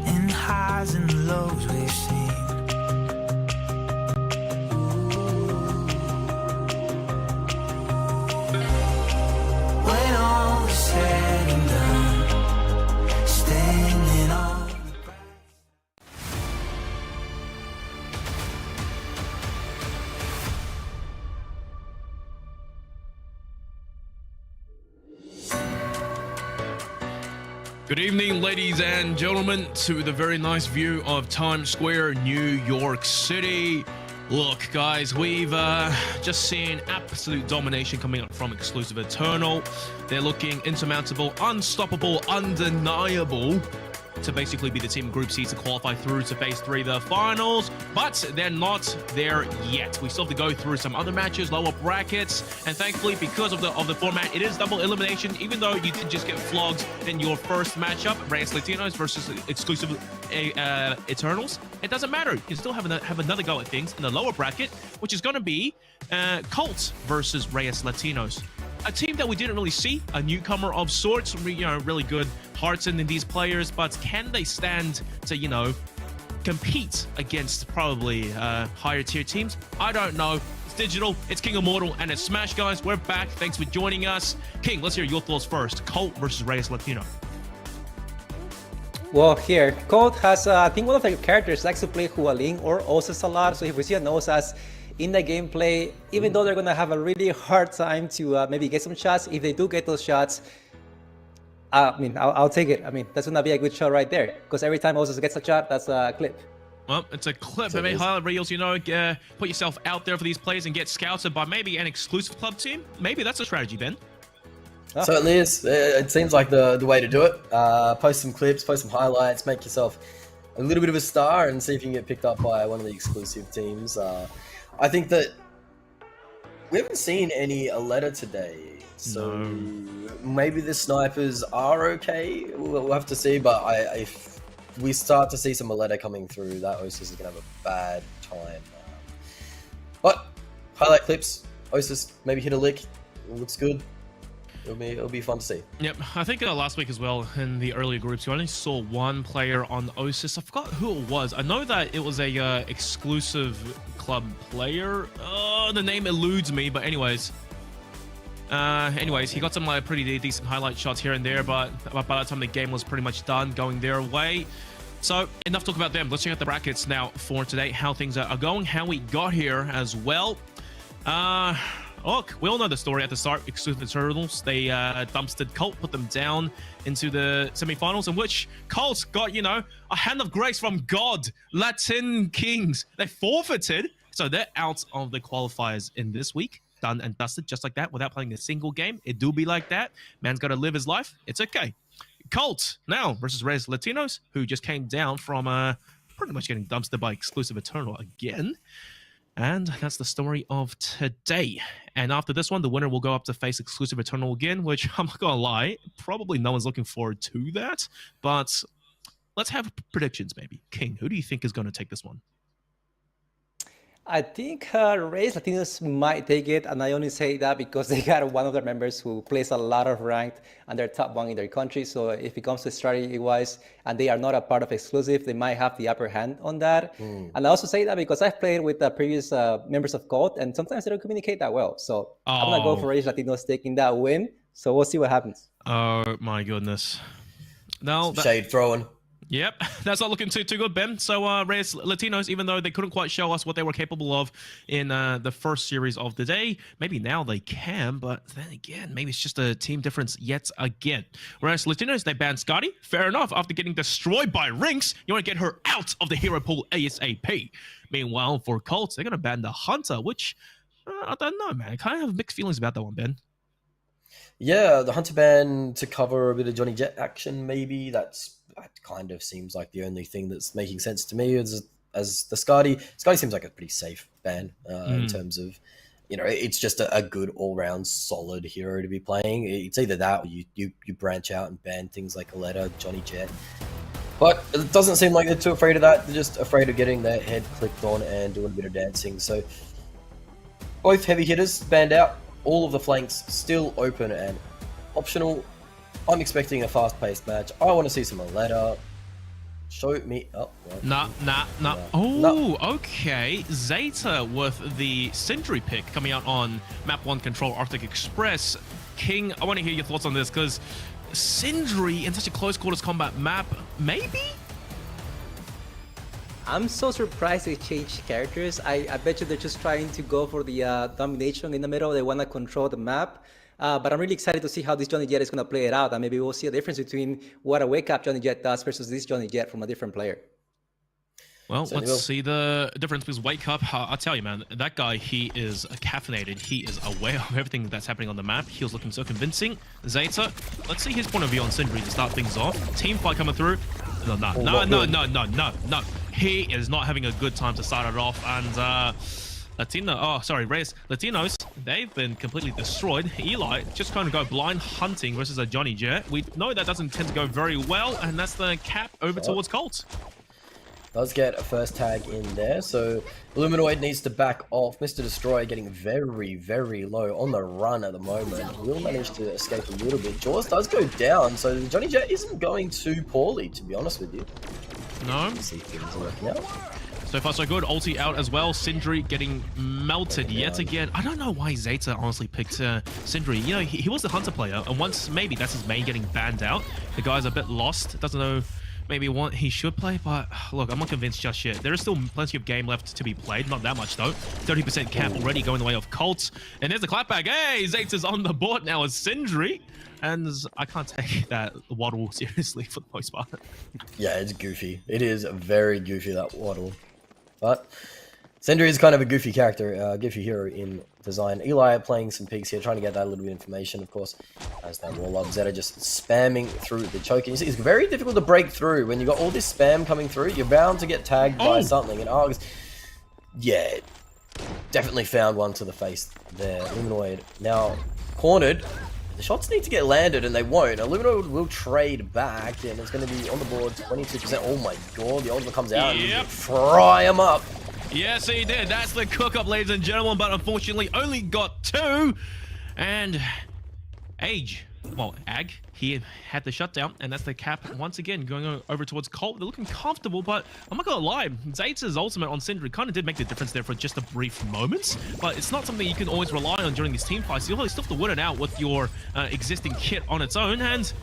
in highs and the lows we've seen. When all is said and done, staying in all the bright. Good evening, ladies and gentlemen, to the very nice view of Times Square, New York City. Look, guys, we've just seen absolute domination coming up from Exclusive Eternal. They're looking insurmountable, unstoppable, undeniable to basically be the team in Group C to qualify through to Phase 3, the finals, but they're not there yet. We still have to go through some other matches, lower brackets, and thankfully, because of the format, it is double elimination, even though you did just get flogged in your first matchup, Reyes Latinos versus Exclusive Eternals. It doesn't matter. You still have another go at things in the lower bracket, which is going to be Colts versus Reyes Latinos. A team that we didn't really see, a newcomer of sorts, really good hearts in these players, but can they stand to, compete against probably higher tier teams? I don't know. It's digital, it's King Immortal, and it's Smash, guys. We're back. Thanks for joining us. King, let's hear your thoughts first. Colt versus Reyes Latino. Well, here, Colt has, I think one of the characters likes to play Hualing or Osas a lot, so if we see an Osas in the gameplay, even though they're going to have a really hard time to maybe get some shots, if they do get those shots, I'll take it. That's going to be a good shot right there, because every time Osas gets a shot, that's a clip. Well, it's a clip. So maybe highlight reels, put yourself out there for these players and get scouted by maybe an exclusive club team. Maybe that's a strategy, Ben. Oh. Certainly is. It seems like the way to do it. Post some clips, post some highlights, make yourself a little bit of a star, and see if you can get picked up by one of the exclusive teams. I think that we haven't seen any Aletta today, so maybe the snipers are okay. We'll have to see, but if we start to see some Aletta coming through, that Osis is going to have a bad time. But highlight clips, Osis maybe hit a lick, it looks good. It'll be fun to see. Yep, I think last week as well, in the earlier groups, you only saw one player on Osis. I forgot who it was. I know that it was a exclusive club player. The name eludes me, but anyways, he got some pretty decent highlight shots here and there, but by the time the game was pretty much done, going their way. So enough talk about them. Let's check out the brackets now for today, how things are going, how we got here as well. Look, we all know the story at the start. Exclusive Eternals, they dumpstered Colt, put them down into the semifinals, in which Colt got, a hand of grace from God, Latin Kings. They forfeited, so they're out of the qualifiers in this week. Done and dusted, just like that, without playing a single game. It do be like that. Man's got to live his life. It's okay. Colt now versus Reyes Latinos, who just came down from pretty much getting dumpstered by Exclusive Eternal again. And that's the story of today. And after this one, the winner will go up to face Exclusive Eternal again, which I'm not gonna lie, probably no one's looking forward to that. But let's have predictions, maybe. King, who do you think is going to take this one? I think Reyes Latinos might take it, and I only say that because they got one of their members who plays a lot of ranked, and they're top one in their country. So if it comes to strategy-wise, and they are not a part of exclusive, they might have the upper hand on that. And I also say that because I've played with the previous members of Code, and sometimes they don't communicate that well. So I'm gonna go for Reyes Latinos taking that win. So we'll see what happens. Oh my goodness! No, Shade throwing. Yep, that's not looking too good, Ben. So Reyes Latinos, even though they couldn't quite show us what they were capable of in the first series of the day, maybe now they can, but then again, maybe it's just a team difference yet again. Whereas Latinos, they banned Scotty. Fair enough, after getting destroyed by Rinks, you want to get her out of the hero pool ASAP. Meanwhile, for Colts, they're going to ban the Hunter, which, I don't know, man. I kind of have mixed feelings about that one, Ben. Yeah, the Hunter ban to cover a bit of Johnny Jet action, maybe. That kind of seems like the only thing that's making sense to me as the Scotty. Scotty seems like a pretty safe ban in terms of, it's just a good all-round solid hero to be playing. It's either that or you branch out and ban things like Aletta, Johnny Jet. But it doesn't seem like they're too afraid of that. They're just afraid of getting their head clicked on and doing a bit of dancing. So both heavy hitters banned out. All of the flanks still open and optional. I'm expecting a fast-paced match. I want to see some Aletta. Show me up. Nah. Oh, okay. Zeta with the Sindri pick coming out on map 1 Control Arctic Express. King, I want to hear your thoughts on this because Sindri in such a close quarters combat map, maybe? I'm so surprised they changed characters. I bet you they're just trying to go for the domination in the middle. They want to control the map. But I'm really excited to see how this Johnny Jet is going to play it out. And maybe we'll see a difference between what a wake-up Johnny Jet does versus this Johnny Jet from a different player. Well, let's see the difference because Wake Up, I'll tell you, man, that guy, he is caffeinated. He is aware of everything that's happening on the map. He was looking so convincing. Zeta, let's see his point of view on Sindri to start things off. Team fight coming through. No. He is not having a good time to start it off. And Reyes, Latinos, they've been completely destroyed. Eli just kind of go blind hunting versus a Johnny Jet. We know that doesn't tend to go very well, and that's the cap over towards Colts. Does get a first tag in there, so Illuminoid needs to back off. Mr. Destroyer getting very, very low on the run at the moment. Will manage to escape a little bit. Jaws does go down, so Johnny Jet isn't going too poorly, to be honest with you. No. Let's see if things are working out. So far, so good. Ulti out as well. Sindri getting melted yet again. I don't know why Zeta honestly picked Sindri. You know, he was the Hunter player, and once maybe that's his main getting banned out, the guy's a bit lost. Doesn't know maybe what he should play, but look, I'm not convinced just yet. There is still plenty of game left to be played. Not that much, though. 30% cap already going the way of Colts. And there's the clapback. Hey, Zeta's on the board now as Sindri. And I can't take that waddle seriously for the most part. Yeah, it's goofy. It is very goofy, that waddle. But Sindri is kind of a goofy character, goofy hero in design. Eli playing some pigs here, trying to get that little bit of information, of course, as that wall up. Zeta just spamming through the choke. And you see, it's very difficult to break through. When you got all this spam coming through, you're bound to get tagged by something. And Argus, yeah, definitely found one to the face there. Illuminoid now cornered. The shots need to get landed, and they won't. Illuminoid will trade back, and it's going to be on the board, 22%. Oh my god, the ultimate comes out and fry him up. Yes, he did. That's the cook-up, ladies and gentlemen, but unfortunately only got 2. And Ag, he had the shutdown, and that's the cap once again going over towards Colt. They're looking comfortable, but I'm not gonna lie, Zeta's ultimate on Sindri kind of did make the difference there for just a brief moment, but it's not something you can always rely on during these team fights. You still have to win it out with your existing kit on its own, and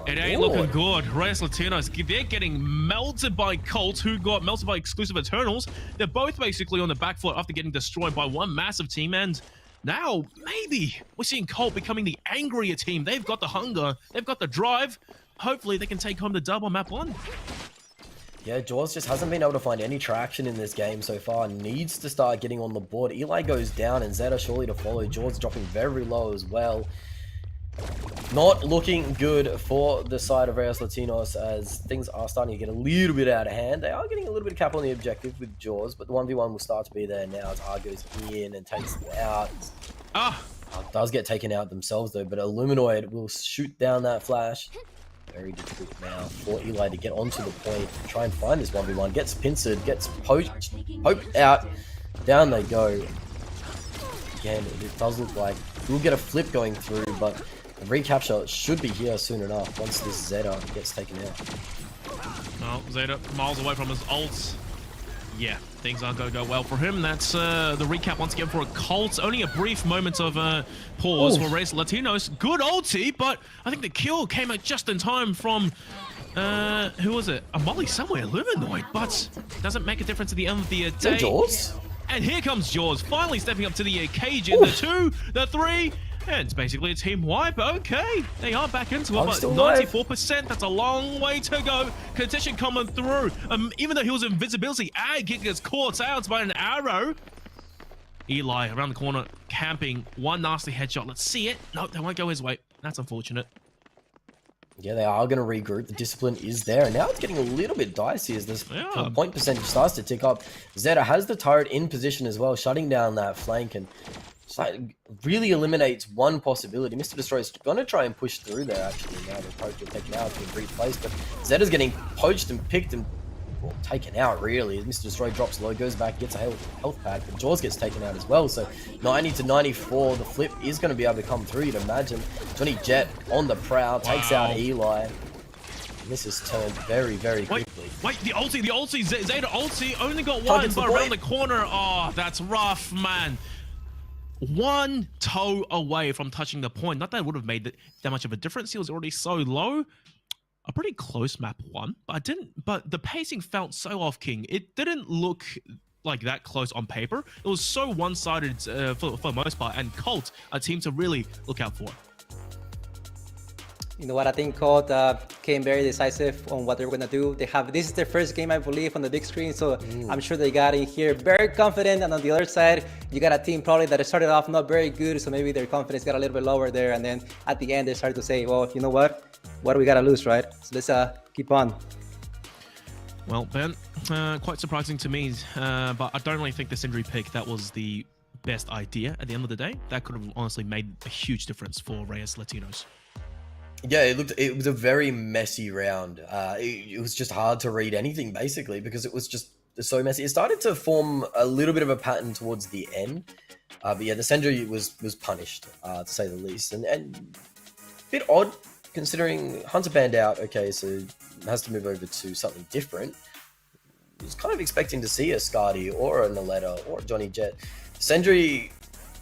it ain't looking good. Reyes Latinos, they're getting melted by Colt, who got melted by Exclusive Eternals. They're both basically on the back foot after getting destroyed by one massive team, and now, maybe we're seeing Colt becoming the angrier team. They've got the hunger. They've got the drive. Hopefully, they can take home the dub on map 1. Yeah, Jaws just hasn't been able to find any traction in this game so far. Needs to start getting on the board. Eli goes down, and Zeta surely to follow. Jaws dropping very low as well. Not looking good for the side of Reyes Latinos as things are starting to get a little bit out of hand. They are getting a little bit of cap on the objective with Jaws, but the 1v1 will start to be there now as R goes in and takes it out. Does get taken out themselves though, but Illuminoid will shoot down that flash. Very difficult now for Eli to get onto the point and try and find this 1v1. Gets pincered, gets poked out. Down they go. Again, it does look like we'll get a flip going through, but the recapture should be here soon enough once this Zeta gets taken out. Oh, Zeta miles away from his ults. Yeah, things aren't going to go well for him. That's the recap once again for a Colts. Only a brief moment of pause for Reyes Latinos. Good ulti, but I think the kill came out just in time from, who was it? A Molly somewhere, Illuminoid, but doesn't make a difference at the end of the day. Jaws? And here comes Jaws, finally stepping up to the occasion. The 2, the 3, and it's basically a team wipe. Okay, they are back into it, but 94%, that's a long way to go. Condition coming through. Even though he was invisibility, Ag gets caught out by an arrow. Eli around the corner, camping. One nasty headshot. Let's see it. No, they won't go his way. That's unfortunate. Yeah, they are going to regroup. The discipline is there. And now it's getting a little bit dicey as this point percentage starts to tick up. Zeta has the turret in position as well, shutting down that flank. And So it really eliminates one possibility. Mr. Destroyer's going to try and push through there, actually. Now the approach will take now to a brief place, but Zetta's getting poached and picked and taken out, really. Mr. Destroyer drops low, goes back, gets a health pack, but Jaws gets taken out as well. So 90 to 94, the flip is going to be able to come through, you'd imagine. Johnny Jet on the prowl, takes out Eli. And this is turned very, very quickly. Wait, the ulti, Zeta ulti only got one, but around the corner. Oh, that's rough, man. One toe away from touching the point. Not that it would have made that much of a difference. He was already so low. A pretty close map one, but the pacing felt so off, King. It didn't look like that close on paper. It was so one-sided for the most part, and Colts, a team to really look out for. You know what, I think Colt came very decisive on what they were going to do. This is their first game, I believe, on the big screen, so I'm sure they got in here very confident. And on the other side, you got a team probably that started off not very good, so maybe their confidence got a little bit lower there. And then at the end, they started to say, well, you know what do we got to lose, right? So let's keep on. Well, Ben, quite surprising to me, but I don't really think the Sindri pick, that was the best idea at the end of the day. That could have honestly made a huge difference for Reyes Latinos. Yeah, it was a very messy round. It was just hard to read anything, basically, because it was just so messy. It started to form a little bit of a pattern towards the end. But yeah, the Sendry was punished, to say the least. And a bit odd, considering Hunter banned out. Okay, so has to move over to something different. I was kind of expecting to see a Scardy or a Naletta or a Johnny Jet. Sendry,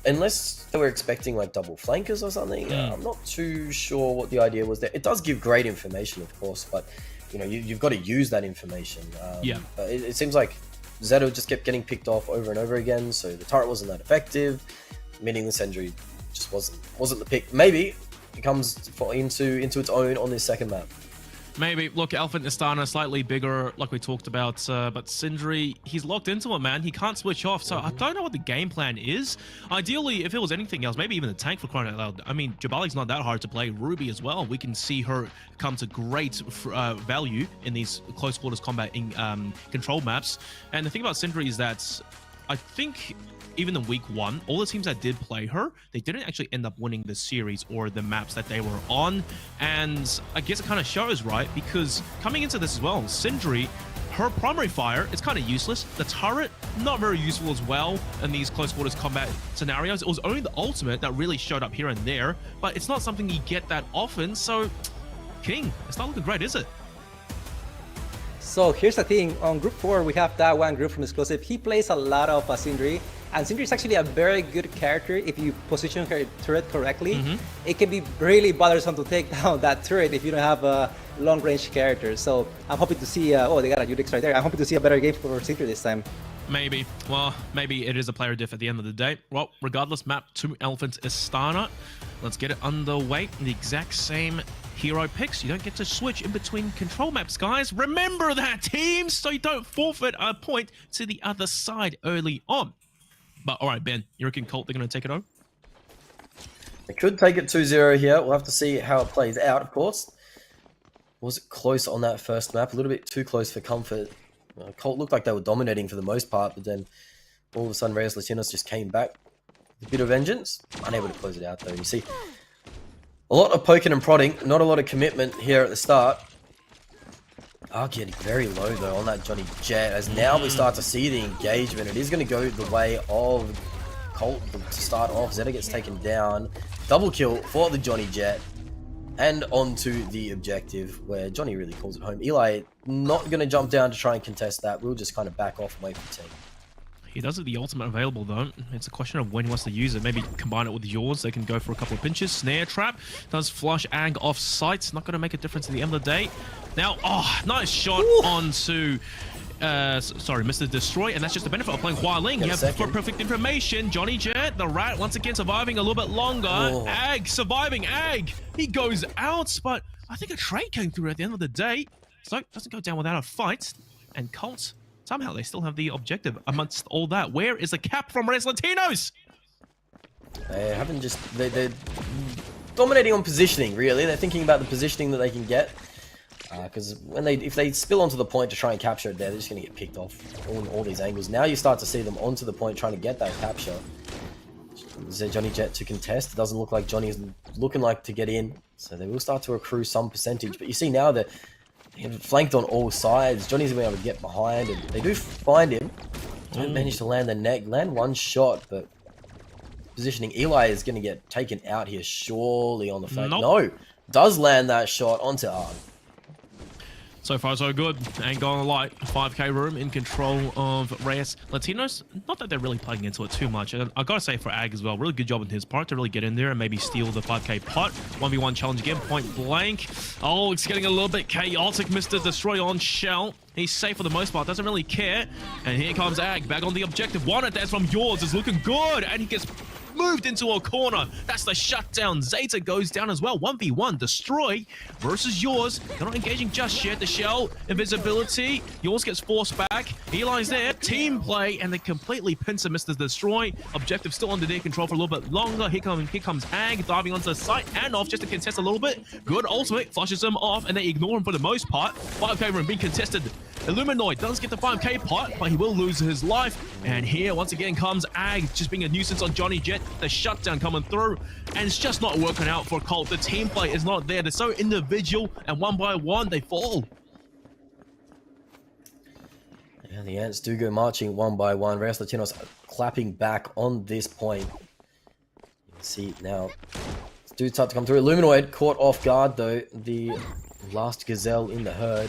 unless they were expecting like double flankers or something, I'm not too sure what the idea was there. It does give great information, of course, but you know, you've got to use that information. But it seems like Zeta just kept getting picked off over and over again, so the turret wasn't that effective, meaning the Sendry just wasn't the pick. Maybe it comes into its own on this second map. Maybe. Look, Elephant Istana slightly bigger, like we talked about, but Sindri, he's locked into it, man. He can't switch off, so I don't know what the game plan is. Ideally, if it was anything else, maybe even the tank for crying out loud. I mean, Jabalik's not that hard to play. Ruby as well. We can see her come to great value in these close quarters combat in control maps. And the thing about Sindri is that I think even in week one, all the teams that did play her, they didn't actually end up winning the series or the maps that they were on. And I guess it kind of shows, right? Because coming into this as well, Sindri, her primary fire is kind of useless. The turret, not very useful as well in these close quarters combat scenarios. It was only the ultimate that really showed up here and there, but it's not something you get that often. So, King, it's not looking great, is it? So here's the thing, on Group 4, we have that one group from Exclusive. He plays a lot of Sindri, and Sindri is actually a very good character if you position her turret correctly. It can be really bothersome to take down that turret if you don't have a long-range character. So I'm hoping to see, oh, they got a Udix right there. I'm hoping to see a better game for Sindri this time. Maybe. Well, maybe it is a player diff at the end of the day. Well, regardless, map 2 Elephant Istana. Let's get it underway. The exact same hero picks. You don't get to switch in between control maps, guys. Remember that, teams, so you don't forfeit a point to the other side early on. But all right, Ben, you reckon Colt, they're going to take it over? They could take it 2-0 here. We'll have to see how it plays out, of course. Was it close on that first map? A little bit too close for comfort. Colt looked like they were dominating for the most part, but then all of a sudden Reyes Latinos just came back with a bit of vengeance. Unable to close it out, though. You see, a lot of poking and prodding, not a lot of commitment here at the start. Getting very low, though, on that Johnny Jet, as now we start to see the engagement. It is going to go the way of Colt to start off. Zeta gets taken down. Double kill for the Johnny Jet. And onto the objective, where Johnny really calls it home. Eli not going to jump down to try and contest that. We'll just kind of back off and wait for team. He does have the ultimate available, though. It's a question of when he wants to use it. Maybe combine it with yours. They can go for a couple of pinches. Snare trap does flush Ag off sight. Not going to make a difference at the end of the day. Now, nice shot onto Mr. Destroy, and that's just the benefit of playing Hua Ling. You have perfect information. Johnny Jet, the rat, once again surviving a little bit longer. Ag surviving. Ag, he goes out, but I think a trade came through at the end of the day, so it doesn't go down without a fight. And Colts, somehow they still have the objective amongst all that. Where is the cap from Reyes Latinos? They haven't just they're dominating on positioning. Really, they're thinking about the positioning that they can get. Because if they spill onto the point to try and capture it there, they're just going to get picked off on all these angles. Now you start to see them onto the point trying to get that capture. Johnny Jet to contest. It doesn't look like Johnny's looking like to get in, so they will start to accrue some percentage. But you see now that they're flanked on all sides. Johnny's going to be able to get behind, and they do find him. Don't manage to land the neck. Land one shot, but positioning. Eli is going to get taken out here, surely on the flank. Nope. No, does land that shot onto Arg. So far, so good. Ain't gonna lie. 5k room in control of Reyes. Latinos, not that they're really playing into it too much. And I gotta say for Ag as well, really good job on his part to really get in there and maybe steal the 5k pot. 1v1 challenge again, point blank. Oh, it's getting a little bit chaotic. Mr. Destroy on Shell. He's safe for the most part, doesn't really care. And here comes Ag, back on the objective. One attack from Yours is looking good. And he gets moved into a corner. That's the shutdown. Zeta goes down as well. 1v1 Destroy versus Yours. They're not engaging just yet. The Shell, invisibility. Yours gets forced back. Eli's there. Team play, and they completely pincer Mr. Destroy. Objective still under their control for a little bit longer. Here comes Ag diving onto the site and off just to contest a little bit. Good ultimate, flushes him off, and they ignore him for the most part. 5k room being contested. Illuminoid does get the 5k pot, but he will lose his life. And here, once again, comes Ag, just being a nuisance on Johnny Jet. The shutdown coming through, and it's just not working out for Colt. The team play is not there. They're so individual, and one by one, they fall. Yeah, the Ants do go marching one by one. Reyes Latinos clapping back on this point. You can see now. Do start to come through. Illuminoid caught off guard, though. The last gazelle in the herd.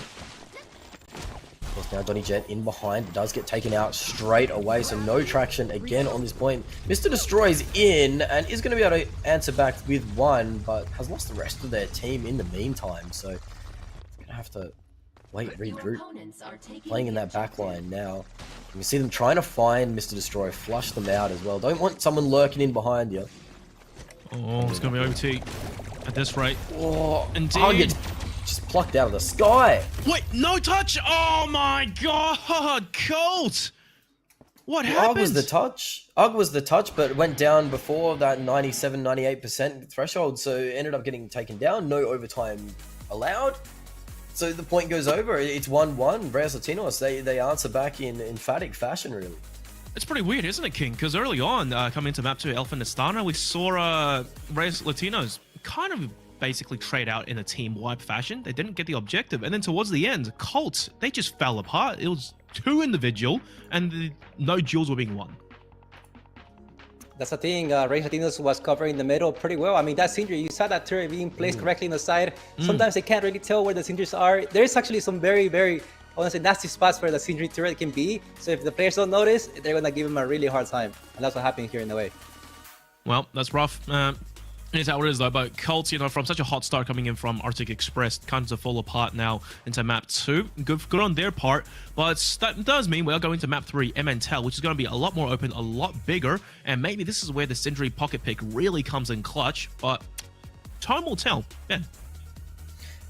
Of course, now Johnny Jet in behind, does get taken out straight away, so no traction again on this point. Mr. Destroy's in and is going to be able to answer back with one, but has lost the rest of their team in the meantime, so going to have to wait, regroup. Playing in that back line now. You can see them trying to find Mr. Destroy, flush them out as well. Don't want someone lurking in behind you. Oh, it's going to be OT at this rate. Oh, Indeed. I'll get just plucked out of the sky. Wait, no touch! Oh my god! Colt! What happened? Ugg was the touch. Ugg was the touch, but went down before that 97, 98% threshold, so ended up getting taken down. No overtime allowed. So the point goes over. It's 1-1. Reyes Latinos, they answer back in emphatic fashion, really. It's pretty weird, isn't it, King? Because early on, coming into map 2, Elfin Astana, we saw Reyes Latinos kind of basically trade out in a team wipe fashion. They didn't get the objective, and then towards the end, Colts, they just fell apart. It was too individual, and no duels were being won. That's the thing. Reyes Latinos was covering the middle pretty well. I mean, that Sindri, you saw that turret being placed correctly on the side. Sometimes they can't really tell where the Sindris are. There's actually some very, very, honestly, nasty spots where the Sindri turret can be. So if the players don't notice, they're going to give him a really hard time. And that's what happened here in the way. Well, that's rough. It is how it is, though. But Colts, you know, from such a hot start coming in from Arctic Express, kind of fall apart now into map 2. Good on their part. But that does mean we are going to map 3, Emmental, which is going to be a lot more open, a lot bigger. And maybe this is where the Sindri pocket pick really comes in clutch. But time will tell. Yeah.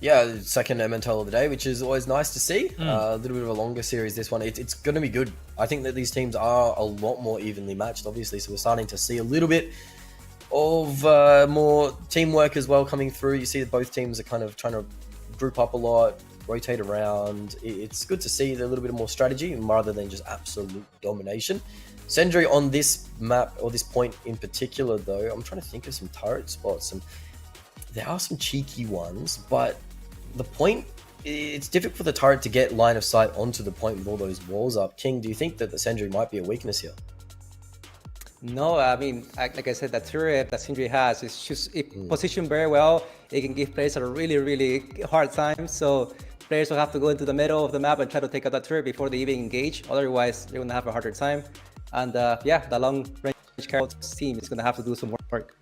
Yeah, second Emmental of the day, which is always nice to see. A little bit of a longer series, this one. It's going to be good. I think that these teams are a lot more evenly matched, obviously. So we're starting to see a little bit of more teamwork as well coming through. You see that both teams are kind of trying to group up a lot, rotate around. It's good to see a little bit more strategy rather than just absolute domination. Sendry on this map, or this point in particular, though, I'm trying to think of some turret spots. There are some cheeky ones, but the point, it's difficult for the turret to get line of sight onto the point with all those walls up. King, do you think that the Sendry might be a weakness here? No, I mean, like I said, that turret that Sindri has is just positioned very well. It can give players a really, really hard time. So players will have to go into the middle of the map and try to take out that turret before they even engage. Otherwise, they're going to have a harder time. And yeah, the long range Colts team is going to have to do some work.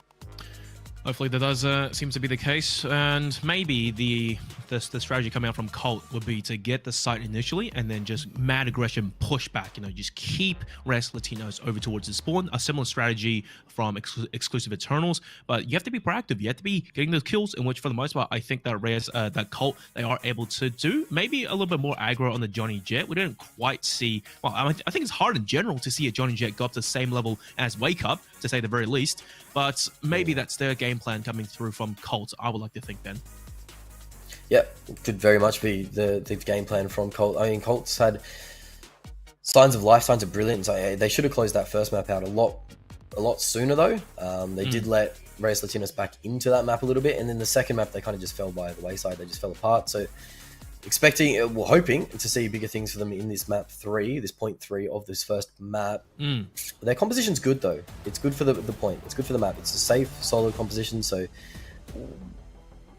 Hopefully that does seem to be the case, and maybe the strategy coming out from Colt would be to get the site initially and then just mad aggression push back, you know, just keep Reyes Latinos over towards the spawn. A similar strategy from Exclusive Eternals, but you have to be proactive. You have to be getting those kills, in which for the most part, I think that that Colt, they are able to do. Maybe a little bit more aggro on the Johnny Jet. We didn't quite see, well, I think it's hard in general to see a Johnny Jet go up to the same level as Wake Up, to say the very least. But maybe that's their game plan coming through from Colt, I would like to think then. Yeah, could very much be the game plan from Colt. I mean, Colt's had signs of life, signs of brilliance. They should have closed that first map out a lot a lot sooner though. They did let Reyes Latinos back into that map a little bit, and then the second map they kind of just fell by the wayside. They just fell apart. So hoping to see bigger things for them in this map 3, this point 3 of this first map. Their composition's good though. It's good for the point. It's good for the map. It's a safe, solid composition. So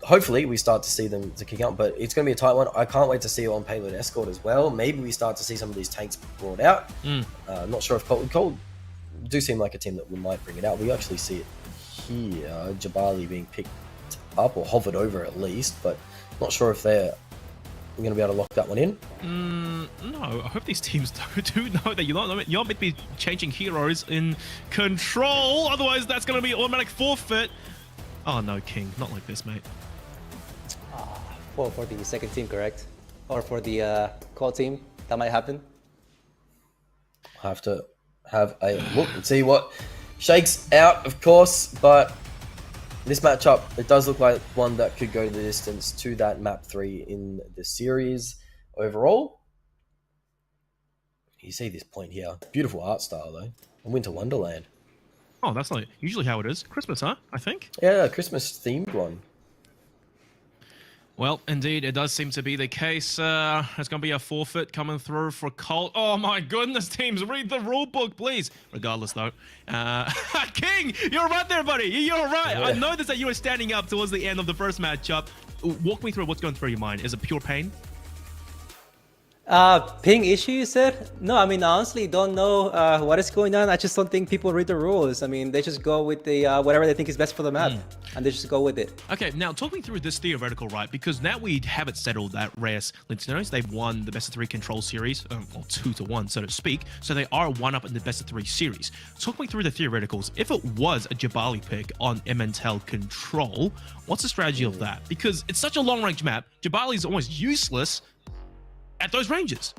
hopefully we start to see them to kick out, but it's going to be a tight one. I can't wait to see it on Payload Escort as well. Maybe we start to see some of these tanks brought out. Not sure if Colt do seem like a team that we might bring it out. We actually see it here. Jabali being picked up or hovered over at least, but not sure if they're going to be able to lock that one in. No, I hope these teams do know that you're not meant to be changing heroes in control. Otherwise, that's going to be automatic forfeit. Oh no, King, not like this, mate. Well, for the second team, correct? Or for the call team, that might happen. Have to have a look and see what shakes out, of course, but this matchup, it does look like one that could go the distance to that map 3 in the series overall. You see this point here. Beautiful art style, though. A Winter Wonderland. Oh, that's not usually how it is. Christmas, huh? I think. Yeah, Christmas-themed one. Well, indeed, it does seem to be the case. There's going to be a forfeit coming through for Colt. Oh my goodness, teams, read the rule book, please. Regardless, though. King, you're right there, buddy. You're right. Yeah. I noticed that you were standing up towards the end of the first matchup. Walk me through what's going through your mind. Is it pure pain? Ping issue, you said? No, I mean, honestly, don't know what is going on. I just don't think people read the rules. I mean, they just go with the whatever they think is best for the map, and they just go with it. Okay, now talk me through this theoretical, right? Because now we have it settled that Reyes Latinos, they've won the best of 3 control series, or 2-1, so to speak. So they are 1-up in the best of 3 series. Talk me through the theoreticals. If it was a Jabali pick on MNTEL control, what's the strategy of that? Because it's such a long range map, Jabali is almost useless at those ranges.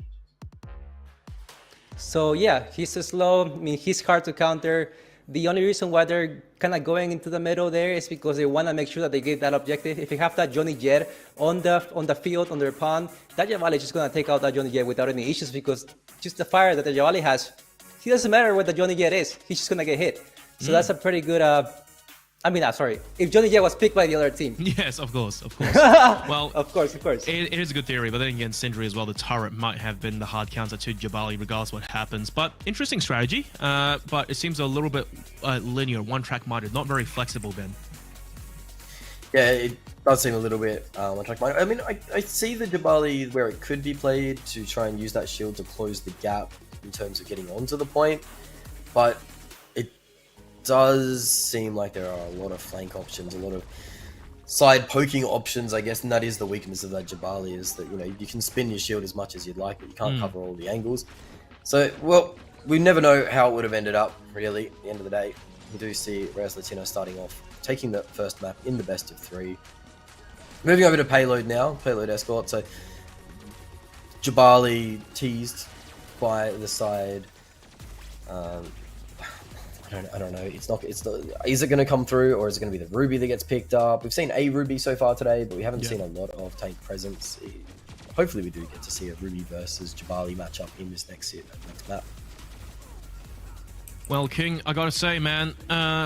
So yeah, he's so slow. I mean, he's hard to counter. The only reason why they're kind of going into the middle there is because they want to make sure that they get that objective. If you have that Johnny Jet on the field, on their pawn, that Javali is just going to take out that Johnny Jet without any issues, because just the fire that the Javali has, it doesn't matter where the Johnny Jet is, he's just going to get hit. So that's a pretty good... sorry. If Johnny Jet was picked by the other team. Yes, of course. Well, of course. It is a good theory, but then again, Sindri as well, the turret might have been the hard counter to Jabali, regardless what happens. But interesting strategy, but it seems a little bit linear, one-track minded, not very flexible, Ben. Yeah, it does seem a little bit one-track minded. I mean, I see the Jabali where it could be played to try and use that shield to close the gap in terms of getting onto the point, but does seem like there are a lot of flank options, a lot of side poking options, I guess, and that is the weakness of that Jabali, is that, you know, you can spin your shield as much as you'd like, but you can't cover all the angles. So, well, we never know how it would have ended up, really, at the end of the day. We do see Reyes Latino starting off, taking the first map in the best of 3. Moving over to Payload now, Payload Escort. So, Jabali teased by the side. I don't know. It's not. Is it going to come through, or is it going to be the Ruby that gets picked up? We've seen a Ruby so far today, but we haven't seen a lot of tank presence. Hopefully, we do get to see a Ruby versus Jabali matchup in this next map. Well, King, I gotta say, man,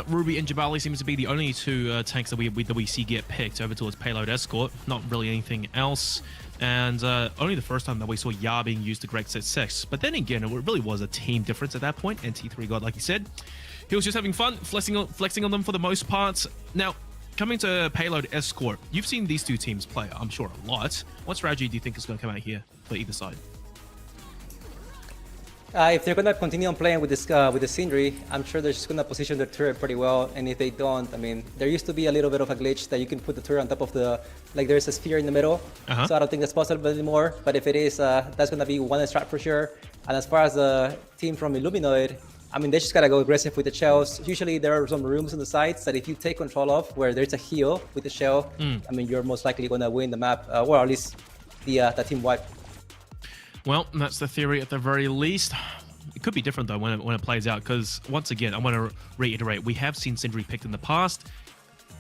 Ruby and Jabali seems to be the only 2 tanks that we see get picked over towards Payload Escort. Not really anything else. And only the first time that we saw Ya being used to great success. But then again, it really was a team difference at that point. And T3 God, like you said, he was just having fun, flexing on them for the most part. Now, coming to Payload Escort, you've seen these 2 teams play, I'm sure, a lot. What strategy do you think is going to come out here for either side? If they're gonna continue on playing with the Sindri, I'm sure they're just gonna position their turret pretty well. And if they don't, I mean, there used to be a little bit of a glitch that you can put the turret on top of there's a sphere in the middle. So I don't think that's possible anymore. But if it is, that's gonna be one strat for sure. And as far as the team from Illuminoid, I mean, they just gotta go aggressive with the shells. Usually there are some rooms on the sides that if you take control of, where there's a heal with the shell, I mean, you're most likely gonna win the map, or at least the team wipe. Well, that's the theory at the very least. It could be different, though, when it plays out, because, once again, I want to reiterate, we have seen Sindri picked in the past.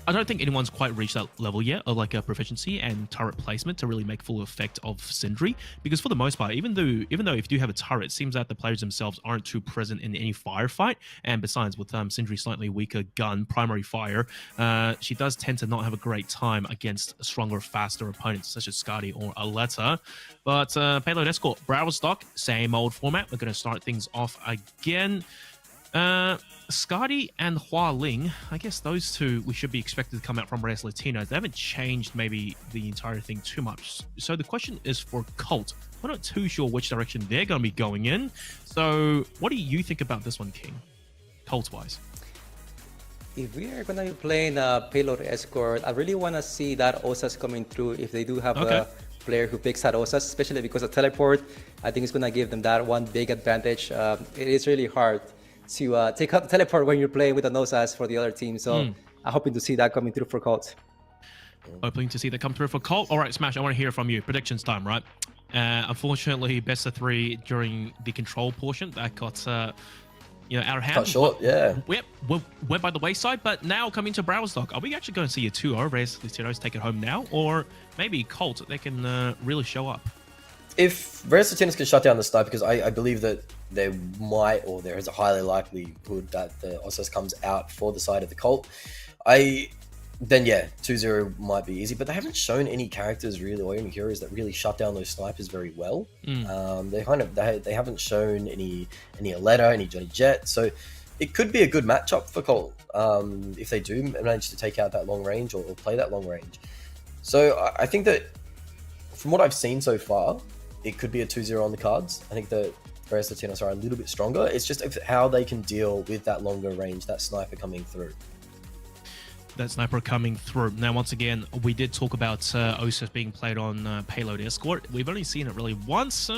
I don't think anyone's quite reached that level yet of like a proficiency and turret placement to really make full effect of Sindri. Because for the most part, even though if you do have a turret, it seems that the players themselves aren't too present in any firefight. And besides, with Sindri's slightly weaker gun, primary fire, she does tend to not have a great time against stronger, faster opponents such as Skadi or Aletta. But Payload Escort, Brawl Stock, same old format. We're going to start things off again. Skadi and Hua Ling, I guess those two we should be expected to come out from Reyes Latinos. They haven't changed maybe the entire thing too much. So the question is for Colt. We're not too sure which direction they're going to be going in. So what do you think about this one, King? Colt-wise. If we are going to be playing Payload Escort, I really want to see that Osas coming through if they do have a player who picks that Osas, especially because of teleport. I think it's going to give them that one big advantage. It is really hard to take out the teleport when you're playing with an Osas for the other team. So I'm hoping to see that coming through for Colt. Hoping to see that come through for Colt. All right, Smash, I want to hear from you. Predictions time, right? Unfortunately, best of 3 during the control portion that got out of hand. Cut short, yeah. Yep, went by the wayside, but now coming to Brawl Stock, are we actually going to see a 2-0 Reyes Latinos take it home now? Or maybe Colt, they can really show up? If Reyes Latinos can shut down the sniper, because I believe that there might, or there is a highly likelihood that the Osas comes out for the side of the Colt, then yeah, 2-0 might be easy. But they haven't shown any characters really, or any heroes that really shut down those snipers very well. They haven't shown any Aletta, any Johnny Jet, so it could be a good matchup for Colt if they do manage to take out that long range or play that long range. So I think that from what I've seen so far, it could be a 2-0 on the cards. I think that Reyes Latinos are a little bit stronger. It's just how they can deal with that longer range, that sniper coming through. That sniper coming through. Now, once again, we did talk about Osas being played on Payload Escort. We've only seen it really once.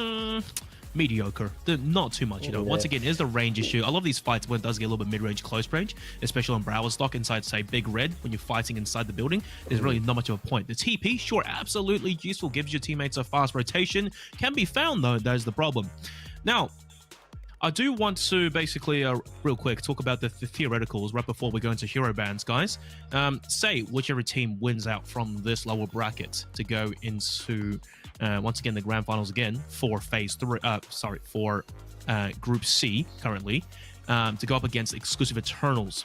Mediocre. Not too much, Once again, is the range issue. I love these fights when it does get a little bit mid-range, close range, especially on Brawl Stock inside, say, Big Red, when you're fighting inside the building. There's really not much of a point. The TP, sure, absolutely useful, gives your teammates a fast rotation. Can be found, though, that is the problem. Now, I do want to basically, real quick, talk about the theoreticals right before we go into hero bans, guys. Say whichever team wins out from this lower bracket to go into, once again, the grand finals again for phase 3, for Group C currently, to go up against Exclusive Eternals.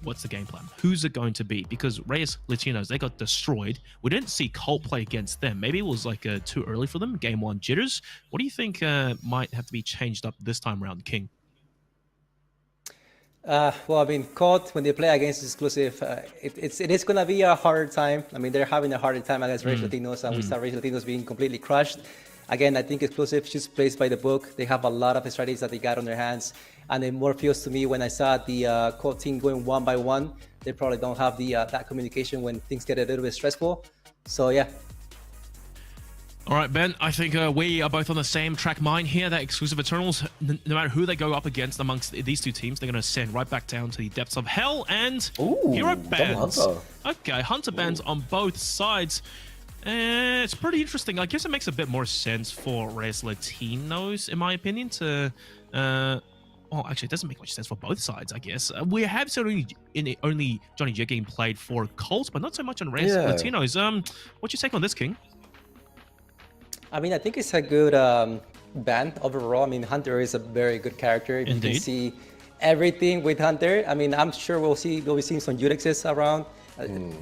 What's the game plan? Who's it going to be? Because Reyes Latinos, they got destroyed. We didn't see Colt play against them. Maybe it was like too early for them. Game 1 jitters. What do you think might have to be changed up this time around, King? Well, I mean, Colt, when they play against Exclusive, it is going to be a harder time. I mean, they're having a harder time against Reyes Latinos, and we saw Reyes Latinos being completely crushed. Again, I think Exclusive just plays by the book. They have a lot of strategies that they got on their hands. And it more feels to me when I saw the Colt team going 1 by 1, they probably don't have the that communication when things get a little bit stressful. So, yeah. All right, Ben, I think we are both on the same track mind here that Exclusive Eternals, no matter who they go up against amongst these two teams, they're going to send right back down to the depths of hell. And hero bans. Okay, Hunter bans on both sides. It's pretty interesting. I guess it makes a bit more sense for Reyes Latinos, in my opinion, to... well, actually, it doesn't make much sense for both sides, I guess. We have seen only Johnny Jet getting played for Colts, but not so much on Reyes Latinos. What's your take on this, King? I mean, I think it's a good ban overall. I mean, Hunter is a very good character. If Indeed. you can see everything with Hunter, I mean, I'm sure we'll be seeing some Udexes around.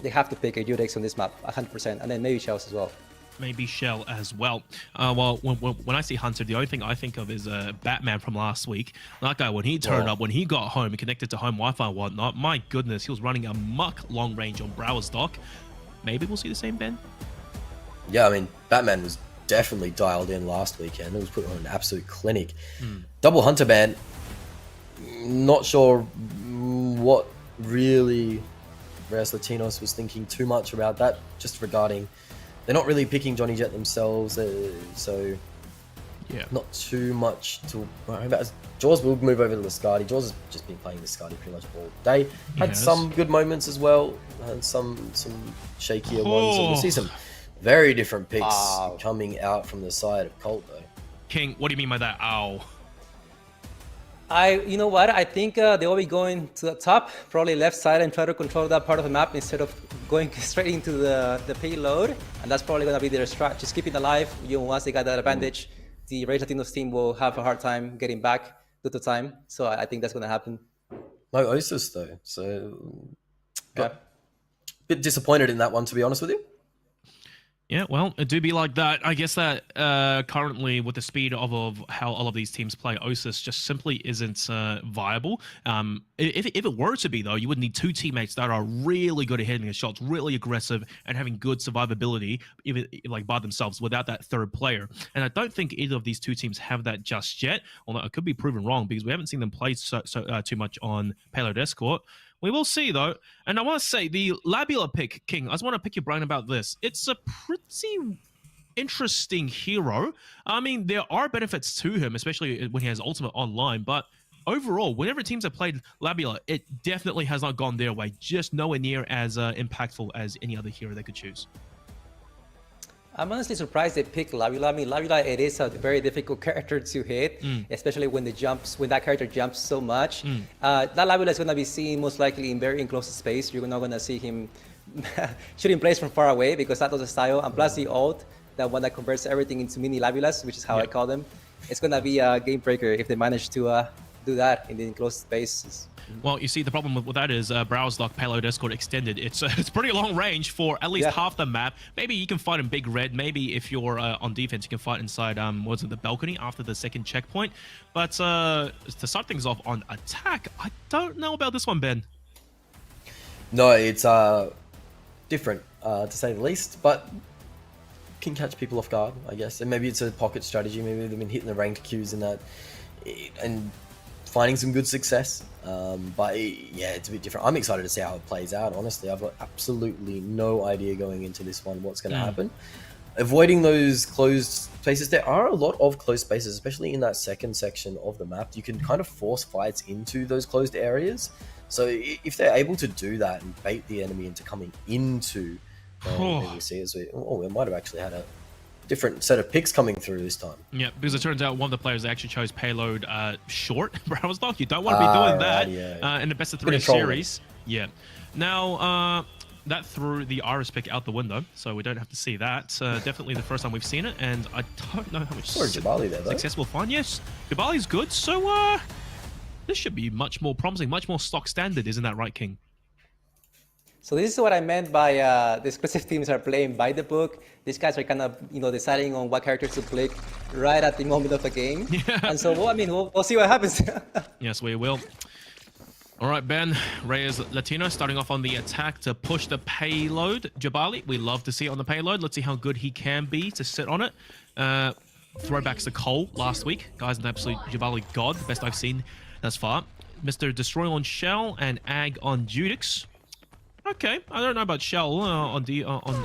They have to pick a Udex on this map, 100%, and then maybe Shells as well. Maybe Shell as well. Well, when I see Hunter, the only thing I think of is Batman from last week. That guy, when he turned up, when he got home and connected to home Wi-Fi and whatnot, my goodness, he was running amok long range on Brawl Stock. Maybe we'll see the same, Ben? Yeah, I mean, Batman was definitely dialed in last weekend. It was put on an absolute clinic. Double Hunter ban. Not sure what really Reyes Latinos was thinking too much about that, just regarding they're not really picking Johnny Jet themselves, so yeah, not too much to worry about. Jaws will move over to the Skadi. Jaws has just been playing the Skadi pretty much all day. Had some good moments as well, and some shakier ones. And we'll see some very different picks coming out from the side of Colt, though. King, what do you mean by that? Ow. You know what? I think they will be going to the top, probably left side, and try to control that part of the map instead of going straight into the payload. And that's probably going to be their strat. Just keep it alive. Once they got that advantage, the Reyes Latinos team will have a hard time getting back due to time. So I think that's going to happen. No Osis though, so Yeah. a bit disappointed in that one, to be honest with you. Yeah, well, it do be like that. I guess that currently, with the speed of how all of these teams play, Osis just simply isn't viable. If it were to be, though, you would need two teammates that are really good at hitting the shots, really aggressive, and having good survivability, even like by themselves, without that third player. And I don't think either of these two teams have that just yet. Although it could be proven wrong because we haven't seen them play too much on Payload Escort. We will see, though. And I want to say, the Labula pick, King, I just want to pick your brain about this. It's a pretty interesting hero. I mean, there are benefits to him, especially when he has Ultimate online, but overall, whenever teams have played Labula, it definitely has not gone their way. Just nowhere near as impactful as any other hero they could choose. I'm honestly surprised they picked Labula. I mean, Labula, it is a very difficult character to hit, especially when that character jumps so much. That Labula is going to be seen most likely in very enclosed space. You're not going to see him shooting plays from far away because that was the style. And plus the ult, that one that converts everything into mini Labulas, which is how I call them. It's going to be a game breaker if they manage to do that in the enclosed spaces. Well, you see, the problem with that is Browse Lock Payload Escort Extended. It's pretty long range for at least half the map. Maybe you can fight in Big Red. Maybe if you're on defense, you can fight inside the balcony after the second checkpoint. But to start things off on attack, I don't know about this one, Ben. No, it's different to say the least, but can catch people off guard, I guess. And maybe it's a pocket strategy. Maybe they've been hitting the ranked queues in that and finding some good success. But yeah, it's a bit different. I'm excited to see how it plays out. Honestly, I've got absolutely no idea going into this one what's going to happen. Avoiding those closed spaces. There are a lot of closed spaces, especially in that second section of the map. You can kind of force fights into those closed areas. So if they're able to do that and bait the enemy into coming into, maybe see as we might have actually had a different set of picks coming through this time. Yeah, because it turns out one of the players actually chose Payload short. Browse Lock, you don't want to be doing that in the best of 3 series. Yeah. Now, that threw the Iris pick out the window, so we don't have to see that. Definitely the first time we've seen it, and I don't know how much Jabali there, though. success we'll find. Yes, Jabali's good, so this should be much more promising, much more stock standard, isn't that right, King? So this is what I meant by the exclusive teams are playing by the book. These guys are kind of, deciding on what characters to pick right at the moment of the game. Yeah. And so, we'll see what happens. Yes, we will. All right, Ben, Reyes Latino starting off on the attack to push the payload. Jabali, we love to see it on the payload. Let's see how good he can be to sit on it. Throwbacks to Cole last week. Guy's an absolute Jabali god, the best I've seen thus far. Mr. Destroy on Shell and Ag on Judix. Okay, I don't know about Shell on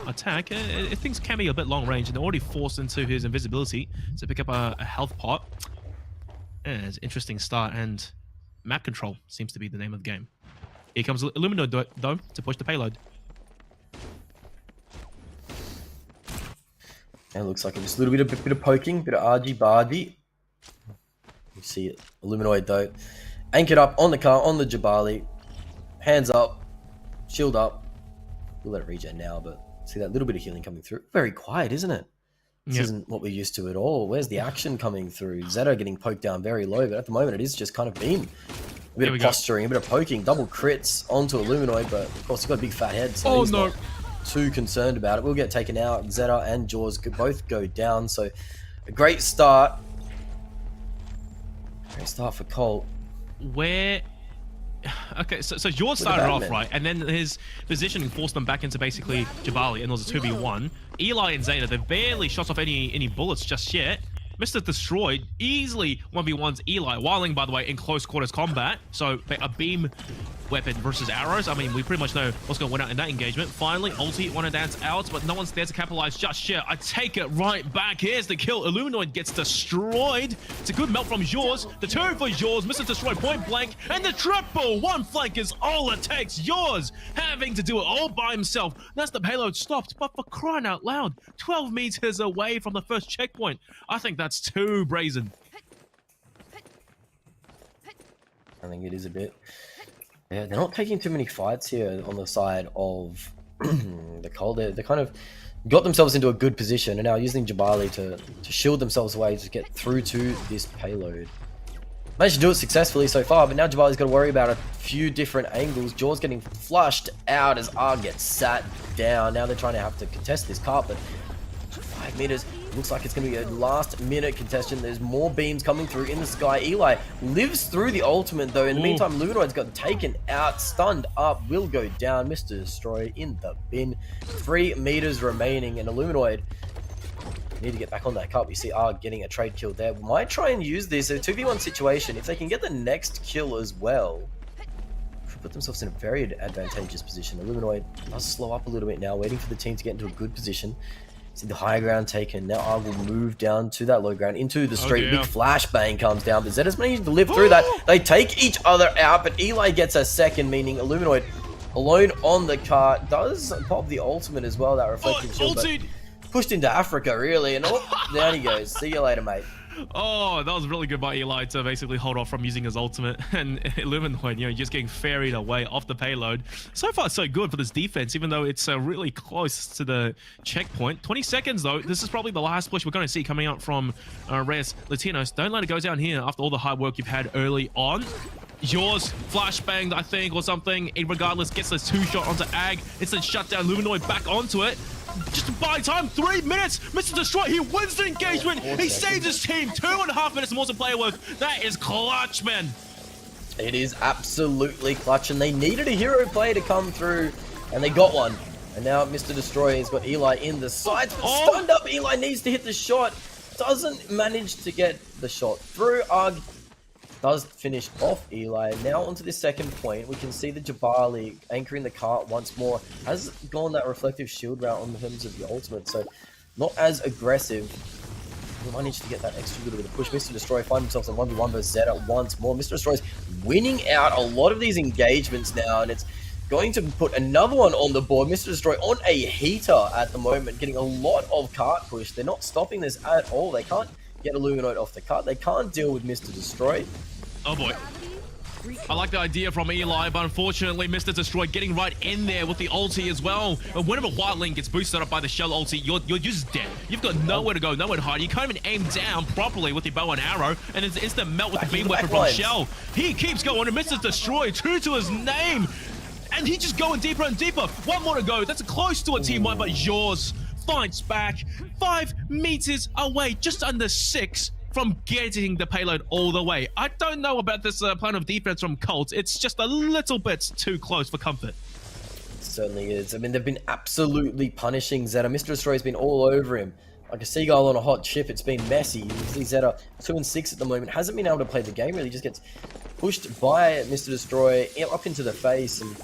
attack. Things can be a bit long range, and they're already forced into his invisibility to pick up a health pot. Yeah, it's an interesting start, and map control seems to be the name of the game. Here comes Illumino, though, to push the payload. And it looks like just a little bit of poking, bit of argy-bargy. You see it, Illuminoid, though. Anchored up on the car, on the Jabali. Hands up. Shield up. We'll let it regen now, but see that little bit of healing coming through. Very quiet, isn't it? This isn't what we're used to at all. Where's the action coming through? Zeta getting poked down very low, but at the moment it is just kind of beam. A bit of posturing, a bit of poking, double crits onto Illuminoid, but of course he's got a big fat head, so he's not too concerned about it. We'll get taken out. Zeta and Jaws could both go down, so a great start. Great start for Colt. Okay, so Jaws started off right, and then his positioning forced them back into basically Jabali, and there was a 2v1. Eli and Zeta, they barely shot off any bullets just yet. Mr. Destroyed easily 1v1s Eli, Wilding, by the way, in close quarters combat. So a beam weapon versus arrows. I mean, we pretty much know what's going to win out in that engagement. Finally, ulti, want to dance out, but no one's there to capitalize just yet. I take it right back. Here's the kill. Illuminoid gets destroyed. It's a good melt from Jaws. The 2 for Jaws. Mr. Destroy point blank. And the triple. One flank is all it takes. Jaws having to do it all by himself. That's the payload stopped, but for crying out loud, 12 meters away from the first checkpoint. I think that's too brazen. I think it is a bit. Yeah, they're not taking too many fights here on the side of the Colt. They kind of got themselves into a good position and now using Jabali to shield themselves away to get through to this payload. Managed to do it successfully so far, but now Jabali's got to worry about a few different angles. Jaws getting flushed out as R gets sat down. Now they're trying to have to contest this cart, but 5 meters. Looks like it's going to be a last-minute contestation. There's more beams coming through in the sky. Eli lives through the ultimate, though. In the meantime, Luminoid's got taken out, stunned up, will go down. Mr. Destroy in the bin. 3 meters remaining, and Illuminoid need to get back on that cart. We see R getting a trade kill there. Might try and use this a 2v1 situation. If they can get the next kill as well, could put themselves in a very advantageous position. Illuminoid does slow up a little bit now, waiting for the team to get into a good position. See the high ground taken. Now R will move down to that low ground into the street. Big flashbang comes down, but Zeta's managed to live through that. They take each other out, but Eli gets a second, meaning Illuminoid alone on the cart. Does pop the ultimate as well, that reflective shield, but pushed into Africa, really, and down he goes. See you later, mate. Oh, that was really good by Eli to basically hold off from using his ultimate, and Illuminoid, you know, just getting ferried away off the payload. So far, so good for this defense, even though it's really close to the checkpoint. 20 seconds, though. This is probably the last push we're going to see coming out from Reyes. Latinos, don't let it go down here after all the hard work you've had early on. Yours flashbanged, I think, or something. Regardless, gets this 2-shot onto Ag. It's then shut down. Luminoid back onto it. Just to buy time, 3 minutes. Mr. Destroy, he wins the engagement. He saves his team. 2.5 minutes of multiplayer work. That is clutch, man. It is absolutely clutch, and they needed a hero play to come through, and they got one. And now Mr. Destroy has got Eli in the sights. Stunned up, Eli needs to hit the shot. Doesn't manage to get the shot through. Arg does finish off Eli. Now onto the second point, we can see the Jabali anchoring the cart once more. Has gone that reflective shield route on terms of the ultimate, so not as aggressive. We managed to get that extra little bit of push. Mr. Destroy find himself in 1v1 versus Zeta once more. Mr. Destroy's winning out a lot of these engagements now, and it's going to put another one on the board. Mr. Destroy on a heater at the moment, getting a lot of cart push. They're not stopping this at all. They can't get Illuminoid off the cart. They can't deal with Mr. Destroy. Oh boy. I like the idea from Eli, but unfortunately, Mr. Destroy getting right in there with the ulti as well. And whenever Wildling gets boosted up by the shell ulti, you're just dead. You've got nowhere to go, nowhere to hide. You can't even aim down properly with the bow and arrow, and it's instant melt with the beam weapon from Shell. He keeps going, and Mr. Destroy, true to his name, and he's just going deeper and deeper. One more to go. That's close to a team wipe, but yours fights back 5 meters away, just under 6. From getting the payload all the way. I don't know about this plan of defense from Colts. It's just a little bit too close for comfort. It certainly is. I mean, they've been absolutely punishing Zeta. Mr. Destroy's been all over him. Like a seagull on a hot ship, it's been messy. You see Zeta 2-6 at the moment. Hasn't been able to play the game really. Just gets pushed by Mr. Destroy up into the face and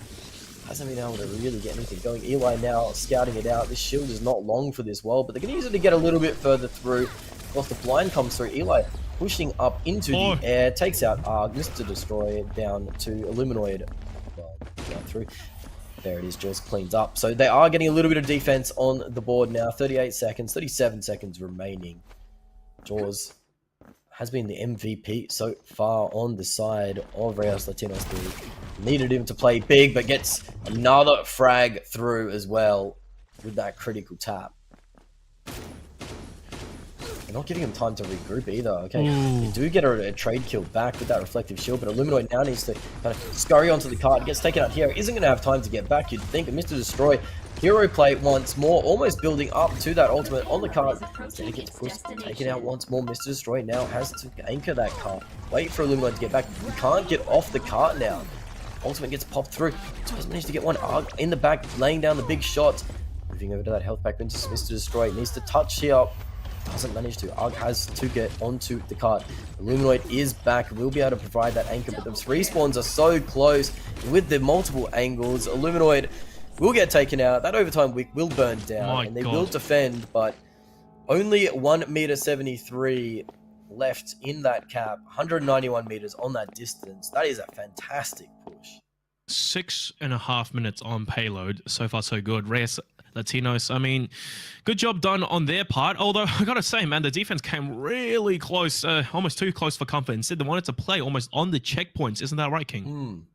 hasn't been able to really get anything going. Eli now scouting it out. This shield is not long for this wall, but they're going to use it to get a little bit further through. Whilst the blind comes through, Eli pushing up into the air, takes out Arg, Mr. Destroy down to Illuminoid. Down through. There it is, Jaws cleans up. So they are getting a little bit of defense on the board now. 38 seconds, 37 seconds remaining. Jaws has been the MVP so far on the side of Reyes Latinos. They needed him to play big, but gets another frag through as well with that critical tap. Not giving him time to regroup either. Okay, you do get a trade kill back with that reflective shield, but Illuminoid now needs to kind of scurry onto the cart. Gets taken out here. Isn't going to have time to get back, you'd think. Mr. Destroy, hero play once more, almost building up to that ultimate on the cart. Then it gets pushed, taken out once more. Mr. Destroy now has to anchor that cart. Wait for Illuminoid to get back. You can't get off the cart now. Ultimate gets popped through. Just managed to get one in the back, laying down the big shot. Moving over to that health pack. Mr. Destroy needs to touch here. Doesn't manage to. Arg has to get onto the cart. Illuminoid is back. We'll be able to provide that anchor, but those respawns are so close with the multiple angles. Illuminoid will get taken out. That overtime wick will burn down, and they will defend, but only 1.73 meters left in that cap. 191 meters on that distance. That is a fantastic push. 6.5 minutes on payload. So far, so good. Reyes Latinos. I mean, good job done on their part. Although, I gotta say, man, the defense came really close, almost too close for comfort. Instead, they wanted to play almost on the checkpoints. Isn't that right, King?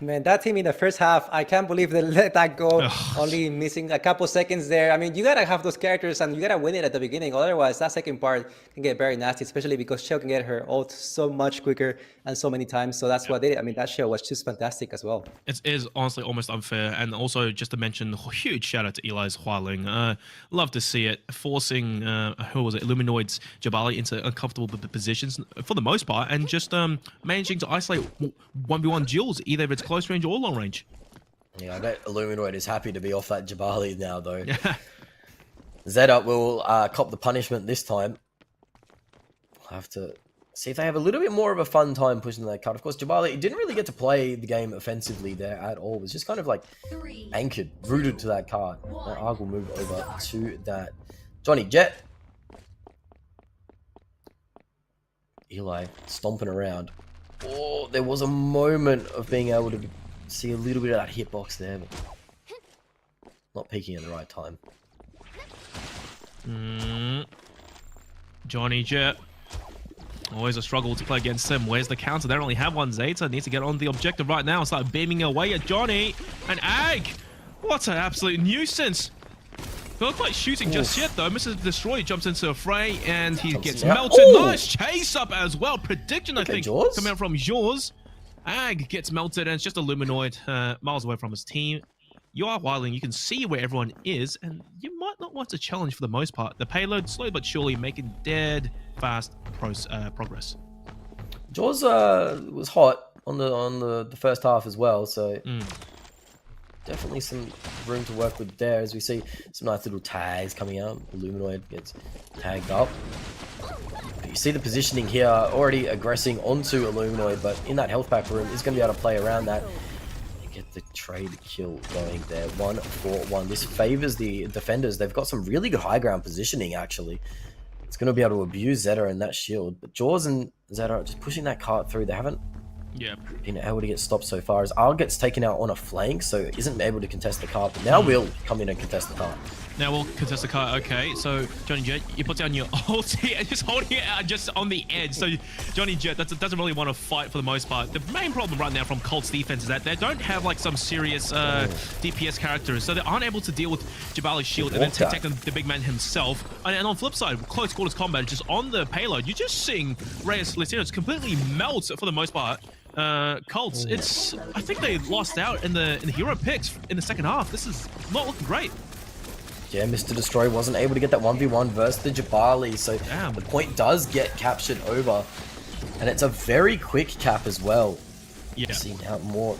Man, that team in the first half, I can't believe they let that go. Only missing a couple seconds there. I mean, you gotta have those characters and you gotta win it at the beginning. Otherwise, that second part can get very nasty, especially because Shell can get her ult so much quicker and so many times. So that's what they did. I mean, that Shell was just fantastic as well. It is honestly almost unfair. And also, just to mention, huge shout out to Eli's Hualing. Love to see it. Forcing, who was it, Illuminoid's Jabali into uncomfortable positions for the most part. And just managing to isolate 1v1 duels, either if it's close range or long range. Yeah, I bet Illuminoid is happy to be off that Jabali now, though. Zeta will cop the punishment this time. We'll have to see if they have a little bit more of a fun time pushing that card. Of course, Jabali didn't really get to play the game offensively there at all. It was just kind of like anchored, rooted to that card. Now Arg will move over to that Johnny Jet. Eli stomping around. Oh, there was a moment of being able to see a little bit of that hitbox there, but not peaking at the right time. Johnny Jet. Always a struggle to play against him. Where's the counter? They only have one. Zeta needs to get on the objective right now and start beaming away at Johnny. And Ag! What an absolute nuisance! Not quite shooting just yet though. Mr. Destroy jumps into a fray and he gets melted. Nice chase up as well. Prediction, I think, coming out from Jaws. Ag gets melted and it's just a Luminoid miles away from his team. You are Wilding, you can see where everyone is, and you might not want to challenge for the most part. The payload, slowly but surely, making dead fast progress. Jaws was hot on the first half as well, so definitely some room to work with there as we see some nice little tags coming out. Illuminoid gets tagged up. But you see the positioning here, already aggressing onto Illuminoid, but in that health pack room is going to be able to play around that. Get the trade kill going there. 1-4-1. This favors the defenders. They've got some really good high ground positioning, actually. It's going to be able to abuse Zeta and that shield. But Jaws and Zeta are just pushing that cart through. They haven't been able to get stopped so far. As Arg gets taken out on a flank, so isn't able to contest the cart. But now will come in and contest the cart. Now we'll contest the cart. Okay, so Johnny Jet, you put down your ulti and just holding it out just on the edge. So Johnny Jet doesn't really want to fight for the most part. The main problem right now from Colts defense is that they don't have like some serious DPS characters, so they aren't able to deal with Jabali's shield and then take the big man himself. And on the flip side, close quarters combat, just on the payload, you're just seeing Reyes Latinos completely melt for the most part. Colts, I think they lost out in the hero picks in the second half. This is not looking great. Yeah, Mr. Destroy wasn't able to get that 1v1 versus the Jabali, so the point does get captured over. And it's a very quick cap as well. Yeah. See now more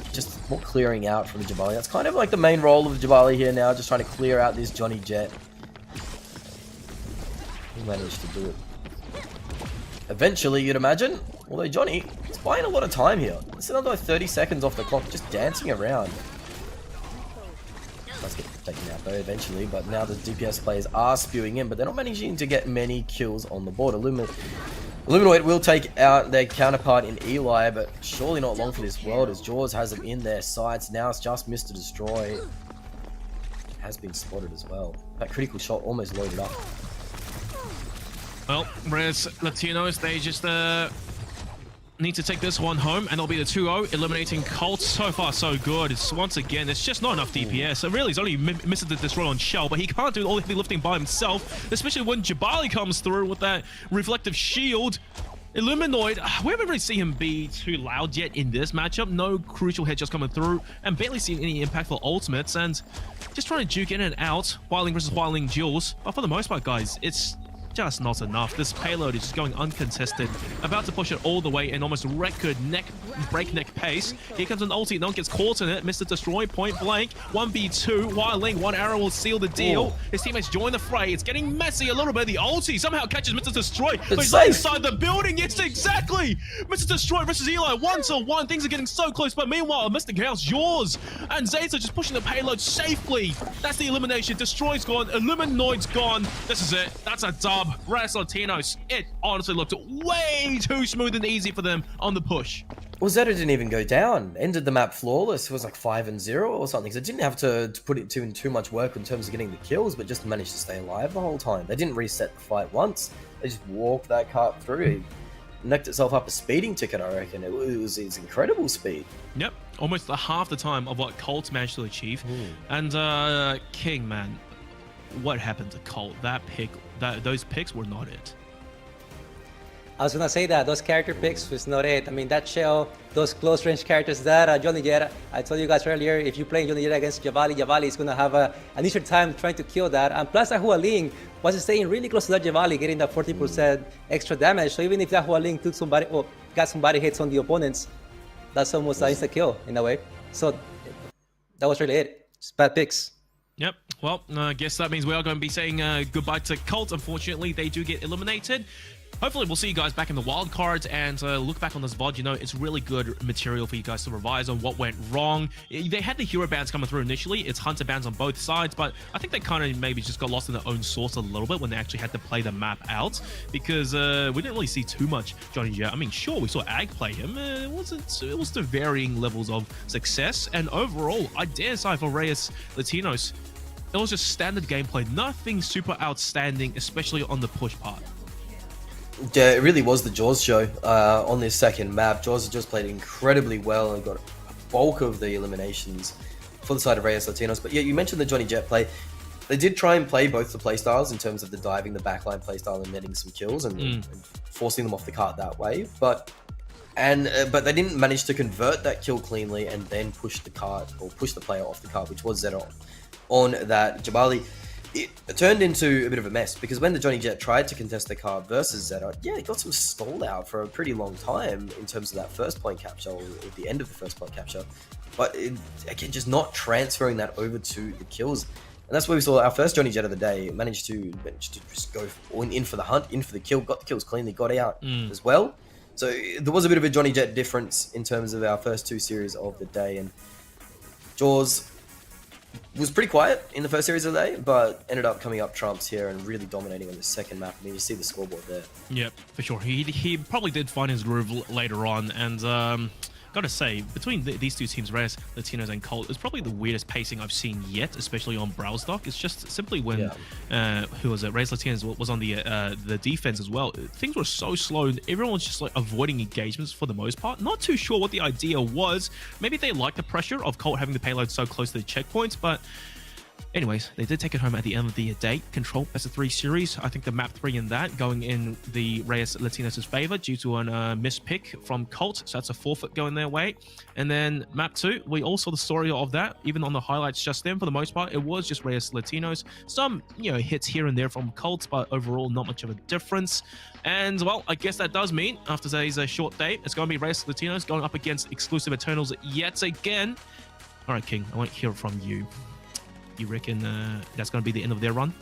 clearing out from the Jabali. That's kind of like the main role of the Jabali here now, just trying to clear out this Johnny Jet. He managed to do it. Eventually, you'd imagine, although Johnny is buying a lot of time here. It's another 30 seconds off the clock, just dancing around. Let's get taken out though eventually, but now the DPS players are spewing in, but they're not managing to get many kills on the board. Illuminoid will take out their counterpart in Eli, but surely not long for this world as Jaws has them in their sights. Now it's just Mr. Destroy. Has been spotted as well. That critical shot almost loaded up. Well, Reyes Latinos, they just need to take this one home, and it'll be the 2-0, eliminating Colts. So far, so good. Once again, it's just not enough DPS. So really, he's only missing the destroy on Shell, but he can't do all the heavy lifting by himself, especially when Jabali comes through with that reflective shield. Illuminoid, we haven't really seen him be too loud yet in this matchup. No crucial headshots coming through, and barely seen any impactful ultimates, and just trying to juke in and out, Wilding versus Wilding duels. But for the most part, guys, it's just not enough. This payload is just going uncontested, about to push it all the way in almost record breakneck pace. Here comes an ulti, no one gets caught in it. Mr. Destroy, point blank, 1v2, Wilding, one arrow will seal the deal. His teammates join the fray. It's getting messy a little bit. The ulti somehow catches Mr. Destroy, but he's inside the building. Yes, exactly. Mr. Destroy versus Eli, 1-1. Things are getting so close, but meanwhile, Mr. Chaos, yours and Zeta just pushing the payload safely. That's the elimination. Destroy's gone, Illuminoid's gone. This is it. That's a dub. Reyes Latinos, it honestly looked way too smooth and easy for them on the push. Well, Zeta didn't even go down. Ended the map flawless. It was like 5-0 or something. So it didn't have to put it in too much work in terms of getting the kills, but just managed to stay alive the whole time. They didn't reset the fight once. They just walked that cart through. It knocked itself up a speeding ticket, I reckon. It was incredible speed. Yep, almost half the time of what Colts managed to achieve. And King, man, what happened to Colt? Those picks were not it. I was gonna say that those character picks was not it. I mean, that shell, those close range characters, that Johnny Jett, I told you guys earlier, if you're playing Johnny Jett against Javali is gonna have an easier time trying to kill that. And plus that Hua Ling was staying really close to that Javali, getting that 40% extra damage. So even if that Hua Ling took somebody, or got somebody hits on the opponents, that's almost an insta kill in a way. So that was really it. Just bad picks. Yep. Well, I guess that means we are going to be saying goodbye to Colt. Unfortunately, they do get eliminated. Hopefully, we'll see you guys back in the wild cards and look back on this VOD. You know, it's really good material for you guys to revise on what went wrong. They had the hero bans coming through initially. It's hunter bans on both sides, but I think they kind of maybe just got lost in their own source a little bit when they actually had to play the map out, because we didn't really see too much Johnny Jett. I mean, sure, we saw Ag play him. It was to varying levels of success, and overall, I dare say for Reyes Latinos, it was just standard gameplay. Nothing super outstanding, especially on the push part. Yeah, it really was the Jaws show on this second map. Jaws just played incredibly well and got a bulk of the eliminations for the side of Reyes Latinos. But yeah, you mentioned the Johnny Jett play. They did try and play both the playstyles in terms of the diving, the backline playstyle, and netting some kills and forcing them off the cart that way. But they didn't manage to convert that kill cleanly and then push the cart or push the player off the cart, which was Zeta on that Jabali. It turned into a bit of a mess because when the Johnny Jett tried to contest the card versus Zeta, yeah, it got some stalled out for a pretty long time in terms of that first point capture, or at the end of the first point capture. But again, just not transferring that over to the kills. And that's where we saw our first Johnny Jett of the day. Managed to just go in for the hunt, in for the kill, got the kills cleanly, got out as well. So there was a bit of a Johnny Jett difference in terms of our first two series of the day. And Jaws was pretty quiet in the first series of the day, but ended up coming up trumps here and really dominating on the second map. I mean, you see the scoreboard there. Yep, for sure. He probably did find his groove later on, and gotta say, between these two teams, Reyes, Latinos, and Colt, it's probably the weirdest pacing I've seen yet, especially on Browsdock. It's just simply when who was it? Reyes Latinos was on the defense as well. Things were so slow, and everyone was just like avoiding engagements for the most part. Not too sure what the idea was. Maybe they liked the pressure of Colt having the payload so close to the checkpoints, but anyways, they did take it home at the end of the day. Control best of 3 series. I think the map 3 in that going in the Reyes Latinos' favor due to a missed pick from Colt. So that's a forfeit going their way. And then map 2, we all saw the story of that. Even on the highlights just then, for the most part, it was just Reyes Latinos. Some, hits here and there from Colts, but overall not much of a difference. And well, I guess that does mean after today's short day, it's going to be Reyes Latinos going up against Exclusive Eternals yet again. All right, King, I want to hear from you. You reckon that's going to be the end of their run?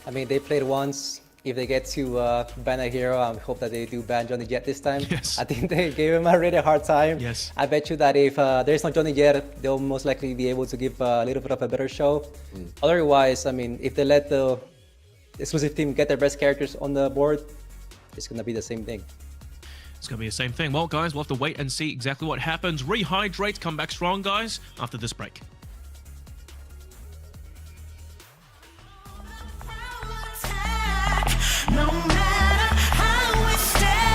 I mean, they played once. If they get to ban a hero, I hope that they do ban Johnny Jett this time. Yes. I think they gave him a really hard time. Yes. I bet you that if there's no Johnny Jett, they'll most likely be able to give a little bit of a better show. Otherwise, I mean, if they let the exclusive team get their best characters on the board, it's going to be the same thing. It's going to be the same thing. Well, guys, we'll have to wait and see exactly what happens. Rehydrate, come back strong, guys, after this break. No matter how we stand,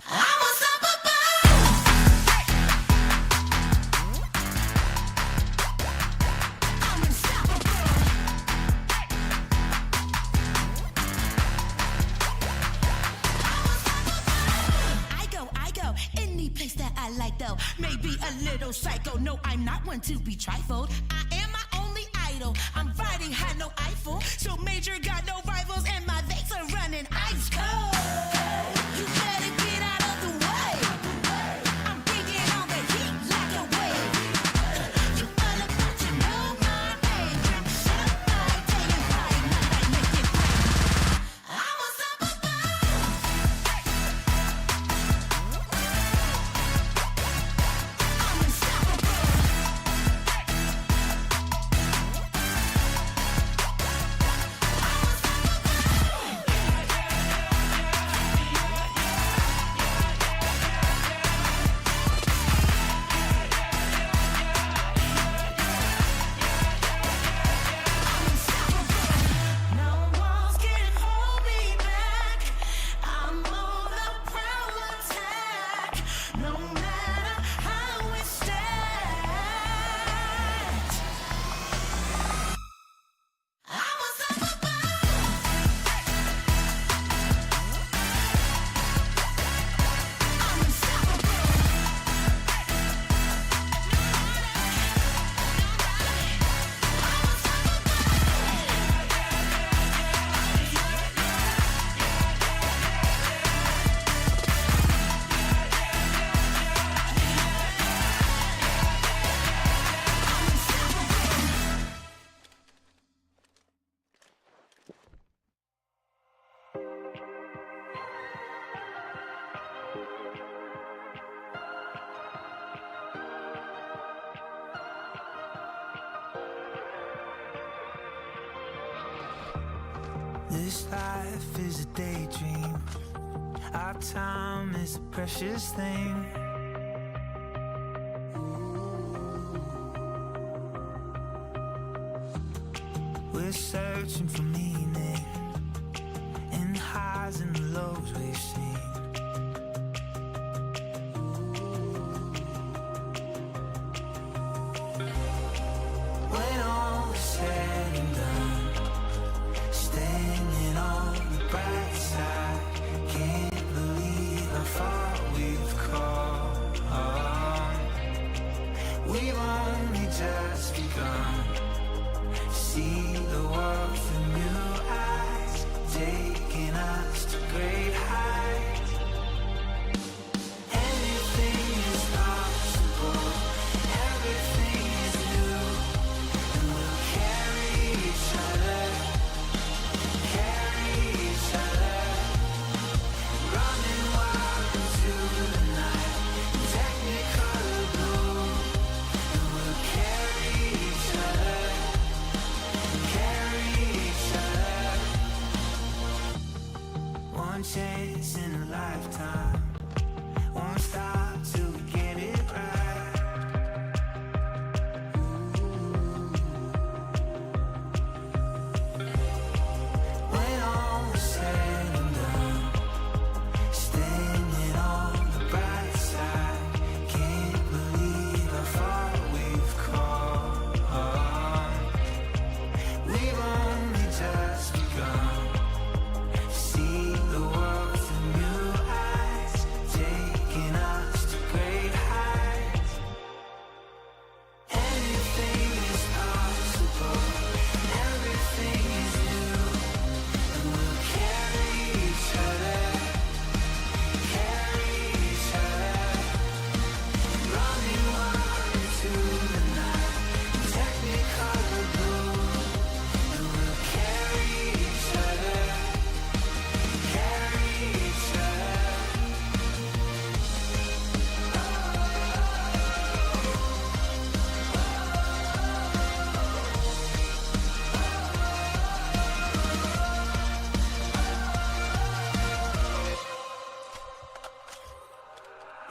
I'm unstoppable. I'm unstoppable. I go any place that I like though. Maybe a little psycho. No, I'm not one to be trifled. I am my only idol. I'm fighting, had no Eiffel. So major got no rivals, and my veins are running ice cold. You better get out of the way. I'm bringing on the heat like a wave. You all about to know my name. Shut my day and fight night, make it rain. I'm unstoppable. I'm unstoppable. This life is a daydream. Our time is a precious thing. We're searching for meaning in highs and the lows we've seen. When all is said and done, standing on the bright side, can't believe how far we've come. We've only just begun. See the world through new eyes, taking us to great heights. Anything is possible, everything is new, and we'll carry each other, running wild into the night, in technicolor blue, and we'll carry each other. One chance in a lifetime, won't stop till we get it right. When all is said and done, standing on the bright side, can't believe how far we've come. We've only just begun. See the world through new eyes, taking us to great heights. Anything is possible, everything is new, and we'll carry each other, running wild into the night, in technicolor blue, and we'll carry each other.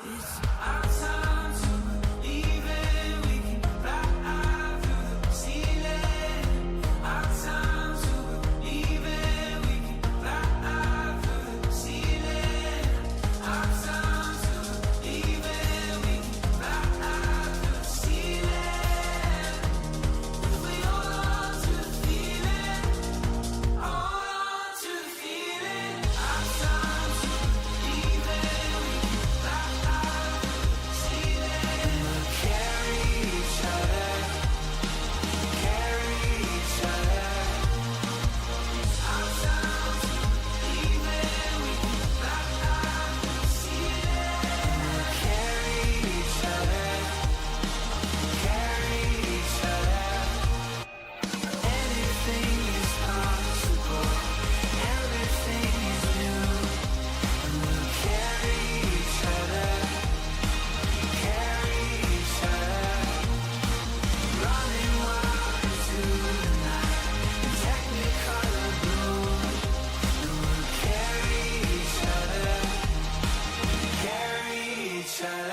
It's our time to believe it. We can fly through the ceiling. Our time to believe it. We can fly through the ceiling. Our time to believe it. We can fly through the ceiling. If we hold on to the feeling, hold on to the feeling. Our time to believe it. We can fly through the ceiling. And we'll carry each other, carry each other. Our time to believe it. We can fly through the ceiling. And we'll carry each other, carry each other. Anything is possible, everything is new, and we'll carry each other, running wild into the night, in technicolor blue, and we'll carry each other, carry each other.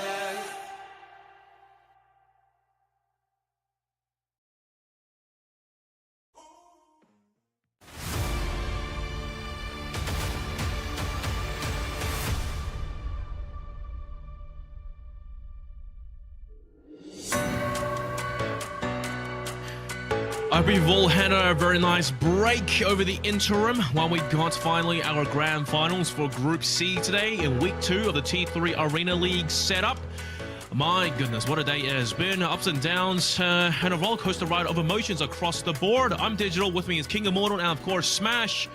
I hope you've all had a very nice break over the interim while we got finally our grand finals for Group C today in week 2 of the T3 Arena League setup. My goodness, what a day it has been. Ups and downs and a roller coaster ride of emotions across the board. I'm Digital, with me is King Immortal, and of course Smash.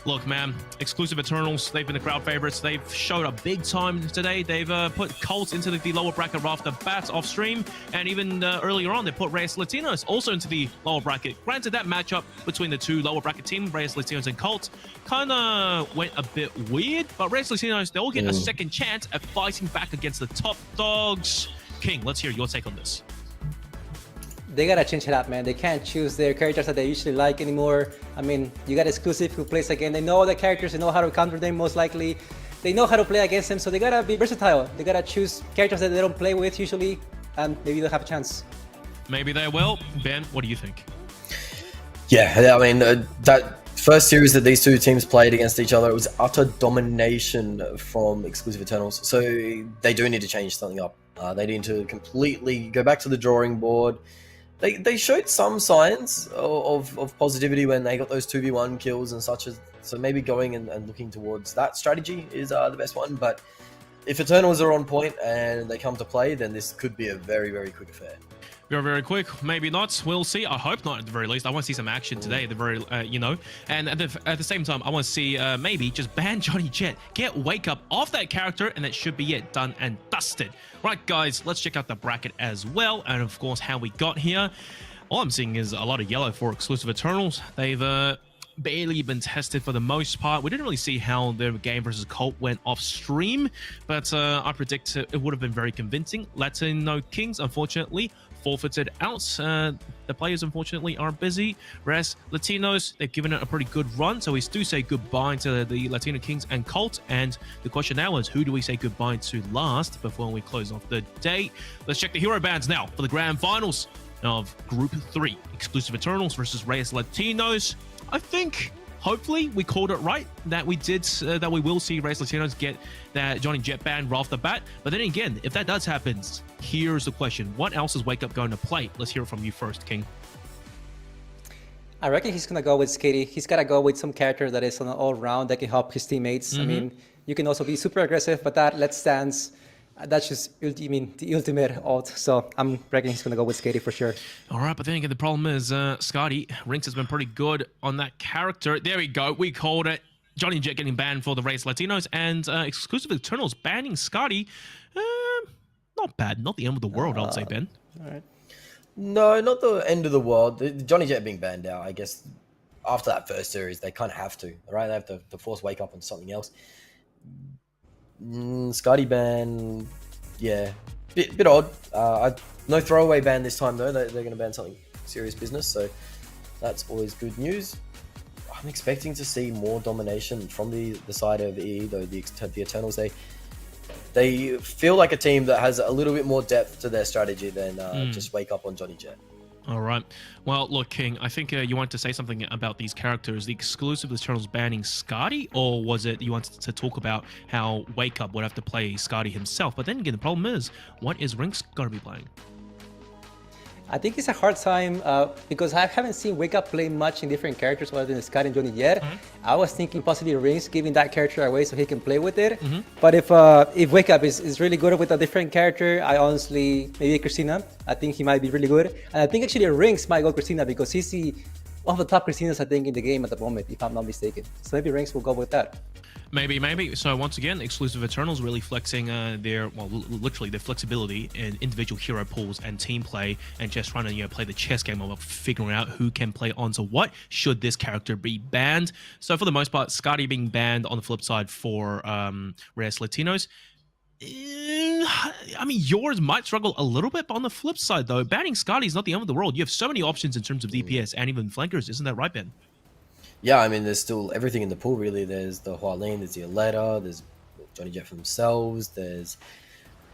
Look, man, exclusive Eternals, they've been the crowd favorites. They've showed up big time today. They've put Colts into the lower bracket right off the bat off stream. And even earlier on, they put Reyes Latinos also into the lower bracket. Granted, that matchup between the two lower bracket teams, Reyes Latinos and Colts, kind of went a bit weird. But Reyes Latinos, they'll get a second chance at fighting back against the top dogs. King, let's hear your take on this. they gotta change it up, man. They can't choose their characters that they usually like anymore. I mean, you got exclusive who plays again. They know the characters, they know how to counter them most likely. They know how to play against them, so they gotta be versatile. They gotta choose characters that they don't play with usually, and maybe they'll have a chance. Maybe they will. Ben, what do you think? Yeah, I mean, that first series that these two teams played against each other, it was utter domination from Exclusive Eternals. So they do need to change something up. They need to completely go back to the drawing board. They showed some signs of positivity when they got those 2v1 kills and such. So maybe going and looking towards that strategy is the best one. But if Eternals are on point and they come to play, then this could be a very, very quick affair. Very, very quick. Maybe not. We'll see. I hope not at the very least. I want to see some action today at the very, And at the same time, I want to see maybe just ban Johnny Jet. Get Wake Up off that character, and that should be it. Done and dusted. Right, guys, let's check out the bracket as well. And, of course, how we got here. All I'm seeing is a lot of yellow for Exclusive Eternals. They've barely been tested for the most part. We didn't really see how their game versus Colt went off stream, but I predict it would have been very convincing. Latino Kings, unfortunately, forfeited out. The players, unfortunately, are busy. Reyes, Latinos, they've given it a pretty good run, so we do say goodbye to the Latino Kings and Colts. And the question now is, who do we say goodbye to last before we close off the day? Let's check the hero bands now for the grand finals of Group 3. Exclusive Eternals versus Reyes Latinos. I think, hopefully, we called it right that we will see Reyes Latinos get that Johnny Jet ban right off the bat. But then again, if that does happen, here's the question. What else is Wake Up going to play? Let's hear it from you first, King. I reckon he's going to go with Skitty. He's got to go with some character that is on an all-round that can help his teammates. I mean, you can also be super aggressive, but that Let's Dance, that's just the ultimate ult. So I'm reckoning he's going to go with Skitty for sure. All right, but then again, the problem is Scotty Rinks has been pretty good on that character. There we go. We called it. Johnny Jet getting banned for the Reyes Latinos, and Exclusive Eternals banning Scotty. Not bad. Not the end of the world, I would say, Ben. All right. No, not the end of the world. Johnny Jet being banned out, I guess, after that first series, they kind of have to, right? They have to force Wake Up on something else. Scotty ban, yeah, bit odd. No throwaway ban this time though. They're going to ban something serious business, so that's always good news. I'm expecting to see more domination from the side of EE though. The Eternals, they feel like a team that has a little bit more depth to their strategy than just Wake Up on Johnny Jet. All right. Well, look, King, I think you wanted to say something about these characters. The Exclusive Eternals banning Scotty, or was it you wanted to talk about how Wake Up would have to play Scotty himself? But then again, the problem is, what is Rinks going to be playing? I think it's a hard time because I haven't seen Wake Up play much in different characters other than Scott and Johnny yet. I was thinking possibly Reyes giving that character away so he can play with it. But if Wake Up is really good with a different character, I honestly, maybe Christina, I think he might be really good. And I think actually Rinks might go Christina because he's one of the top Christinas, I think, in the game at the moment, if I'm not mistaken. So maybe Rinks will go with that. Maybe. So once again, Exclusive Eternals really flexing literally their flexibility in individual hero pools and team play, and just trying to play the chess game of figuring out who can play onto what should this character be banned. So for the most part, Scotty being banned on the flip side for Reyes Latinos. I mean, yours might struggle a little bit, but on the flip side, though, banning Scotty is not the end of the world. You have so many options in terms of DPS and even flankers. Isn't that right, Ben? Yeah, I mean, there's still everything in the pool, really. There's the Hualin, there's the Aleta, there's Johnny Jet for themselves, there's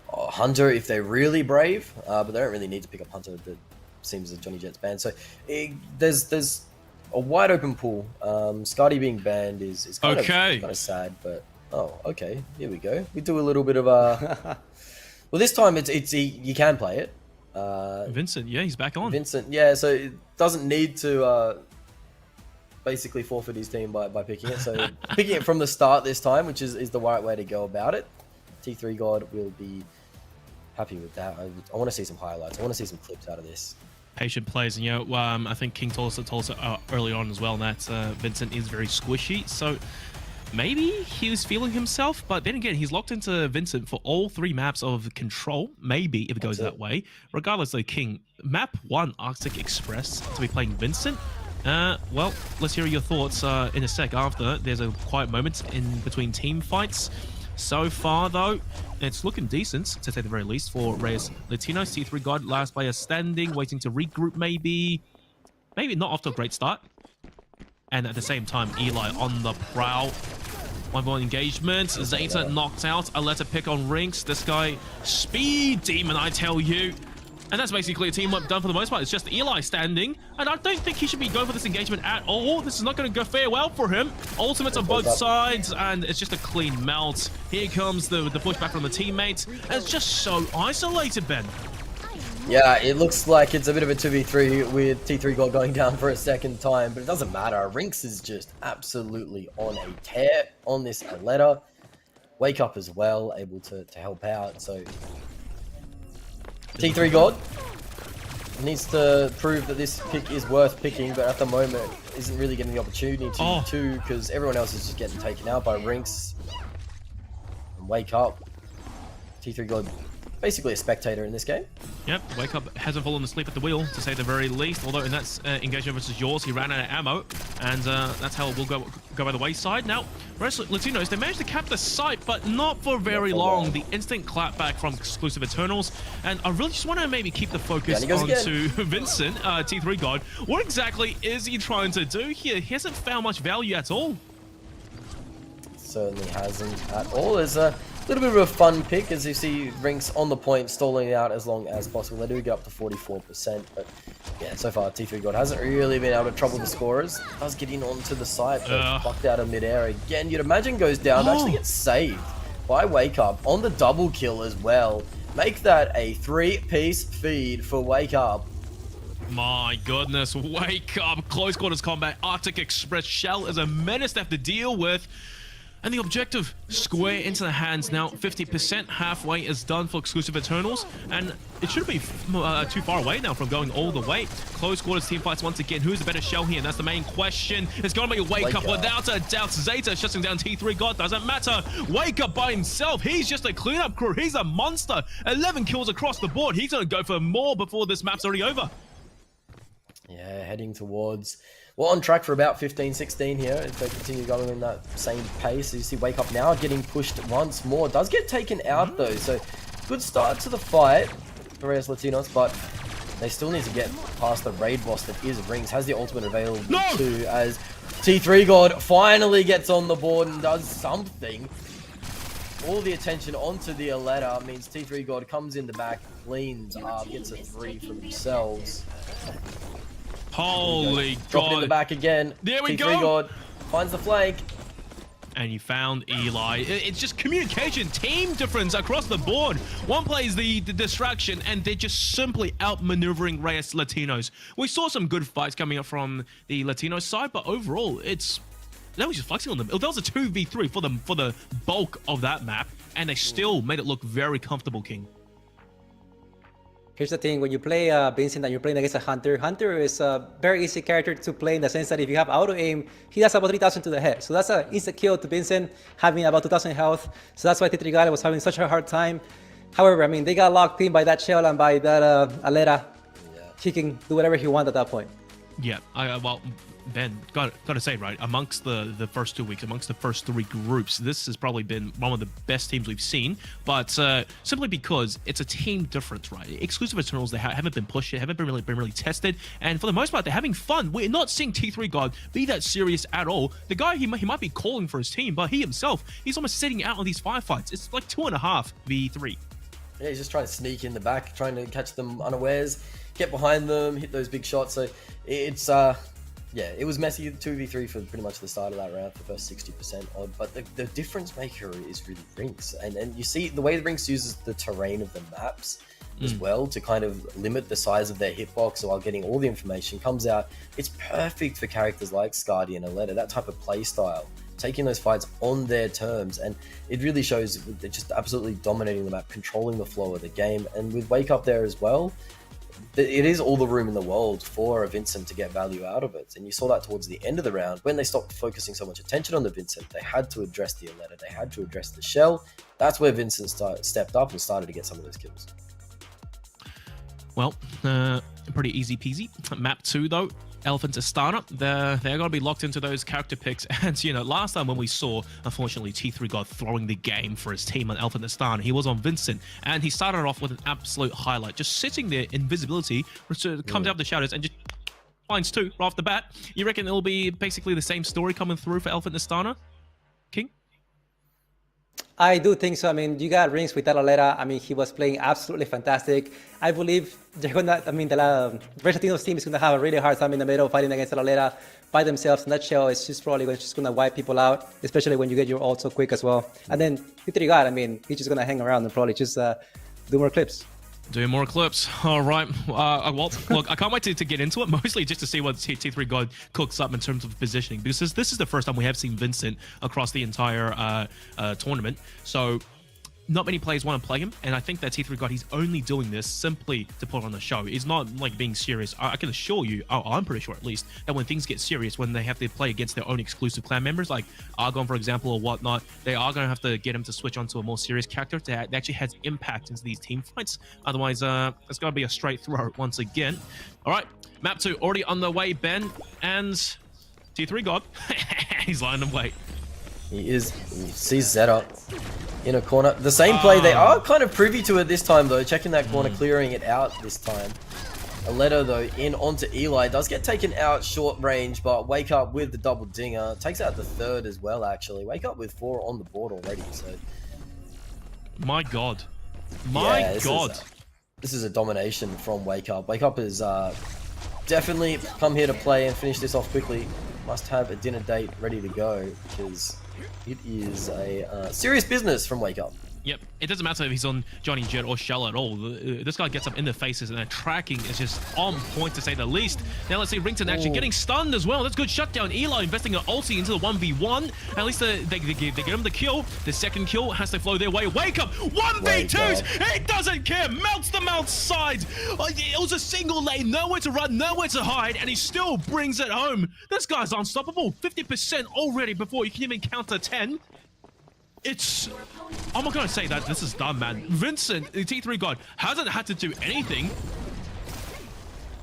Hunter if they're really brave, but they don't really need to pick up Hunter. That seems that Johnny Jet's banned. So there's a wide open pool. Scotty being banned is kind of sad, but okay, here we go. We do a little bit of well, this time it's you can play it. Vincent, yeah, he's back on. Vincent, yeah, so it doesn't need to basically forfeit his team by picking it. So picking it from the start this time, which is the right way to go about it. T3 God will be happy with that. I want to see some highlights. I want to see some clips out of this. Patient plays, and I think King told us early on as well that Vincent is very squishy. So maybe he was feeling himself, but then again, he's locked into Vincent for all 3 maps of control. Maybe if it goes that way. Regardless, though, King, map 1 Arctic Express to be playing Vincent. Well, let's hear your thoughts in a sec after. There's a quiet moment in between team fights. So far, though, it's looking decent, to say the very least, for Reyes. Latinos, T3 God, last player standing, waiting to regroup maybe. Maybe not off to a great start. And at the same time, Eli on the prowl. One-on-one engagement. Zeta knocked out. Aletta pick on Rinks. This guy, speed demon, I tell you. And that's basically a team up done for the most part. It's just Eli standing. And I don't think he should be going for this engagement at all. This is not going to go fare well for him. Ultimates on both sides. And it's just a clean melt. Here comes the pushback from the teammates. And it's just so isolated, Ben. Yeah, it looks like it's a bit of a 2v3 with T3 God going down for a second time. But it doesn't matter. Rinks is just absolutely on a tear on this Aletta. Wake Up as well, able to help out. So T3 God needs to prove that this pick is worth picking, but at the moment isn't really getting the opportunity to, because everyone else is just getting taken out by Rinks. And Wake Up, T3 God, basically a spectator in this game. Yep, Wake Up hasn't fallen asleep at the wheel, to say the very least. Although in that engagement versus yours, he ran out of ammo, and that's how it will go by the wayside. Now, Latinos, they managed to cap the site, but not for very long. The instant clapback from Exclusive Eternals, and I really just want to maybe keep the focus onto Vincent, T3 God. What exactly is he trying to do here? He hasn't found much value at all. Certainly hasn't at all. There's a little bit of a fun pick, as you see Rinks on the point, stalling out as long as possible. They do get up to 44%, but yeah, so far T3 God hasn't really been able to trouble the scorers. Does get in onto the site, but fucked out of midair again. You'd imagine goes down, actually gets saved by Wake Up on the double kill as well. Make that a 3-piece feed for Wake Up. My goodness, Wake Up. Close quarters combat. Arctic Express Shell is a menace to have to deal with. And the objective, square into the hands now. 50%, halfway is done for Exclusive Eternals. And it shouldn't be too far away now from going all the way. Close quarters team fights once again. Who's the better shell here? And that's the main question. It's going to be Wake Up without a doubt. Zeta shutting down T3 God. Doesn't matter. Wake Up by himself. He's just a cleanup crew. He's a monster. 11 kills across the board. He's going to go for more before this map's already over. Yeah, heading towards... We're on track for about 15-16 here if they continue going in that same pace. You see Wake Up now getting pushed once more. Does get taken out though, so good start to the fight for Reyes Latinos, but they still need to get past the raid boss that is Rings. Has the ultimate available too, as T3 God finally gets on the board and does something. All the attention onto the Aletta means T3 God comes in the back, cleans up, gets a 3 for themselves. Holy God. Dropped in the back again. There we T3 go. God finds the flank. And you found Eli. It's just communication, team difference across the board. One plays the distraction, and they're just simply outmaneuvering Reyes Latinos. We saw some good fights coming up from the Latino side, but overall, they were just flexing on them. That was a 2v3 for the bulk of that map, and they still made it look very comfortable, King. Here's the thing, when you play Vincent and you're playing against a Hunter, Hunter is a very easy character to play in the sense that if you have auto-aim, he does about 3,000 to the head. So that's an instant kill to Vincent, having about 2,000 health. So that's why T3 God was having such a hard time. However, I mean, they got locked in by that shell and by that Aletta. He can do whatever he wants at that point. Yeah, well, Ben, gotta say, right, amongst the first 2 weeks, amongst the first 3 groups, this has probably been one of the best teams we've seen, but simply because it's a team difference, right? Exclusive Eternals, they haven't been pushed, haven't been really tested, and for the most part, they're having fun. We're not seeing T3 God be that serious at all. The guy, he might be calling for his team, but he himself, he's almost sitting out on these firefights. It's like 2.5 v3. Yeah, he's just trying to sneak in the back, trying to catch them unawares, get behind them, hit those big shots. So it's yeah, it was messy 2v3 for pretty much the start of that round, for the first 60% odd. But the difference maker is really Rinks, and you see the way the Rinks uses the terrain of the maps as well to kind of limit the size of their hitbox while getting all the information comes out. It's perfect for characters like Skadi and Aletta, that type of play style, taking those fights on their terms, and it really shows they're just absolutely dominating the map, controlling the flow of the game. And with Wake Up there as well, it is all the room in the world for a Vincent to get value out of it. And you saw that towards the end of the round when they stopped focusing so much attention on the Vincent. They had to address the Aletta, they had to address the Shell. That's where Vincent stepped up and started to get some of those kills. Well, pretty easy peasy. Map 2 though, Elephant Astana, they're going to be locked into those character picks. And, you know, last time when we saw, unfortunately, T3 God throwing the game for his team on Elephant Astana, he was on Vincent, and he started off with an absolute highlight. Just sitting there, invisibility, comes out of the shadows and just finds 2 right off the bat. You reckon it'll be basically the same story coming through for Elephant Astana, King? I do think so. I mean, you got rings with Talalera. I mean, he was playing absolutely fantastic. I believe they're gonna. I mean, the Latinos team is gonna have a really hard time in the middle fighting against Talalera by themselves. And that shell is just probably just gonna wipe people out, especially when you get your ult so quick as well. And then T3 God, I mean, he's just gonna hang around and probably just do more clips. Doing more clips. All right. Well, look, I can't wait to get into it, mostly just to see what T3 God cooks up in terms of positioning, because this is the first time we have seen Vincent across the entire tournament. So not many players want to play him, and I think that T3 God, he's only doing this simply to put on a show. He's not like being serious. I can assure you, I'm pretty sure at least, that when things get serious, when they have to play against their own exclusive clan members, like Argon, for example, or whatnot, they are going to have to get him to switch onto a more serious character that actually has impact into these team fights. Otherwise, it's going to be a straight throw once again. All right, map 2 already on the way, Ben, and T3 God, he's lying in wait. He is. He sees Zeta in a corner. The same play. They are kind of privy to it this time, though. Checking that corner, clearing it out this time. A letter, though, in onto Eli. Does get taken out short range, but Wake Up with the double dinger. Takes out the 3rd as well, actually. Wake Up with 4 on the board already, so... My God. My God. This is a domination from Wake Up. Wake Up is definitely come here to play and finish this off quickly. Must have a dinner date ready to go, because... it is a serious business from Wake Up. Yep, it doesn't matter if he's on Johnny Jet or Shell at all. This guy gets up in the faces, and their tracking is just on point to say the least. Now let's see Rington actually getting stunned as well. That's good shutdown. Eli investing an ulti into the 1v1. At least they get him the kill. The second kill has to flow their way. Wake Up 1v2s. He doesn't care. Melts them outside. It was a single lane, nowhere to run, nowhere to hide, and he still brings it home. This guy's unstoppable. 50% already before you can even counter 10. I'm not gonna say that this is done, man. Vincent, the T3 God, hasn't had to do anything.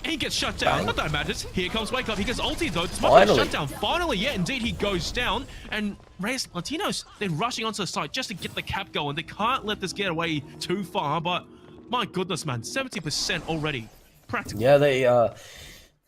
He gets shut down. Not that it matters. Here comes Wake Up. He gets ulti though. This might be a shutdown. Finally, yeah, indeed, he goes down. And Reyes, Latinos, they're rushing onto the site just to get the cap going. They can't let this get away too far, but my goodness, man, 70% already. Practically. Yeah, they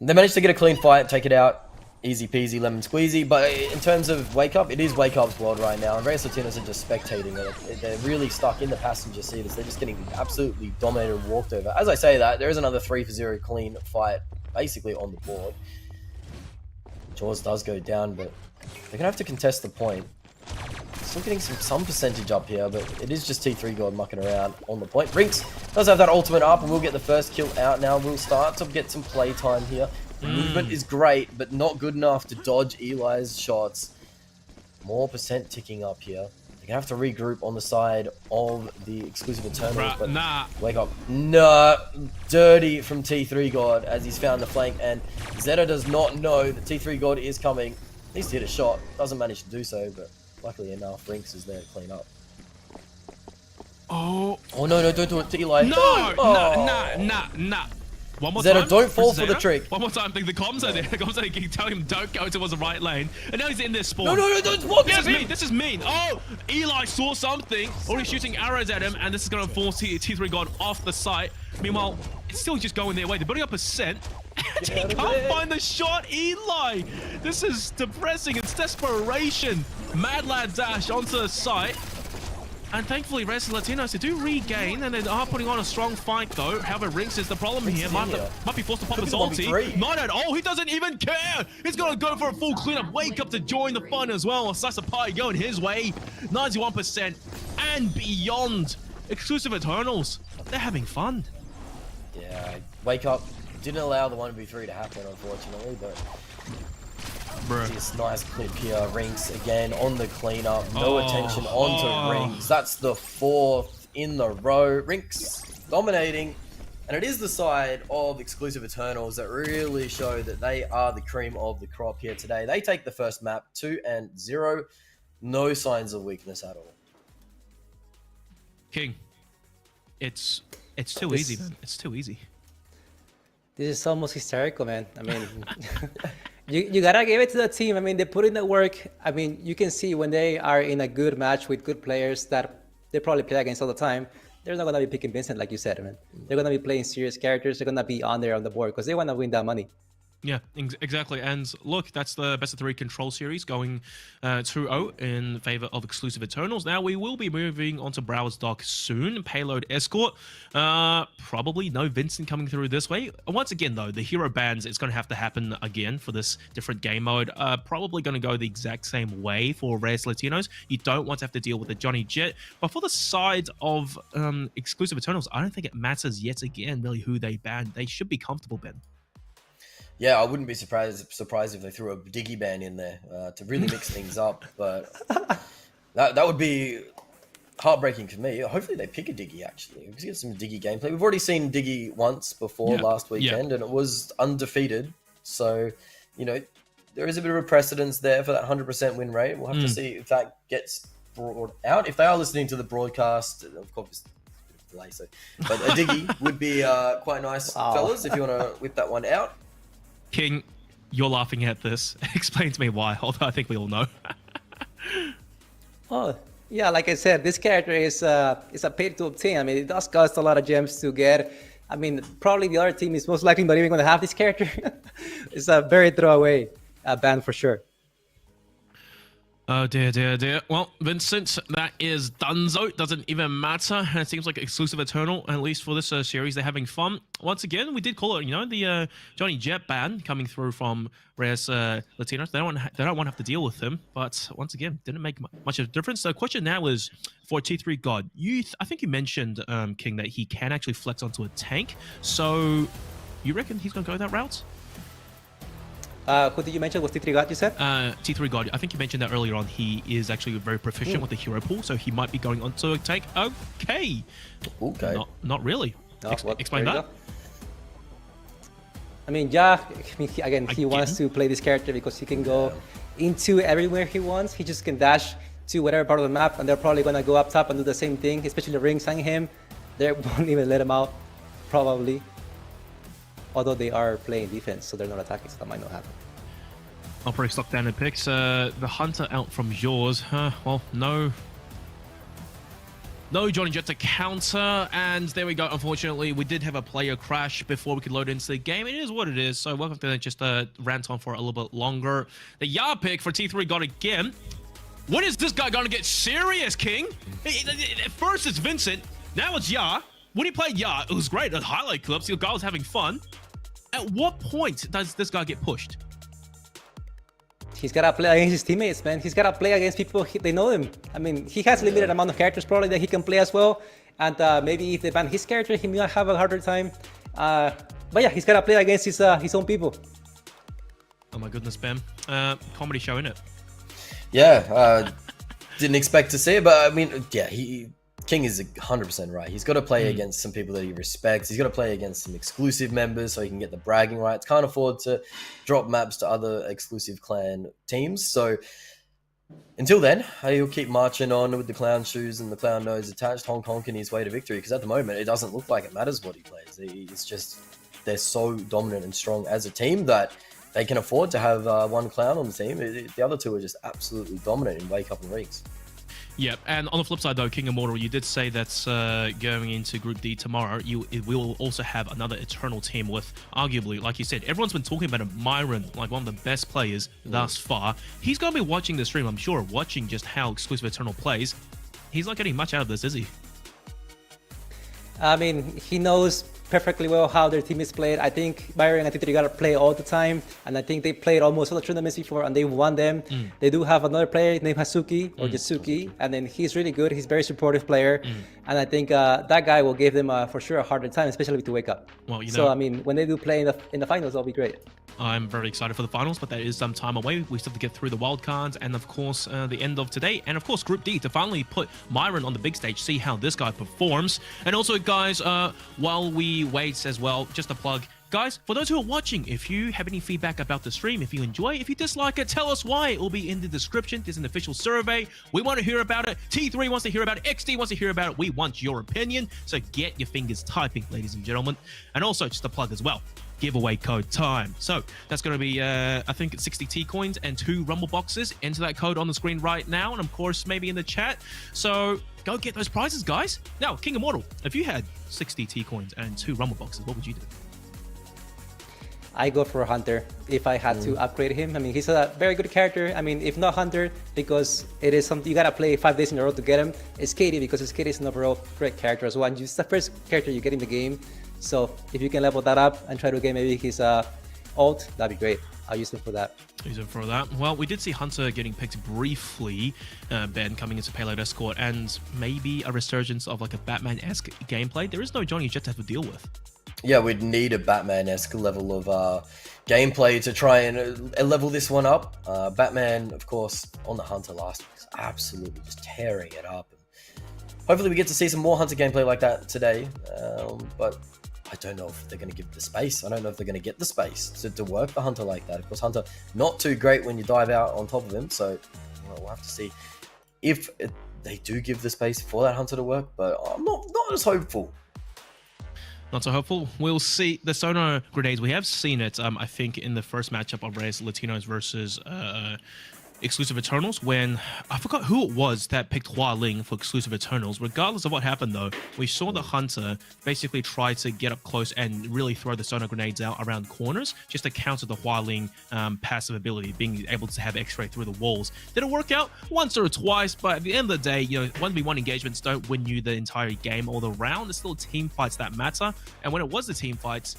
managed to get a clean fight, take it out. Easy peasy, lemon squeezy. But in terms of Wake Up, it is Wake Up's world right now. And Reyes Latinos are just spectating it. They're really stuck in the passenger seat. They're just getting absolutely dominated and walked over. As I say that, there is another 3-for-0 clean fight basically on the board. Jaws does go down, but they're going to have to contest the point. Still getting some percentage up here, but it is just T3 God mucking around on the point. Rinks does have that ultimate up, and we'll get the first kill out now. We'll start to get some play time here. Movement is great, but not good enough to dodge Eli's shots. More percent ticking up here. They're gonna have to regroup on the side of the exclusive Eternals, but Wake Up. Nah, dirty from T3 God as he's found the flank, and Zeta does not know that T3 God is coming. Needs to hit a shot, doesn't manage to do so, but luckily enough, Rinks is there to clean up. Oh no, don't do it to Eli. Nah. One more Zeta, time. don't fall for the trick. One more time. The comms are there. The comms are there. Tell him don't go towards the right lane. And now he's in this spawn. No, don't walk. This is mean. Oh, Eli saw something. Already shooting arrows at him, and this is going to force T3 God off the site. Meanwhile, it's still just going their way. They're building up percent. And he can't find the shot. Eli, this is depressing. It's desperation. Mad Lad dash onto the site. And thankfully, Reyes and Latinos, they do regain, and they are putting on a strong fight, though. However, Rinks is the problem here. Might be forced to pop his ulti. Not at all. He doesn't even care. He's going to go for a full cleanup. Wake Up to join the fun as well. Slice of pie going his way. 91% and beyond. Exclusive Eternals. They're having fun. Yeah, Wake Up didn't allow the 1v3 to happen, unfortunately, but... This nice clip here. Rinks again on the cleanup. No attention onto Rinks. That's the 4th in the row. Rinks dominating. And it is the side of exclusive Eternals that really show that they are the cream of the crop here today. They take the first map 2-0. No signs of weakness at all. King, it's too easy, man. It's too easy. This is almost hysterical, man. I mean, you gotta give it to the team. I mean, they put in the work. I mean, you can see when they are in a good match with good players that they probably play against all the time. They're not gonna be picking Vincent, like you said, man. They're gonna be playing serious characters. They're gonna be on there on the board because they want to win that money. Yeah, exactly. And look, that's the best of 3 control series going 2-0 in favor of exclusive Eternals. Now, we will be moving on to Browers Dock soon. Payload escort. Probably no Vincent coming through this way. Once again, though, the hero bans is going to have to happen again for this different game mode. Probably going to go the exact same way for Reyes Latinos. You don't want to have to deal with the Johnny Jet. But for the side of exclusive Eternals, I don't think it matters yet again, really, who they ban. They should be comfortable, Ben. Yeah, I wouldn't be surprised if they threw a Diggy ban in there to really mix things up. But that would be heartbreaking for me. Hopefully they pick a Diggy, actually. We get some Diggy gameplay. We've already seen Diggy once before last weekend, and it was undefeated. So, you know, there is a bit of a precedence there for that 100% win rate. We'll have to see if that gets brought out. If they are listening to the broadcast, of course, delay, so, but a Diggy would be quite nice, fellas, if you want to whip that one out. King, you're laughing at this. Explain to me why, although I think we all know. Oh, yeah, like I said, this character is a paid to obtain. I mean, it does cost a lot of gems to get. I mean, probably the other team is most likely not even going to have this character. It's a very throwaway ban for sure. Oh dear, dear, dear. Well, Vincent, that is donezo. Doesn't even matter. It seems like exclusive Eternal, at least for this series, they're having fun. Once again, we did call it, you know, the Johnny Jet ban coming through from Reyes Latinos. They don't want to have to deal with him, but once again, didn't make much of a difference. The question now is for T3 God. I think you mentioned, King, that he can actually flex onto a tank. So you reckon he's going to go that route? Who did you mention? Was T3 God, you said? T3 God, I think you mentioned that earlier on. He is actually very proficient with the hero pool, so he might be going on to a tank. Okay. Not really. No, Explain that. I mean, yeah, he wants to play this character because he can go into everywhere he wants. He just can dash to whatever part of the map, and they're probably going to go up top and do the same thing, especially the rings on him. They won't even let him out, probably. Although they are playing defense, so they're not attacking, so that might not happen. I'll probably stock down and picks. The Hunter out from yours. Well, no Johnny Jet to counter, and there we go. Unfortunately, we did have a player crash before we could load into the game. It is what it is, so welcome to just rant on for a little bit longer. The Ya pick for T3 God again. When is this guy going to get serious, King? At first it's Vincent, now it's Ya. When he played Ya, it was great. The highlight clips, the guy was having fun. At what point does this guy get pushed? He's got to play against his teammates, man. He's got to play against people they know him. I mean, he has a limited amount of characters probably that he can play as well. And maybe if they ban his character, he might have a harder time. But yeah, he's got to play against his own people. Oh my goodness, Ben. Comedy show, innit? Yeah, didn't expect to see it, but I mean, yeah, King is 100% right. He's got to play against some people that he respects. He's got to play against some exclusive members so he can get the bragging rights. Can't afford to drop maps to other exclusive clan teams. So until then, he'll keep marching on with the clown shoes and the clown nose attached, honking his way to victory. Because at the moment, it doesn't look like it matters what he plays. It's just they're so dominant and strong as a team that they can afford to have one clown on the team. The other two are just absolutely dominant in Wake Up and Reeks. Yeah, and on the flip side though, King Immortal, you did say that going into Group D tomorrow, we will also have another Eternal team with, arguably, like you said, everyone's been talking about Myron, like one of the best players thus far. He's going to be watching the stream, I'm sure, watching just how exclusive Eternal plays. He's not getting much out of this, is he? I mean, he knows perfectly well how their team is played. I think Byron and T3 gotta play all the time, and I think they played almost all the tournaments before and they won them. They do have another player named Hasuki or Jasuki, and then he's really good. He's a very supportive player, and I think that guy will give them for sure a harder time, especially to Wake Up. Well, you know, so I mean, when they do play in the finals, that'll be great. I'm very excited for the finals, but that is some time away. We still have to get through the wild cards and, of course, the end of today. And, of course, Group D to finally put Myron on the big stage, see how this guy performs. And also, guys, while we wait as well, just a plug. Guys, for those who are watching, if you have any feedback about the stream, if you enjoy, if you dislike it, tell us why. It will be in the description. There's an official survey. We want to hear about it. T3 wants to hear about it. XD wants to hear about it. We want your opinion. So get your fingers typing, ladies and gentlemen. And also, just a plug as well. giveaway code time. So that's going to be, I think it's 60 T coins and 2 Rumble boxes. Enter that code on the screen right now, and of course, maybe in the chat. So go get those prizes, guys. Now, King Immortal, if you had 60 T coins and 2 Rumble boxes, what would you do? I go for a Hunter if I had to upgrade him. I mean, he's a very good character. I mean, if not Hunter, because it is something you gotta play 5 days in a row to get him. It's Katie, because his Katie is an overall great character as well. And it's the first character you get in the game. So if you can level that up and try to get maybe his ult, that'd be great. I'll use him for that. Use him for that. Well, we did see Hunter getting picked briefly, Ben coming into Payload Escort, and maybe a resurgence of like a Batman-esque gameplay. There is no Johnny Jet to have to deal with. Yeah, we'd need a Batman-esque level of gameplay to try and level this one up. Batman, of course, on the Hunter last week, was absolutely just tearing it up. Hopefully we get to see some more Hunter gameplay like that today, but I don't know if they're going to give the space. I don't know if they're going to get the space to work the Hunter like that. Of course, Hunter, not too great when you dive out on top of him, so we'll have to see if they do give the space for that Hunter to work, but I'm not as hopeful. Not so hopeful. We'll see the sonar grenades. We have seen it, I think, in the first matchup of Reyes Latinos versus Exclusive Eternals, when I forgot who it was that picked Hua Ling for Exclusive Eternals. Regardless of what happened, though, we saw the Hunter basically try to get up close and really throw the sonar grenades out around corners just to counter the Hua Ling passive ability, being able to have X-ray through the walls. Did it work out? Once or twice, but at the end of the day, 1v1 engagements don't win you the entire game all the round. It's still team fights that matter, and when it was the team fights,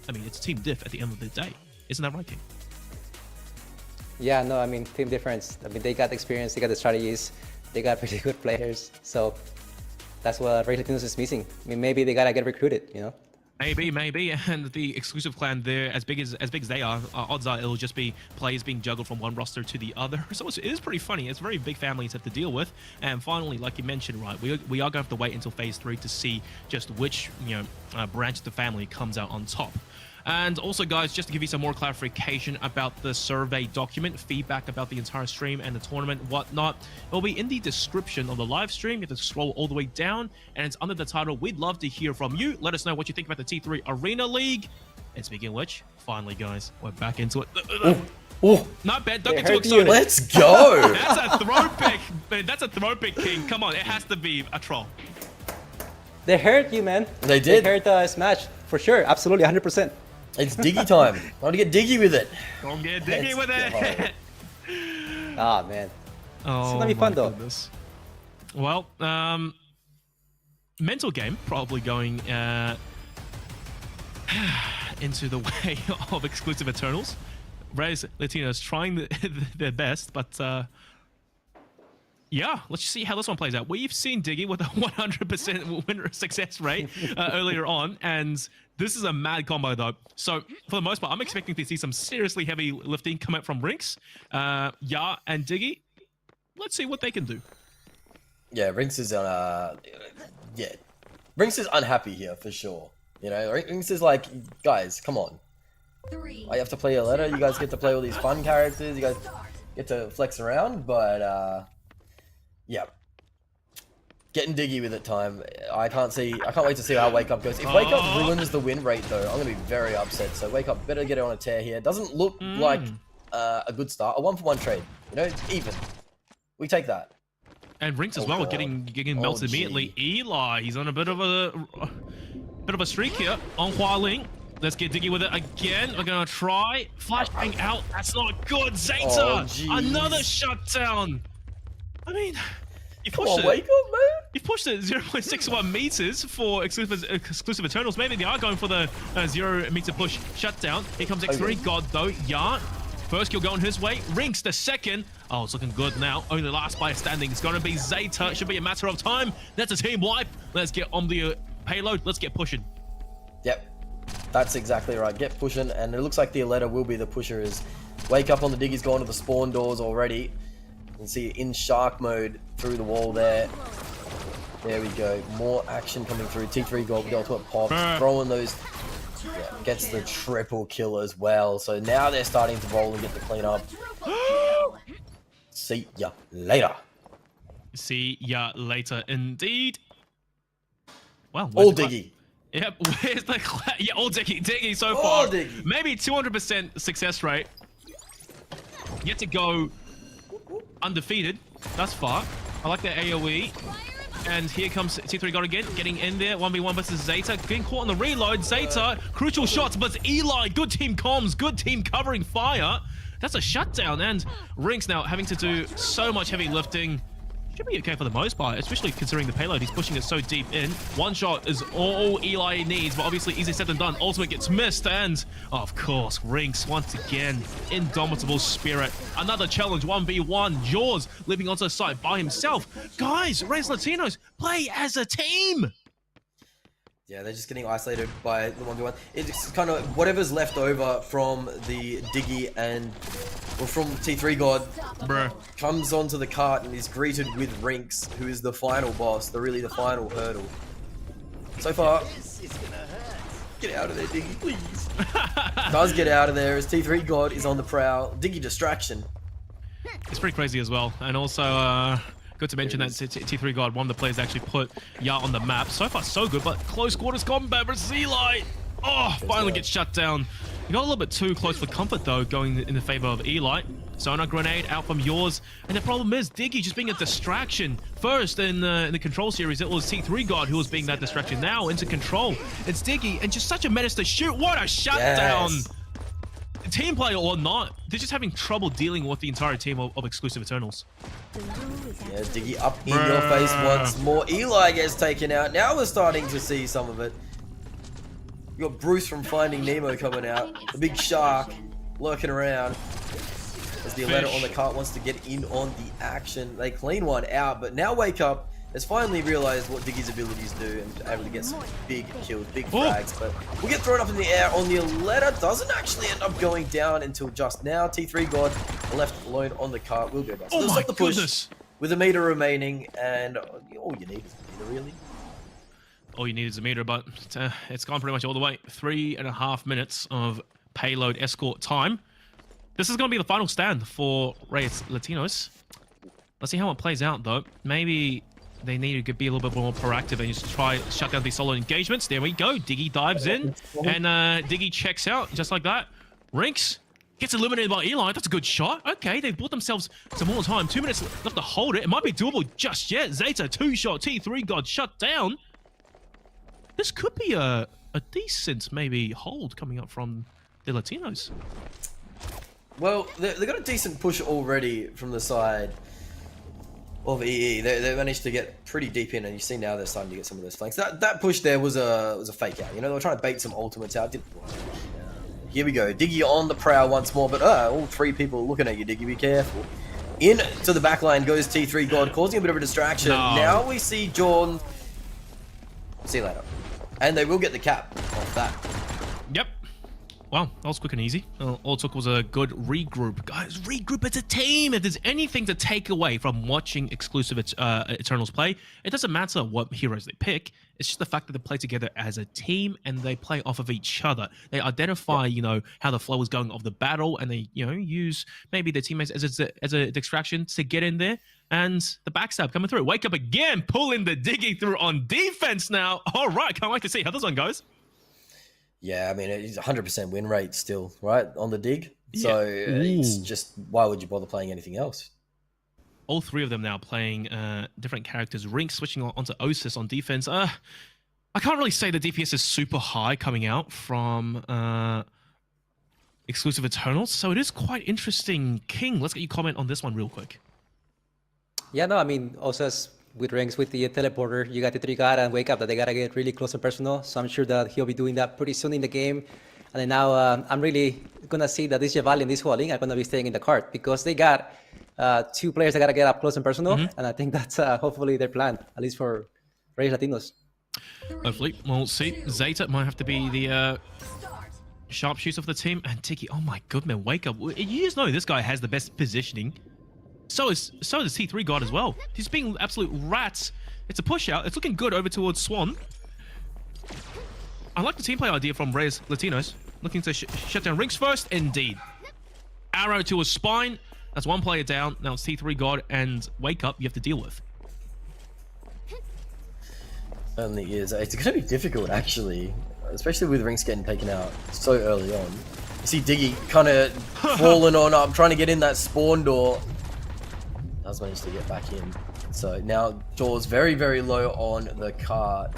I mean, it's team diff at the end of the day. Isn't that right, King? Yeah, no, I mean, team difference. I mean, they got the experience, they got the strategies, they got pretty good players. So that's what Reyes Latinos is missing. I mean, maybe they gotta get recruited, Maybe, and the exclusive clan there, as big as they are, odds are it'll just be players being juggled from one roster to the other. So it is pretty funny. It's very big families have to deal with. And finally, like you mentioned, right, we are going to have to wait until Phase 3 to see just which branch of the family comes out on top. And also, guys, just to give you some more clarification about the survey document, feedback about the entire stream and the tournament, whatnot, it'll be in the description of the live stream. You have to scroll all the way down, and it's under the title. We'd love to hear from you. Let us know what you think about the T3 Arena League. And speaking of which, finally, guys, we're back into it. Not bad. Don't get too excited. Let's go. That's a throw pick. That's a throw pick, King. Come on, it has to be a troll. They hurt you, man. They did. They hurt Smash, for sure. Absolutely, 100%. It's Diggy time. Time to get Diggy with it. Don't get diggy with it. Ah, man. Oh, it's gonna be fun, though. Goodness. Well, mental game probably going into the way of Exclusive Eternals. Reyes Latinos trying their best, but yeah, let's see how this one plays out. We've seen Diggy with a 100% win success rate earlier on, and this is a mad combo though. So for the most part, I'm expecting to see some seriously heavy lifting come out from Rinks, Ya and Diggy. Let's see what they can do. Yeah, Rinks is Rinks is unhappy here for sure. Rinks is like, guys, come on. I have to play a letter. You guys get to play all these fun characters. You guys get to flex around, but yeah. Getting Diggy with it time. I can't wait to see how Wake Up goes. If Wake Up ruins the win rate though, I'm gonna be very upset. So Wake Up better get it on a tear here. Doesn't look like a good start. A 1-for-1 trade. Even. We take that. And Rinks as well, getting melted immediately. Eli, he's on a bit of a streak here on Hua Ling. Let's get Diggy with it again. We're gonna try flashing out. That's not good. Zeta, another shutdown. I mean, you pushed it. Wake Up, man. You pushed it 0.61 meters for exclusive Eternals. Maybe they are going for the 0 meter push shutdown. Here comes X3. God though, Ya. First kill going his way. Rinks the second. Oh, it's looking good now. Only last player standing. It's going to be Zeta. It should be a matter of time. That's a team wipe. Let's get on the payload. Let's get pushing. Yep. That's exactly right. Get pushing. And it looks like the Aletta will be the pusher as Wake Up on the Diggy's going to the spawn doors already. You can see in shark mode through the wall there. There we go. More action coming through. T3 gold with the ultimate pops. Throwing those. Yeah, gets the triple kill as well. So now they're starting to roll and get the cleanup. See ya later. See ya later indeed. Well, all Diggy. Yep, where's the yeah, all Diggy so All far. Diggy. Maybe 200% success rate. Yet to go undefeated. That's far. I like the AoE. And here comes T3 God again, getting in there. 1v1 versus Zeta. Getting caught on the reload. Zeta, crucial shots, but Eli, good team comms, good team covering fire. That's a shutdown. And Rinks now having to do so much heavy lifting. Should be okay for the most part, especially considering the payload. He's pushing it so deep in. One shot is all Eli needs, but obviously easy said than done. Ultimate gets missed, and of course, Rinks once again, indomitable spirit. Another challenge, 1v1. Jaws leaping onto the side by himself. Guys, Reyes Latinos, play as a team. Yeah, they're just getting isolated by the 1v1. It's kind of whatever's left over from the Diggy and or from T3 God comes onto the cart and is greeted with Rinks, who is the final boss, the final hurdle. So far, get out of there, Diggy, please. Does get out of there as T3 God is on the prowl. Diggy distraction. It's pretty crazy as well, and also good to mention that T3 God, one of the players that actually put Ya on the map. So far, so good, but close quarters combat versus Eli. Oh, finally gets shut down. You got a little bit too close for comfort, though, going in the favor of Eli. Sonar grenade out from yours. And the problem is, Diggy just being a distraction. First, in the control series, it was T3 God who was being that distraction. Now, into control, it's Diggy, and just such a menace to shoot. What a shutdown! Yes. Team player or not, they're just having trouble dealing with the entire team of Exclusive Eternals. Yeah, Diggy up in your face once more. Eli gets taken out. Now we're starting to see some of it. You got Bruce from Finding Nemo coming out. The big shark lurking around. As the Aletta on the cart wants to get in on the action. They clean one out, but now Wake Up has finally realized what Diggy's abilities do and able to get some big kills, big frags. But we'll get thrown up in the air on the Aletta. Doesn't actually end up going down until just now. T3 God left alone on the cart. Will go down. So Oh my the push goodness! with a meter remaining, and all you need is a meter, really. All you need is a meter, but it's gone pretty much all the way. 3.5 minutes of payload escort time. This is going to be the final stand for Reyes Latinos. Let's see how it plays out, though. Maybe they need to be a little bit more proactive and just try shut down these solo engagements. There we go. Diggy dives in, and Diggy checks out just like that. Rinks gets eliminated by Eli. That's a good shot. Okay, they've bought themselves some more time. 2 minutes left to hold it. It might be doable just yet. Zeta, 2-shot. T3 God shut down. This could be a decent maybe hold coming up from the Latinos. Well, they got a decent push already from the side of EE. They managed to get pretty deep in, and you see now they're starting to get some of those flanks. That push there was a fake out. You know, they were trying to bait some ultimates out. Didn't work. Here we go. Diggy on the prowl once more, but all three people looking at you, Diggy. Be careful. Into the back line goes T3 God, causing a bit of a distraction. No. Now we see Jordan. See you later. And they will get the cap off that. Yep. Wow, that was quick and easy. All it took was a good regroup. Guys, regroup as a team. If there's anything to take away from watching Exclusive Eternals play, it doesn't matter what heroes they pick. It's just the fact that they play together as a team and they play off of each other. They identify, you know, how the flow is going of the battle, and they, you know, use maybe their teammates as a distraction to get in there. And the backstab coming through. Wake Up again, pulling the Diggy through on defense now. All right, can't wait to see how this one goes. Yeah, I mean, it's 100% win rate still, right, on the dig. So it's just, why would you bother playing anything else? All three of them now playing different characters. Rink switching onto Osis on defense. I can't really say the DPS is super high coming out from Exclusive Eternals, so it is quite interesting. King, let's get your comment on this one real quick. Yeah, no, I mean, also with Rinks, with the teleporter, you got the 3 God and Wake Up that they gotta get really close and personal. So I'm sure that he'll be doing that pretty soon in the game. And then now I'm really gonna see that this Javali and this Hualing are gonna be staying in the cart because they got 2 players that gotta get up close and personal. And I think that's hopefully their plan, at least for Reyes Latinos. Hopefully, we'll see. Zeta might have to be the sharpshooter of the team. And Tiki, oh my goodness, Wake Up. You just know this guy has the best positioning. So does T3 God as well. He's being absolute rats. It's a push out. It's looking good over towards Swan. I like the team play idea from Reyes Latinos. Looking to shut down Rinks first. Indeed. Arrow to his spine. That's 1 player down. Now it's T3 God and Wake Up you have to deal with. Only is. It's going to be difficult, actually, especially with Rinks getting taken out so early on. You see Diggy kind of crawling on up, trying to get in that spawn door. Does manage to get back in. So now Jaws very, very low on the cart.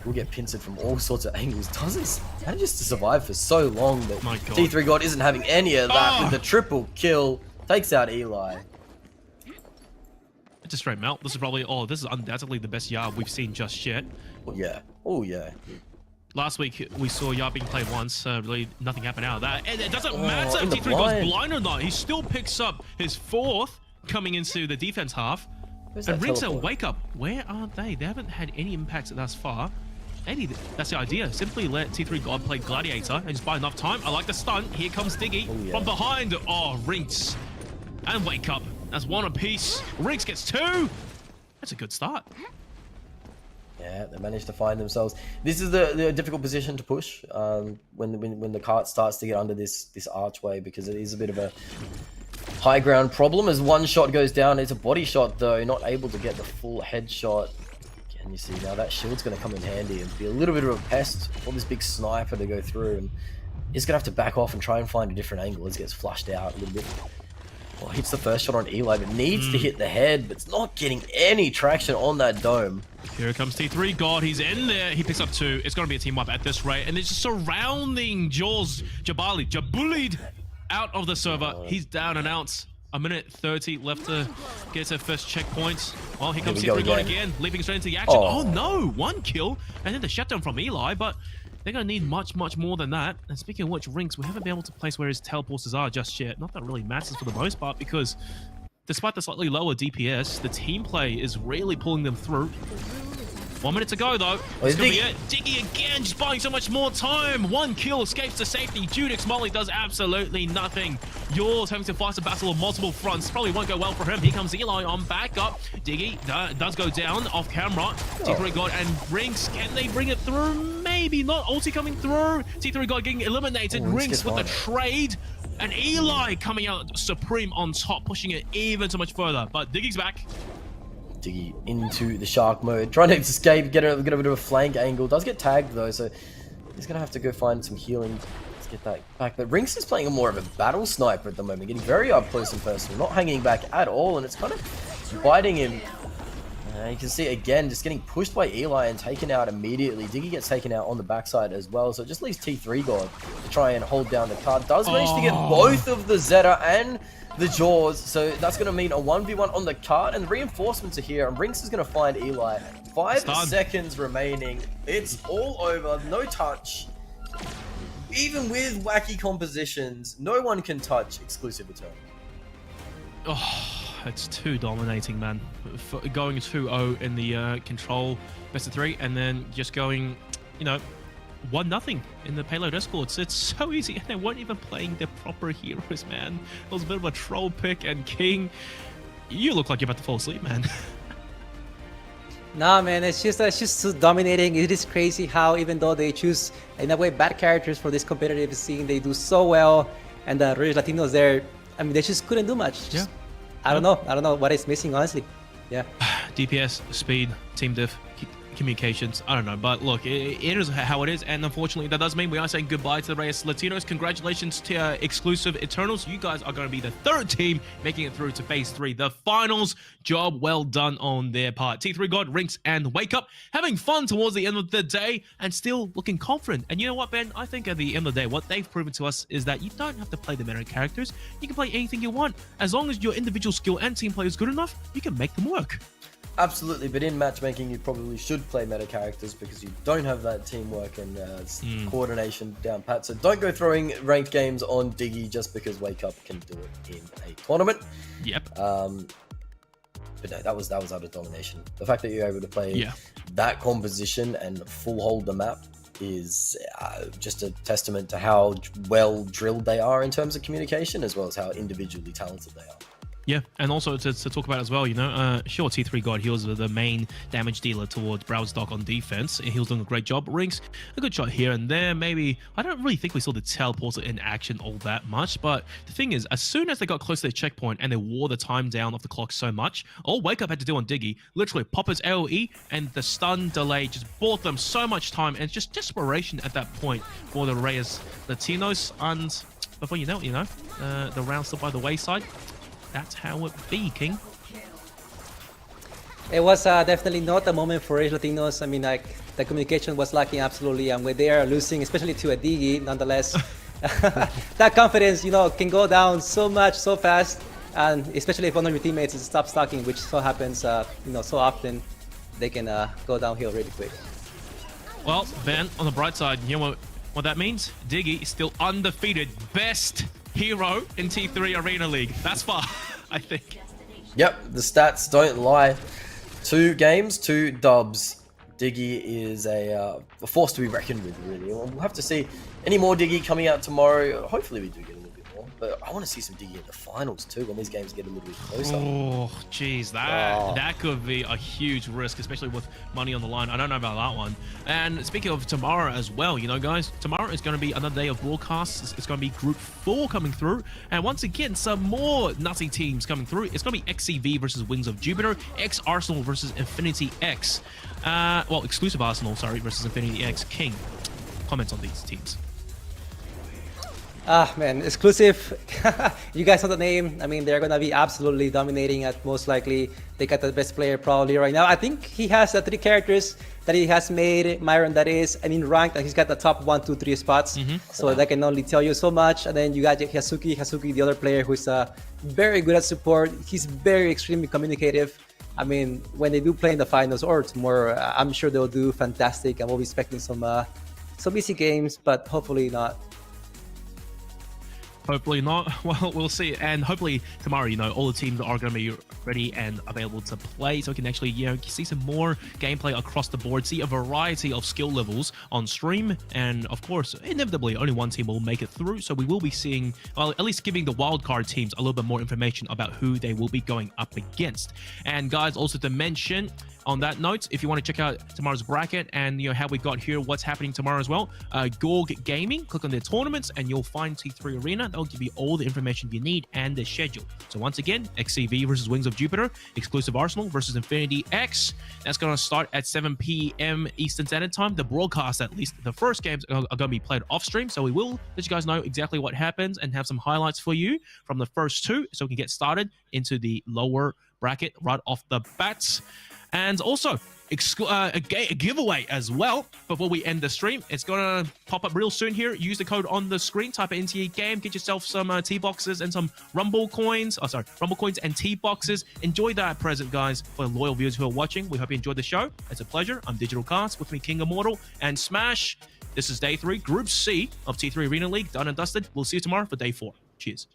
Will get pincered from all sorts of angles. Doesn't manages to survive for so long, but My God. T3 God isn't having any of that with the triple kill. Takes out Eli. It's a straight melt. This is undoubtedly the best Yard we've seen just yet. Oh yeah. Oh yeah. Last week we saw Yard being played once. Really, nothing happened out of that. And it doesn't matter in if the T3 goes blind. blind or not. He still picks up his 4th coming into the defense half. Where's And that Rinks teleport? Wake Up. Where are they? They haven't had any impacts thus far. Eddie, that's the idea. Simply let T3 God play Gladiator and just buy enough time. I like the stun. Here comes Diggy yeah. from behind. Oh, Rinks and Wake Up. That's 1 apiece. Rinks gets 2. That's a good start. Yeah, they managed to find themselves. This is the difficult position to push when the cart starts to get under this archway, because it is a bit of a high ground problem. As one shot goes down, it's a body shot though, not able to get the full headshot. And you see now that shield's going to come in handy and be a little bit of a pest for this big sniper to go through, and he's going to have to back off and try and find a different angle as he gets flushed out a little bit. Well, hits the first shot on Eli, but needs to hit the head, but it's not getting any traction on that dome. Here comes T3 God. He's in there. He picks up 2. It's going to be a team wipe at this rate. And it's just surrounding Jaws. Jabullied out of the server. He's down and out. 1:30 left to get to first checkpoint. Well, here comes we go T3 God again. again, leaping straight into the action. Oh. Oh no, 1 kill. And then the shutdown from Eli, but they're going to need much, much more than that. And speaking of which, Rinks, we haven't been able to place where his teleporters are just yet. Not that it really matters for the most part, because despite the slightly lower DPS, the team play is really pulling them through. 1 minute to go, though. It's going to be it. Diggy again, just buying so much more time. 1 kill, escapes to safety. Judix Molly does absolutely nothing. Yours having to fight a battle on multiple fronts. Probably won't go well for him. Here comes Eli on backup. Diggy does go down off camera. T3 God and Rinks, can they bring it through? Maybe not. Ulti coming through. T3 God getting eliminated. Rinks with the trade. And Eli coming out supreme on top, pushing it even so much further. But Diggy's back. Diggy into the shark mode, trying to escape, get a bit of a flank angle. Does get tagged though, so he's gonna have to go find some healing. Let's get that back. But Rinks is playing more of a battle sniper at the moment, getting very up close and personal, not hanging back at all, and it's kind of biting him. You can see again, just getting pushed by Eli and taken out immediately. Diggy gets taken out on the backside as well, so it just leaves T3 God to try and hold down the card. Does manage to get both of the Zeta and the Jaws, so that's going to mean a 1v1 on the cart, and the reinforcements are here, and Rinks is going to find Eli. 5 seconds remaining. It's all over. No touch. Even with wacky compositions, no one can touch exclusive return. Oh, it's too dominating, man. Going 2-0 in the control best of 3, and then just going, 1-0 in the payload escorts. It's so easy, and they weren't even playing their proper heroes, man. It was a bit of a troll pick, and King, you look like you're about to fall asleep, man. Nah, man, it's just so dominating. It is crazy how, even though they choose in a way bad characters for this competitive scene, they do so well. And the Reyes Latinos there, I mean, they just couldn't do much. Yeah. I don't know what is missing, honestly. Yeah. DPS, speed, team diff, communications, I don't know, but look, it is how it is, and unfortunately that does mean we are saying goodbye to the Reyes Latinos. Congratulations to exclusive Eternals. You guys are going to be the 3rd team making it through to phase 3, the finals. Job well done on their part. T3 God, Rinks, and Wake Up having fun towards the end of the day and still looking confident. And you know what, Ben, I think at the end of the day what they've proven to us is that you don't have to play the meta characters. You can play anything you want. As long as your individual skill and team play is good enough, you can make them work. Absolutely, but in matchmaking you probably should play meta characters because you don't have that teamwork and coordination down pat. So don't go throwing ranked games on Diggy just because Wake Up can do it in a tournament. Yep. But no, that was utter domination. The fact that you're able to play that composition and full hold the map is just a testament to how well drilled they are in terms of communication, as well as how individually talented they are. Yeah, and also to talk about as well, you know, sure, T3 God, he was the main damage dealer towards Browsdog on defense, and he was doing a great job. Rings, a good shot here and there, maybe. I don't really think we saw the teleporter in action all that much, but the thing is, as soon as they got close to the checkpoint and they wore the time down of the clock so much, all Wake Up had to do on Diggy, literally pop his AoE, and the stun delay just bought them so much time, and it's just desperation at that point for the Reyes Latinos, and before you know it, you know, the round still by the wayside. That's how it be, King. It was definitely not a moment for Reyes Latinos. I mean, like, the communication was lacking absolutely, and when they are losing, especially to a Digi, nonetheless, that confidence, you know, can go down so much, so fast, and especially if one of your teammates stop stocking, which so happens, you know, so often, they can go downhill really quick. Well, Ben, on the bright side, you know what that means? Diggy is still undefeated, best hero in T3 Arena League. That's far, I think. Yep, the stats don't lie. 2 games, 2 dubs. Diggy is a force to be reckoned with, really. We'll have to see any more Diggy coming out tomorrow. Hopefully we do get a little bit more, but I want to see some Diggy in the finals too, when these games get a little bit closer. Oh, jeez, that could be a huge risk, especially with money on the line. I don't know about that one. And speaking of tomorrow as well, you know, guys, tomorrow is going to be another day of broadcasts. It's going to be Group 4 coming through, and once again, some more nutty teams coming through. It's going to be XCV versus Wings of Jupiter, X Arsenal versus Infinity X. Well, exclusive Arsenal, sorry, versus Infinity X. King, comments on these teams. Ah, man, exclusive. You guys know the name. I mean, they're going to be absolutely dominating at most likely. They got the best player probably right now. I think he has 3 characters that he has made, Myron, that is, I mean, ranked, and he's got the top 1, 2, 3 spots. So that can only tell you so much. And then you got Hasuki, the other player who's very good at support. He's very extremely communicative. I mean, when they do play in the finals or tomorrow, I'm sure they'll do fantastic, and we'll be expecting some easy games, but hopefully not. Hopefully not. Well, we'll see. And hopefully tomorrow, you know, all the teams are going to be ready and available to play, so we can actually, you know, see some more gameplay across the board, see a variety of skill levels on stream, and of course, inevitably, only one team will make it through, so we will be seeing, well, at least giving the wildcard teams a little bit more information about who they will be going up against. And guys, also to mention, on that note, if you want to check out tomorrow's bracket and, you know, how we got here, what's happening tomorrow as well, Gorg Gaming, click on their tournaments and you'll find T3 Arena. They'll give you all the information you need and the schedule. So once again, XCV versus Wings of Jupiter, exclusive Arsenal versus Infinity X. That's going to start at 7 p.m. Eastern Standard Time. The broadcast, at least the first games, are going to be played off stream, so we will let you guys know exactly what happens and have some highlights for you from the first 2, so we can get started into the lower bracket right off the bats. And also, a giveaway as well before we end the stream. It's going to pop up real soon here. Use the code on the screen, type it into your game, get yourself some T-boxes and some Rumble coins. Oh, sorry, Rumble coins and T-boxes. Enjoy that present, guys, for loyal viewers who are watching. We hope you enjoyed the show. It's a pleasure. I'm Digital Cast, with me, King Immortal and Smash. This is day 3, Group C of T3 Arena League, done and dusted. We'll see you tomorrow for day 4. Cheers.